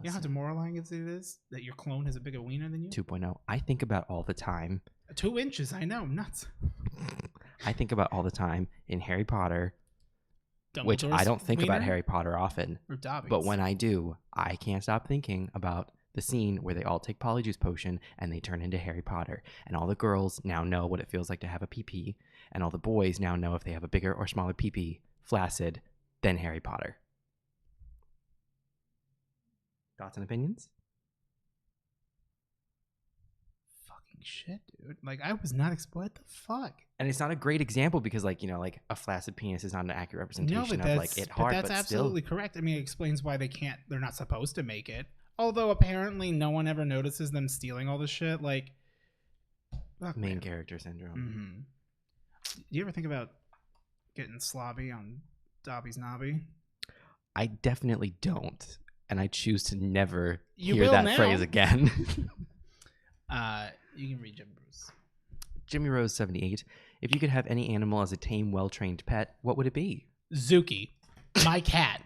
You know how demoralizing it is that your clone has a bigger wiener than you? 2.0. I think about all the time. 2 inches, I know, nuts. I think about all the time in Harry Potter, which I Dumbledore's don't think about wiener? Harry Potter often. Or Dobby's. But when I do, I can't stop thinking about the scene where they all take Polyjuice Potion and they turn into Harry Potter. And all the girls now know what it feels like to have a PP. And all the boys now know if they have a bigger or smaller PP, flaccid, than Harry Potter. Thoughts and opinions? Fucking shit, dude. Like, I was not what the fuck? And it's not a great example because, like, you know, like a flaccid penis is not an accurate representation of like it hard. That's but absolutely still, correct. I mean, it explains why they're not supposed to make it. Although apparently no one ever notices them stealing all this shit. Like, fuck, main man. character syndrome. Mm-hmm. Do you ever think about getting slobby on Dobby's knobby? I definitely don't, and I choose to never You hear will that now. phrase again. You can read Jim Bruce. Jimmy Rose 78. If you could have any animal as a tame, well-trained pet, what would it be? Zuki, my cat.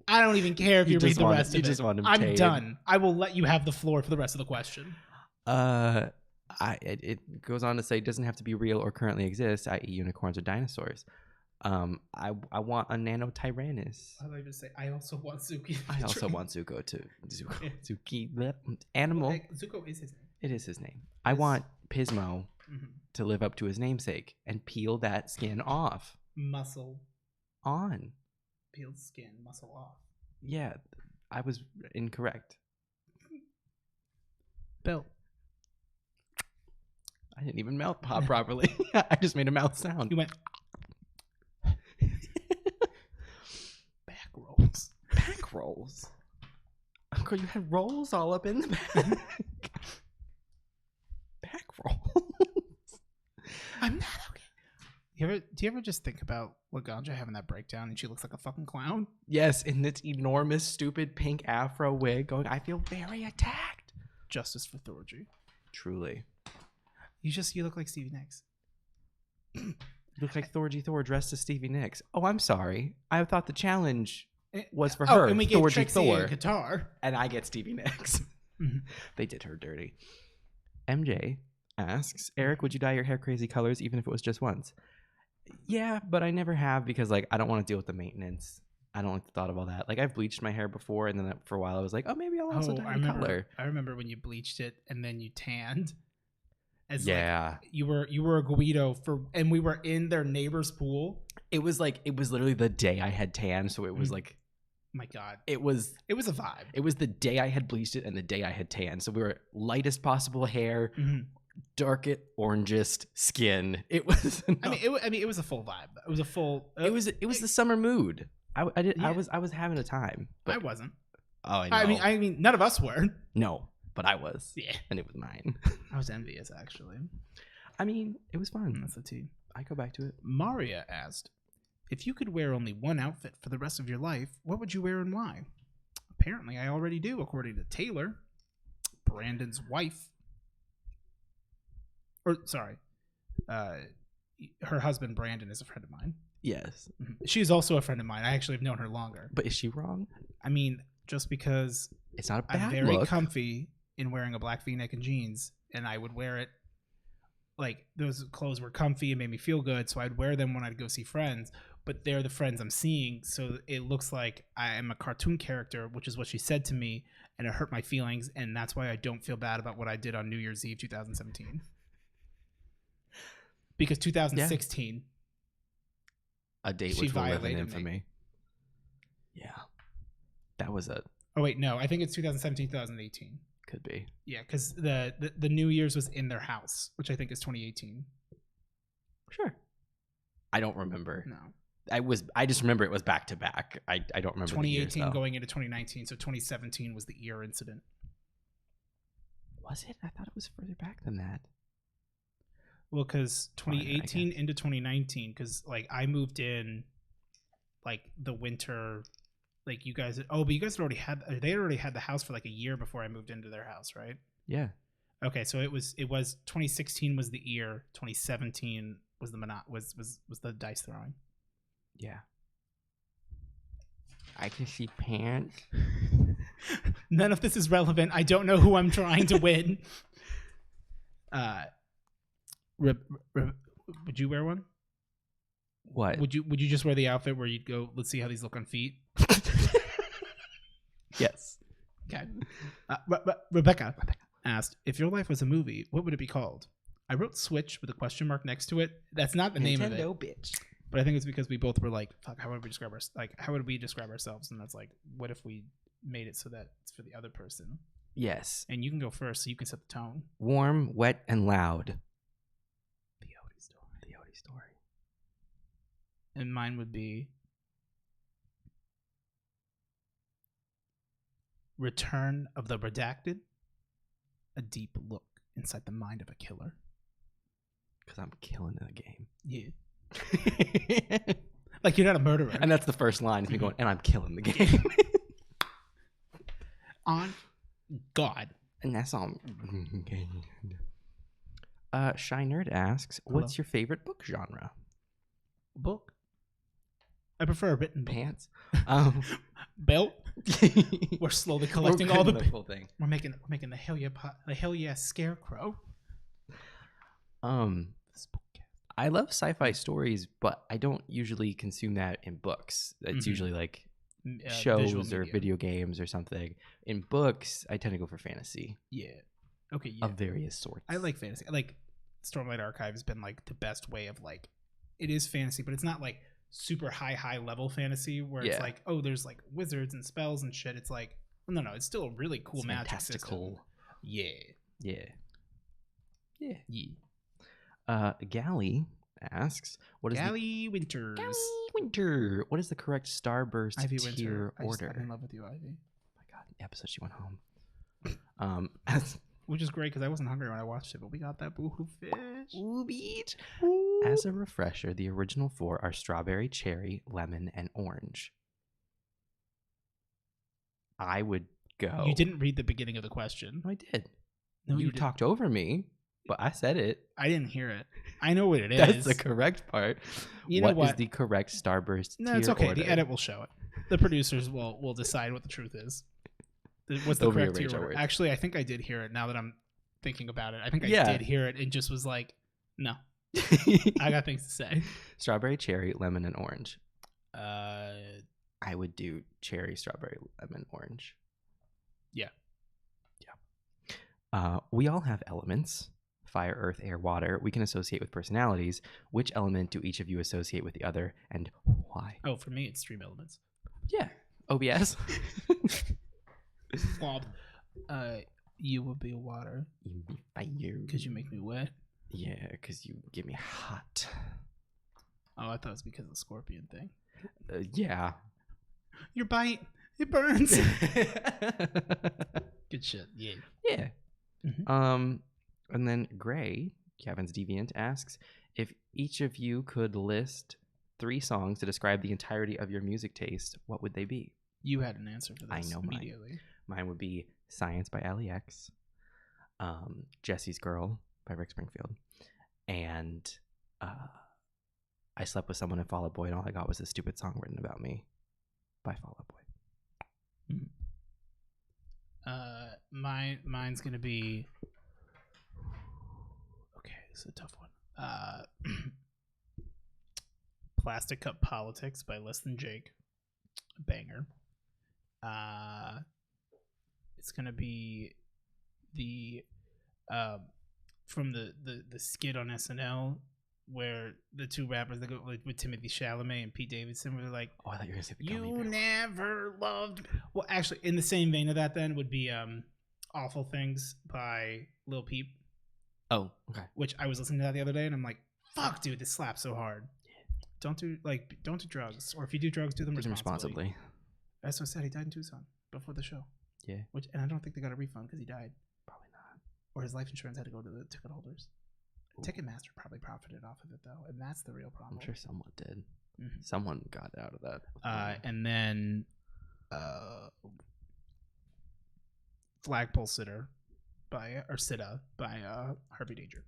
I don't even care if you read the rest of it. You just want him I'm tame. done. I will let you have the floor for the rest of the question. It goes on to say, doesn't have to be real or currently exist, i.e. unicorns or dinosaurs. I want a nanotyrannus. I like to say, I also want Zuki. I also want Zuko to Zuki bleh, animal. Well, Zuko is his name. It is his name. I want Pismo Mm-hmm. to live up to his namesake and peel that skin off. Muscle, On. peeled skin, muscle off. Yeah, I was incorrect. Bill. I didn't even mouth pop properly. I just made a mouth sound. You went back rolls. Back rolls. Uncle, you had rolls all up in the back. Back rolls. I'm not okay. Do you ever just think about Laganja having that breakdown and she looks like a fucking clown? Yes, in this enormous, stupid pink afro wig going, I feel very attacked. Justice for Thorgy. Truly. You look like Stevie Nicks. You look like Thorgy Thor dressed as Stevie Nicks. Oh, I'm sorry. I thought the challenge was for her. And we gave Thorgy Trixie Thor. a guitar. And I get Stevie Nicks. Mhm. They did her dirty. MJ asks, Eric, would you dye your hair crazy colors even if it was just once? Yeah, but I never have because, like, I don't want to deal with the maintenance. I don't like the thought of all that. Like, I've bleached my hair before, and then for a while I was like, oh, maybe I'll also dye the color. I remember when you bleached it and then you tanned. Yeah. Like, you were a Guido and we were in their neighbor's pool. It was literally the day I had tan, so it was like, my God. it was a vibe. It was the day I had bleached it and the day I had tan. So we were lightest possible hair, darkest, orangest skin. It was. It was a full vibe. It was a full. It was the summer mood. I was having a time. But I wasn't. Oh, I know. I mean, none of us were. No, but I was. Yeah. And it was mine. I was envious, actually. I mean, it was fun. That's the tea. I go back to it. Maria asked, if you could wear only one outfit for the rest of your life, what would you wear and why? Apparently, I already do, according to Taylor, Brandon's wife. Or, sorry. Her husband, Brandon, is a friend of mine. Yes. She's also a friend of mine. I actually have known her longer. But is she wrong? I mean, just because It's not a bad I'm very look. comfy in wearing a black V-neck and jeans, and I would wear it, like, those clothes were comfy and made me feel good, so I'd wear them when I'd go see friends, but they're the friends I'm seeing, so it looks like I am a cartoon character, which is what she said to me, and it hurt my feelings, and that's why I don't feel bad about what I did on New Year's Eve 2017. Because 2016... A date She which will live in violated me. infamy. Yeah. That was a... Oh, wait, no. I think it's 2017, 2018. Could be. Yeah, because the New Year's was in their house, which I think is 2018. Sure. I don't remember. No. I just remember it was back to back. I don't remember 2018 the years, going into 2019, so 2017 was the ear incident. Was it? I thought it was further back than that. Well, because Fine, I 2018 guess. into 2019, because, like, I moved in, like, the winter, like, you guys... Oh, but you guys already had... They already had the house for, like, a year before I moved into their house, right? Yeah. Okay, so it was 2016 was the ear, 2017 was the was the dice throwing. Yeah. I can see pants. None of this is relevant. I don't know who I'm trying to win. Would you wear one? What? Would you just wear the outfit where you'd go, let's see how these look on feet? Yes. Okay. Rebecca asked, if your life was a movie, what would it be called? I wrote Switch with a question mark next to it. That's not the name of it. Bitch. But I think it's because we both were like, fuck, how would we describe ourselves? And that's like, what if we made it so that it's for the other person? Yes. And you can go first so you can set the tone. Warm, wet, and loud. The Odie story. The Odie story. And mine would be Return of the Redacted, a deep look inside the mind of a killer. Because I'm killing the game. Yeah. Like you're not a murderer. And that's the first line. Is me going, and I'm killing the game. On God. And that's all. Shy Nerd asks, Hello. what's your favorite book genre? Book. I prefer a written book. Pants. Belt. We're slowly collecting all the whole thing. We're making the hell yeah scarecrow. I love sci-fi stories, but I don't usually consume that in books. It's usually like shows or video games or something. In books, I tend to go for fantasy. Yeah. Okay. Yeah. Of various sorts. I like fantasy. I like Stormlight Archive has been like the best way of like, it is fantasy, but it's not like super high level fantasy where it's like, oh, there's like wizards and spells and shit. It's like, no, it's still a really cool It's magic fantastical. system. Yeah. Gally asks, what is Gally Winters. Gally Winter? What is the correct Starburst Ivy tier Winter. order? I'm in love with you, Ivy. Oh my god, the episode she went home. Which is great because I wasn't hungry when I watched it, but we got that boohoo fish. Ooh, beach. As a refresher, the original four are strawberry, cherry, lemon, and orange. I would go. You didn't read the beginning of the question. No, I did. No, you didn't. talked over me, but I said it. I didn't hear it. I know what it is. That's the correct part. You know What is the correct Starburst No, tier it's okay. order? The edit will show it. The producers will decide what the truth is. What's the They'll correct rearrange tier our order? words. Actually, I think I did hear it now that I'm thinking about it. I think I Yeah. did hear it and just was like, no, I got things to say. Strawberry, cherry, lemon, and orange. Uh, I would do cherry, strawberry, lemon, orange. Yeah. We all have elements. Fire, earth, air, water. We can associate with personalities. Which element do each of you associate with the other, and why? oh, for me, it's stream elements. Yeah. OBS. Flawed. You would be water Fire. because you make me wet. Yeah, because you get me hot. Oh, I thought it was because of the scorpion thing. Yeah. Your bite It burns. Good shit. Yeah. Yeah. And then Gray, Kevin's Deviant, asks if each of you could list 3 songs to describe the entirety of your music taste, what would they be? You had an answer for this. I know immediately. Mine would be Science by LEX, Jesse's Girl by Rick Springfield, and I Slept with Someone in Fall Out Boy, and all I got was a stupid song written about me by Fall Out Boy. Mine's gonna be okay. This is a tough one. Plastic Cup Politics by Less Than Jake, a banger. It's gonna be the from the skit on SNL where the 2 rappers that go with Timothy Chalamet and Pete Davidson were like, oh, I thought you were gonna say the "You Gummy Bear. never loved me." Well, actually, in the same vein of that, then would be "Awful Things" by Lil Peep. Oh, okay. Which I was listening to that the other day, and I'm like, "Fuck, dude, this slaps so hard." Don't do drugs, or if you do drugs, do them responsibly. That's what I said. He died in Tucson before the show. Yeah. And I don't think they got a refund because he died. Probably not. Or his life insurance had to go to the ticket holders. Ooh. Ticketmaster probably profited off of it though, and that's the real problem. I'm sure someone did. Mm-hmm. Someone got out of that. And then Flagpole Sitter by Harvey Danger.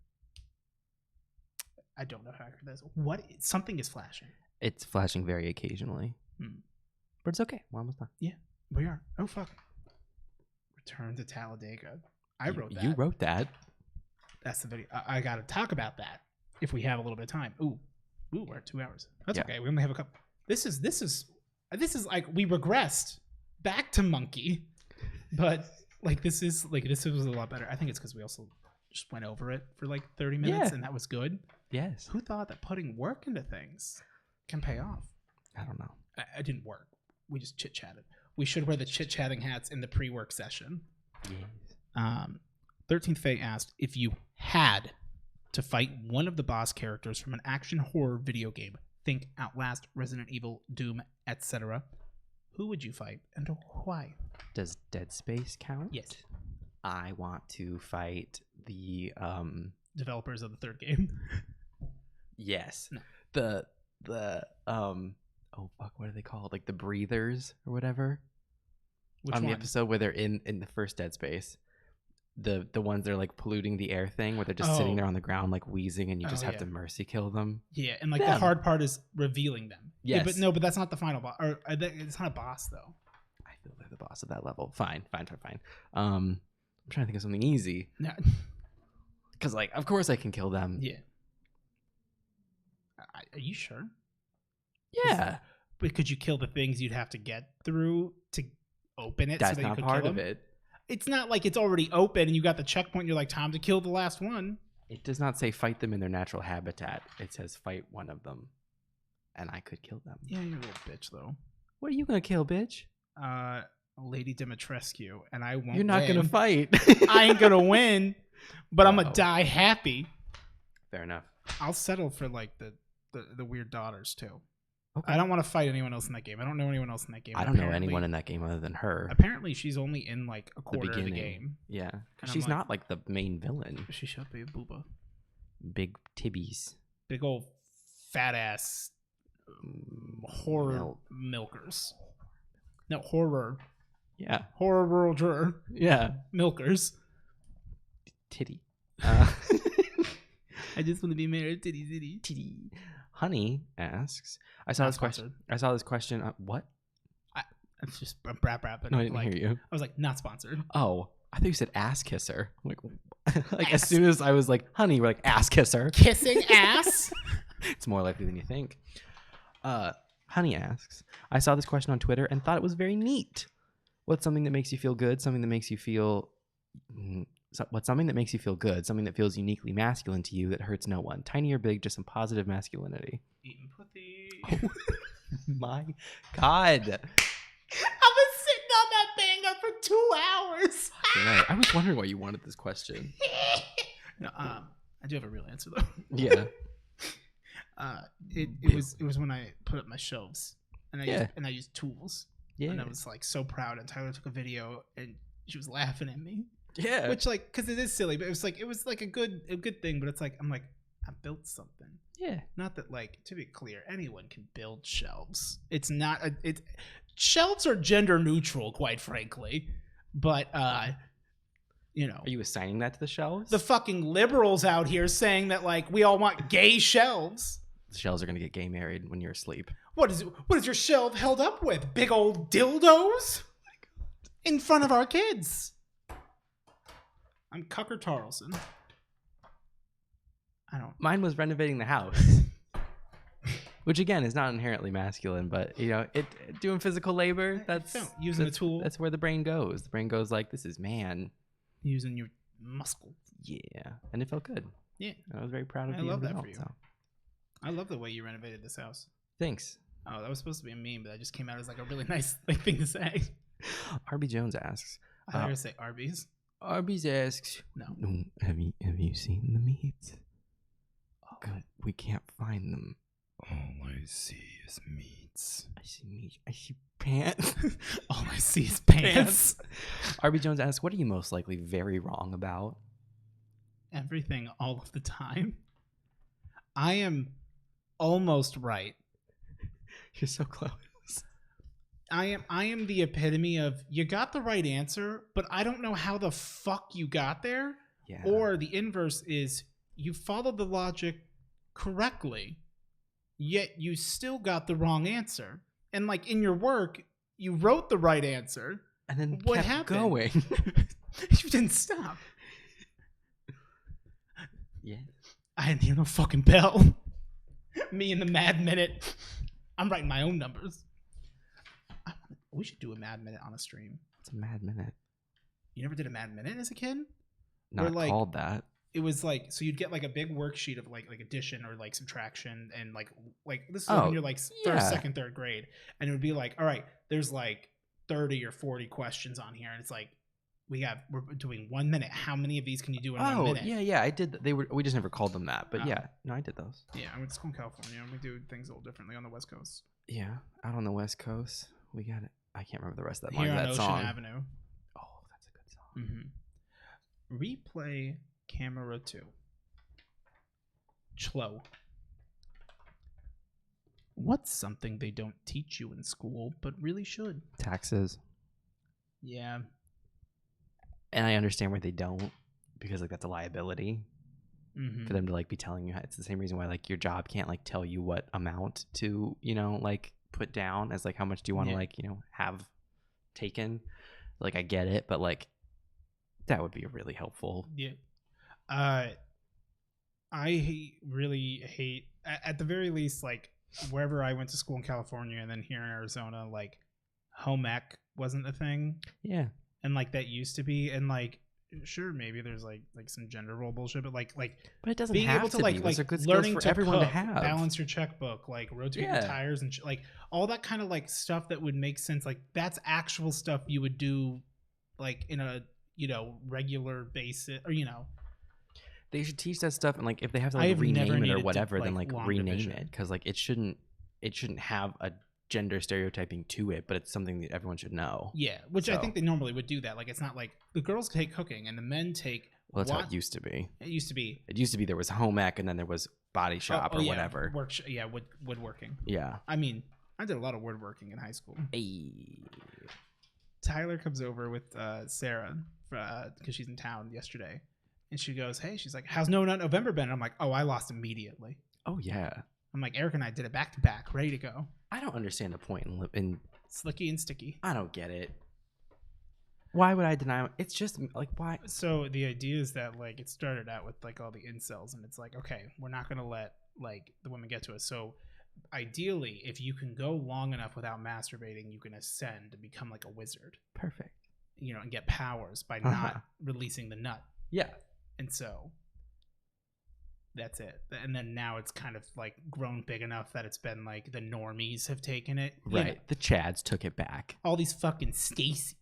I don't know how accurate that is. What? Something is flashing. It's flashing very occasionally. But it's okay. We're almost done. Yeah, we are. Oh, fuck. Return to Talladega. I wrote that. You wrote that. That's the video. I got to talk about that if we have a little bit of time. Ooh, we're at 2 hours. That's okay. We only have a couple. This is like we regressed back to Monkey, but this was a lot better. I think it's because we also just went over it for like 30 minutes, and that was good. Yes. Who thought that putting work into things can pay off? I don't know. I didn't work. We just chit-chatted. We should wear the chit-chatting hats in the pre-work session. Yes. 13th Faye asked, if you had to fight one of the boss characters from an action horror video game, think Outlast, Resident Evil, Doom, etc., who would you fight and why? Does Dead Space count? Yes. I want to fight the developers of the 3rd game. Yes. No. The oh fuck, what are they called? Like the breathers or whatever. Which on one? the episode where they're in the first Dead Space. The ones that are like polluting the air thing, where they're just sitting there on the ground like wheezing, and you just have to mercy kill them. Yeah, and like the hard part is revealing them. Yes. Yeah, but that's not the final boss. Or it's not a boss though. I feel they're the boss of that level. Fine. I'm trying to think of something easy. Yeah. Because like, of course I can kill them. Yeah. Are you sure? Yeah. But could you kill the things you'd have to get through to open it? That's so that not you could part kill of them? it. It's not like it's already open and you got the checkpoint and you're like, time to kill the last one. It does not say fight them in their natural habitat. It says fight one of them. And I could kill them. Yeah, you're a little bitch, though. What are you going to kill, bitch? Lady Dimitrescu, and I won't You're not going to fight. I ain't going to win, but I'm going to die happy. Fair enough. I'll settle for, like, the weird daughters, too. Okay. I don't want to fight anyone else in that game. I don't know anyone else in that game. I don't know anyone in that game other than her. Apparently, she's only in, like, a quarter of the game. Yeah. She's not, like, the main villain. She should be a booba. Big tibbies. Big old fat-ass horror milkers. No, horror. Yeah. Horror. Yeah. Milkers. Titty. I just want to be married. Titty. Honey asks, I saw this question. What? I'm just brap. No, I didn't hear you. I was like, not sponsored. Oh, I thought you said ass kisser. Like as soon as I was like, honey, we're like ass kisser. Kissing ass? It's more likely than you think. Honey asks, I saw this question on Twitter and thought it was very neat. What's something that makes you feel good? Something that makes you feel... What's something that makes you feel good? Something that feels uniquely masculine to you that hurts no one. Tiny or big, just some positive masculinity. Eating pussy. Oh, my God. I've been sitting on that banger for 2 hours. Right. I was wondering why you wanted this question. No, I do have a real answer though. Yeah. It was when I put up my shelves and I used tools. Yeah. And I was like so proud. And Tyler took a video and she was laughing at me. Yeah. Which like, because it is silly, but it was like a good thing. But it's like I'm like I built something. Yeah. Not that like, to be clear, anyone can build shelves. It's not shelves are gender neutral, quite frankly. But you know, Are you assigning that to the shelves? the fucking liberals out here saying that like we all want gay shelves. The shelves are gonna get gay married when you're asleep. What is your shelf held up with? Big old dildos in front of our kids. I'm Cucker Tarleson. I don't. Mine was renovating the house, which again is not inherently masculine, but you know, doing physical labor. That's using a tool. That's where the brain goes. The brain goes like, this is man. Using your muscle. Yeah, and it felt good. Yeah, I was very proud of I the love end that result, for you. so. I love the way you renovated this house. Thanks. Oh, that was supposed to be a meme, but that just came out as like a really nice thing to say. RB Jones asks. I thought you were gonna say Arby's. Arby's asks. No. Have you seen the meats? Oh, we can't find them. All I see is meats. I see meat. I see pants. All I see is pants. RB Jones asks, what are you most likely very wrong about? Everything all of the time. I am almost right. You're so close. I am the epitome of you got the right answer, but I don't know how the fuck you got there. Yeah. Or the inverse is you followed the logic correctly, yet you still got the wrong answer. And like in your work, you wrote the right answer. And then what kept happened? Going. You didn't stop. Yeah. I didn't hear no fucking bell. Me in the Mad Minute. I'm writing my own numbers. We should do a Mad Minute on a stream. It's a Mad Minute. You never did a Mad Minute as a kid? Not like, called that. It was like, so you'd get like a big worksheet of like addition or like subtraction and like this is when you're like second, third grade, and it would be like, all right, there's like 30 or 40 questions on here, and it's like we're doing 1 minute. How many of these can you do in 1 minute? Yeah. I did. We just never called them that, but yeah, no, I did those. Yeah, I went to school in California, and we do things a little differently on the West Coast. Yeah, out on the West Coast, we got it. I can't remember the rest of that. Here on that Ocean song. Avenue. Oh, that's a good song. Mm-hmm. Replay Camera 2. Chlo. What's something they don't teach you in school, but really should? Taxes. Yeah. And I understand why they don't, because like that's a liability Mm-hmm. for them to like be telling you. It's the same reason why like your job can't like tell you what amount to, you know, like put down as like how much do you want to like, you know, have taken. Like I get it, but like that would be really helpful. Yeah. I really hate, at the very least, like wherever I went to school in California and then here in Arizona, like home ec wasn't a thing. Yeah. And like that used to be, and like sure maybe there's like some gender role bullshit, but like but it doesn't being have able to be. like Those are good learning skills for to everyone cook, to have. balance your checkbook, like rotate your tires and like all that kind of like stuff that would make sense. Like that's actual stuff you would do like in a, you know, regular basis, or you know, they should teach that stuff, and like if they have to like rename it or whatever, then like rename division. it, because like it shouldn't have a gender stereotyping to it, but it's something that everyone should know. Yeah, which I think they normally would do that. Like it's not like the girls take cooking and the men take. Well, that's how it used to be. It used to be. It used to be there was home ec and then there was body shop or yeah, whatever. Woodworking. Yeah. I mean, I did a lot of woodworking in high school. Hey. Tyler comes over with Sarah because she's in town yesterday, and she goes, "Hey," she's like, "How's No Nut November been?" And I'm like, "Oh, I lost immediately." Oh yeah. I'm like, Eric and I did it back to back, ready to go. I don't understand the point in Slicky and sticky. I don't get it. Why would I deny? It's just like why? So the idea is that like it started out with like all the incels, and it's like, okay, we're not gonna let like the women get to us. So ideally, if you can go long enough without masturbating, you can ascend and become like a wizard. Perfect. You know, and get powers by not releasing the nut. Yeah. And so that's it. And then now it's kind of like grown big enough that it's been like the normies have taken it. Right. You know, the Chads took it back. all these fucking Stacy.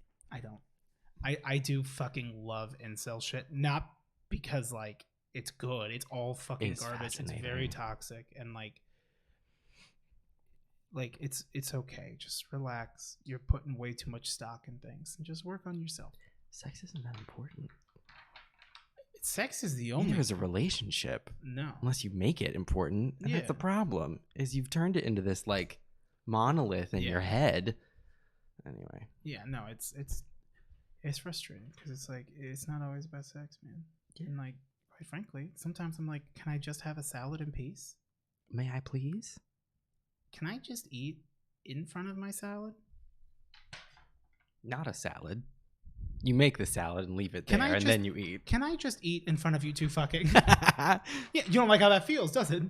I do fucking love incel shit. Not because like it's good. It's all fucking It's garbage. It's fascinating. very toxic, and like like it's okay. Just relax. You're putting way too much stock in things, and just work on yourself. Sex isn't that important. Sex is the only. Neither is a relationship. No. Unless you make it important. And Yeah. that's the problem. Is you've turned it into this like monolith in your head. Anyway. Yeah, no, it's frustrating because it's like it's not always about sex, man. Yeah. And like, quite frankly, sometimes I'm like, can I just have a salad in peace? May I please? Can I just eat in front of my salad? Not a salad. You make the salad and leave it there, and then you eat. Can I just eat in front of you two fucking? Yeah, you don't like how that feels, does it?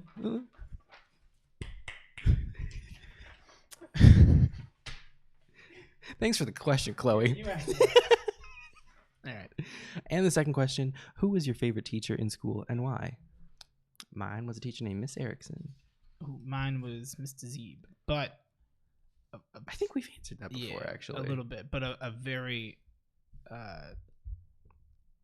Thanks for the question, Chloe. All right. And the second question, who was your favorite teacher in school and why? Mine was a teacher named Miss Erickson. Ooh, mine was Mr. Zeeb, but I think we've answered that before, actually. A little bit, but a very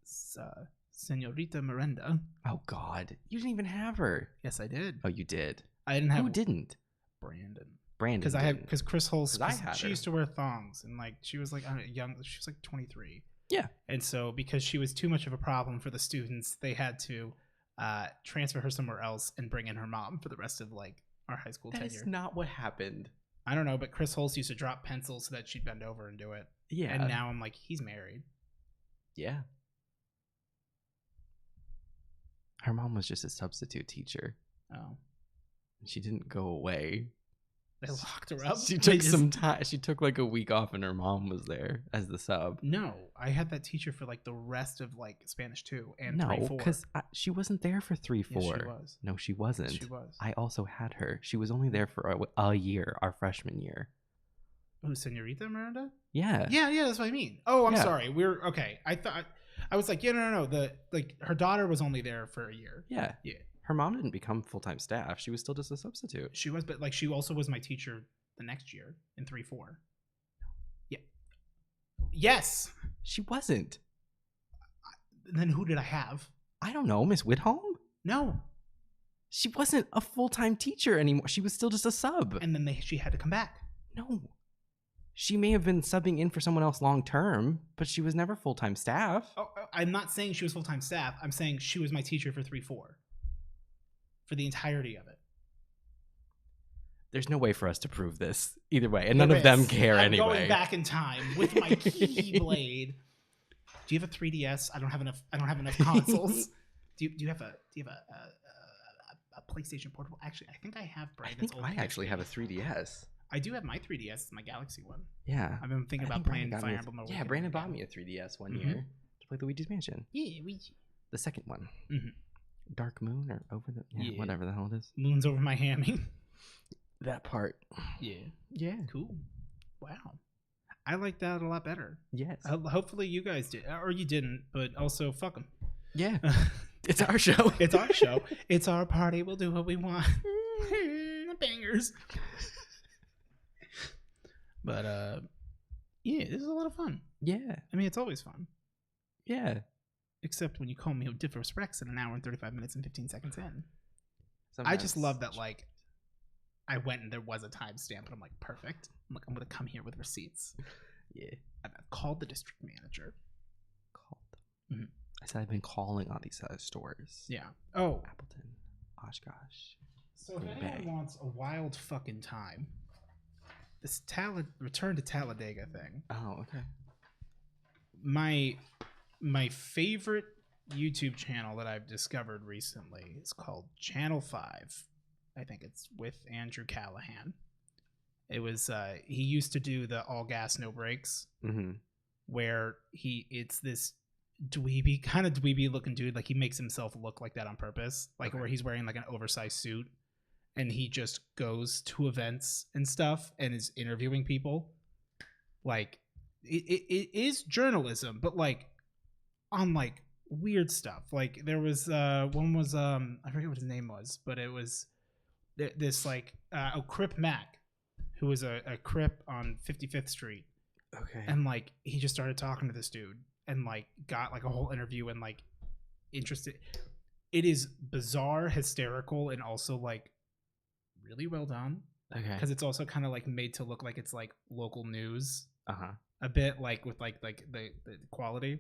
Senorita Miranda. Oh, God. You didn't even have her. Yes, I did. Oh, you did? I didn't have. Who didn't? Brandon. Because Chris Hewll, she her. used to wear thongs, and like she was like young. She was like 23. Yeah. And so because she was too much of a problem for the students, they had to transfer her somewhere else and bring in her mom for the rest of like our high school tenure. That's not what happened. I don't know, but Chris Hewll used to drop pencils so that she'd bend over and do it. Yeah. And now I'm like, he's married. Yeah. Her mom was just a substitute teacher. Oh. She didn't go away. They locked her up. She took some time. She took like a week off, and her mom was there as the sub. No, I had that teacher for like the rest of like Spanish 2 and no, 3-4. because she wasn't there for 3-4. Yes, she was. No, she wasn't. She was. I also had her. She was only there for a year, our freshman year. Who, Senorita Miranda? Yeah. Yeah, that's what I mean. Oh, I'm Yeah. sorry. We're okay. I was like, no. Her daughter was only there for a year. Yeah. Yeah. Her mom didn't become full-time staff. She was still just a substitute. She was, but like she also was my teacher the next year in 3-4. Yeah. Yes. She wasn't. Then who did I have? I don't know, Miss Whitholm? No. She wasn't a full-time teacher anymore. She was still just a sub. And then she had to come back. No. She may have been subbing in for someone else long-term, but she was never full-time staff. Oh, I'm not saying she was full-time staff. I'm saying she was my teacher for 3-4. For the entirety of it. There's no way for us to prove this either way, and none of them care anyway. I'm going back in time with my keyblade. Do you have a 3DS? I don't have enough consoles. Do you have a PlayStation Portable? Actually, I think I have Brandon's old. I actually have a 3DS. I do have my 3DS, my Galaxy one. Yeah. I've been thinking about playing Fire Emblem. Yeah, Brandon bought me a 3DS one year to play Luigi's Mansion. Yeah, Luigi. The second one. Mm-hmm. Dark Moon or over the whatever the hell it is. Moon's over my hammy. That part. Yeah. Cool. Wow. I like that a lot better. Yes. Hopefully you guys did, or you didn't, but also fuck them. Yeah. It's our show. It's our show. It's our party. We'll do what we want. Bangers. But yeah, this is a lot of fun. Yeah. I mean, it's always fun. Yeah. Except when you call me Odiepus Rex in an hour and 35 minutes and 15 seconds in. Sometimes. I just love that, like, I went and there was a timestamp, and I'm like, perfect. I'm like, I'm going to come here with receipts. Yeah. I've called the district manager. Mm-hmm. I said I've been calling all these stores. Yeah. Oh. Appleton, Oshkosh. So if anyone wants a wild fucking time, this Return to Talladega thing. Oh, okay. My favorite YouTube channel that I've discovered recently is called Channel 5. I think it's with Andrew Callahan. It was he used to do the All Gas No Brakes, where it's this kind of dweeby looking dude. Like he makes himself look like that on purpose, like where he's wearing like an oversized suit, and he just goes to events and stuff and is interviewing people. Like it is journalism, but like on like weird stuff. Like there was one was I forget what his name was, but it was this like Crip Mac, who was a Crip on 55th Street. Okay. And like he just started talking to this dude and like got like a whole interview and like interested. It is bizarre, hysterical, and also like really well done. Okay. because it's also kind of like made to look like it's like local news Uh-huh. a bit, like with like the quality.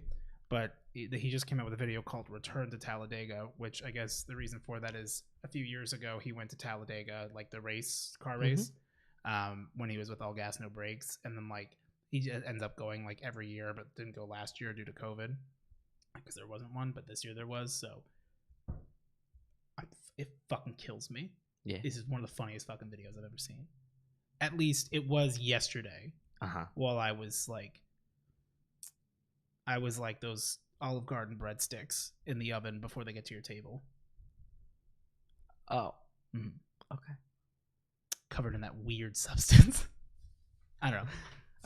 But he just came out with a video called "Return to Talladega," which I guess the reason for that is a few years ago he went to Talladega, like the car race, when he was with All Gas No Brakes, and then like he just ends up going like every year, but didn't go last year due to COVID because there wasn't one, but this year there was. So it fucking kills me. Yeah. This is one of the funniest fucking videos I've ever seen. At least it was yesterday. While I was like those Olive Garden breadsticks in the oven before they get to your table. Oh. Okay. Covered in that weird substance. I don't know.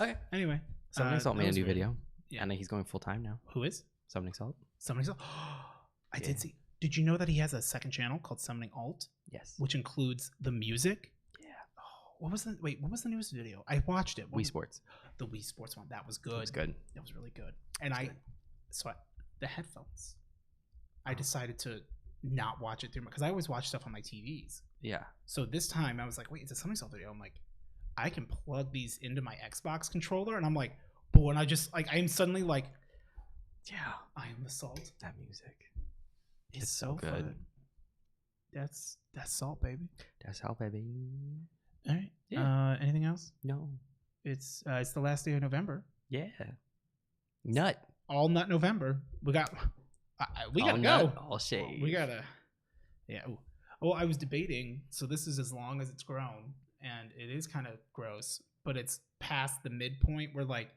Okay. Anyway. Summoning Salt made a new weird. video. Yeah. And he's going full time now. Who is? Summoning Salt. Summoning Salt? I did see. Did you know that he has a second channel called Summoning Alt? Yes. Which includes the music? Yeah. Oh, what was the newest video? I watched it. Wii Sports. The Wii Sports one. That was good. It was good. That was really good. And the headphones. I decided to not watch it through because I always watch stuff on my TVs. Yeah. So this time I was like, wait, it's a Summoning Salt video. I'm like, I can plug these into my Xbox controller, and I'm like, boy, and I just like I am suddenly like, yeah, I am the salt. That music. It's so good. Fun. That's salt, baby. That's salt, baby. All right. Yeah. Anything else? No. It's the last day of November. Yeah. Nut. All nut November. We gotta all go. Nut, all shade. We gotta. Yeah. Oh, I was debating. So this is as long as it's grown, and it is kind of gross, but it's past the midpoint where like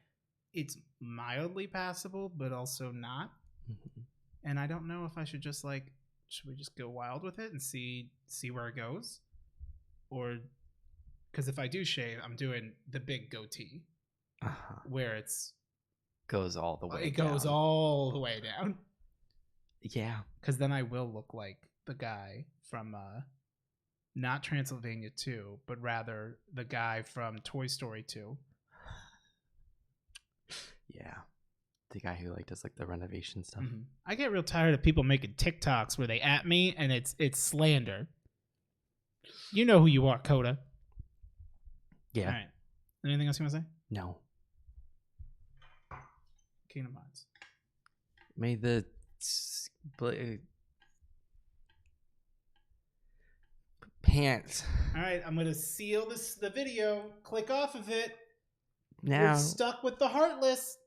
it's mildly passable, but also not. Mm-hmm. And I don't know if I should just like, should we just go wild with it and see where it goes, or because if I do shave, I'm doing the big goatee, where it's goes all the way. It goes all the way down. Yeah, because then I will look like the guy from not Transylvania 2, but rather the guy from Toy Story 2. Yeah. The guy who like does like the renovation stuff. Mm-hmm. I get real tired of people making TikToks where they at me and it's slander. You know who you are, Coda. Yeah. All right. Anything else you want to say? No. Kingdom Hearts. May the pants. All right, I'm gonna seal the video. Click off of it. Now we're stuck with the Heartless.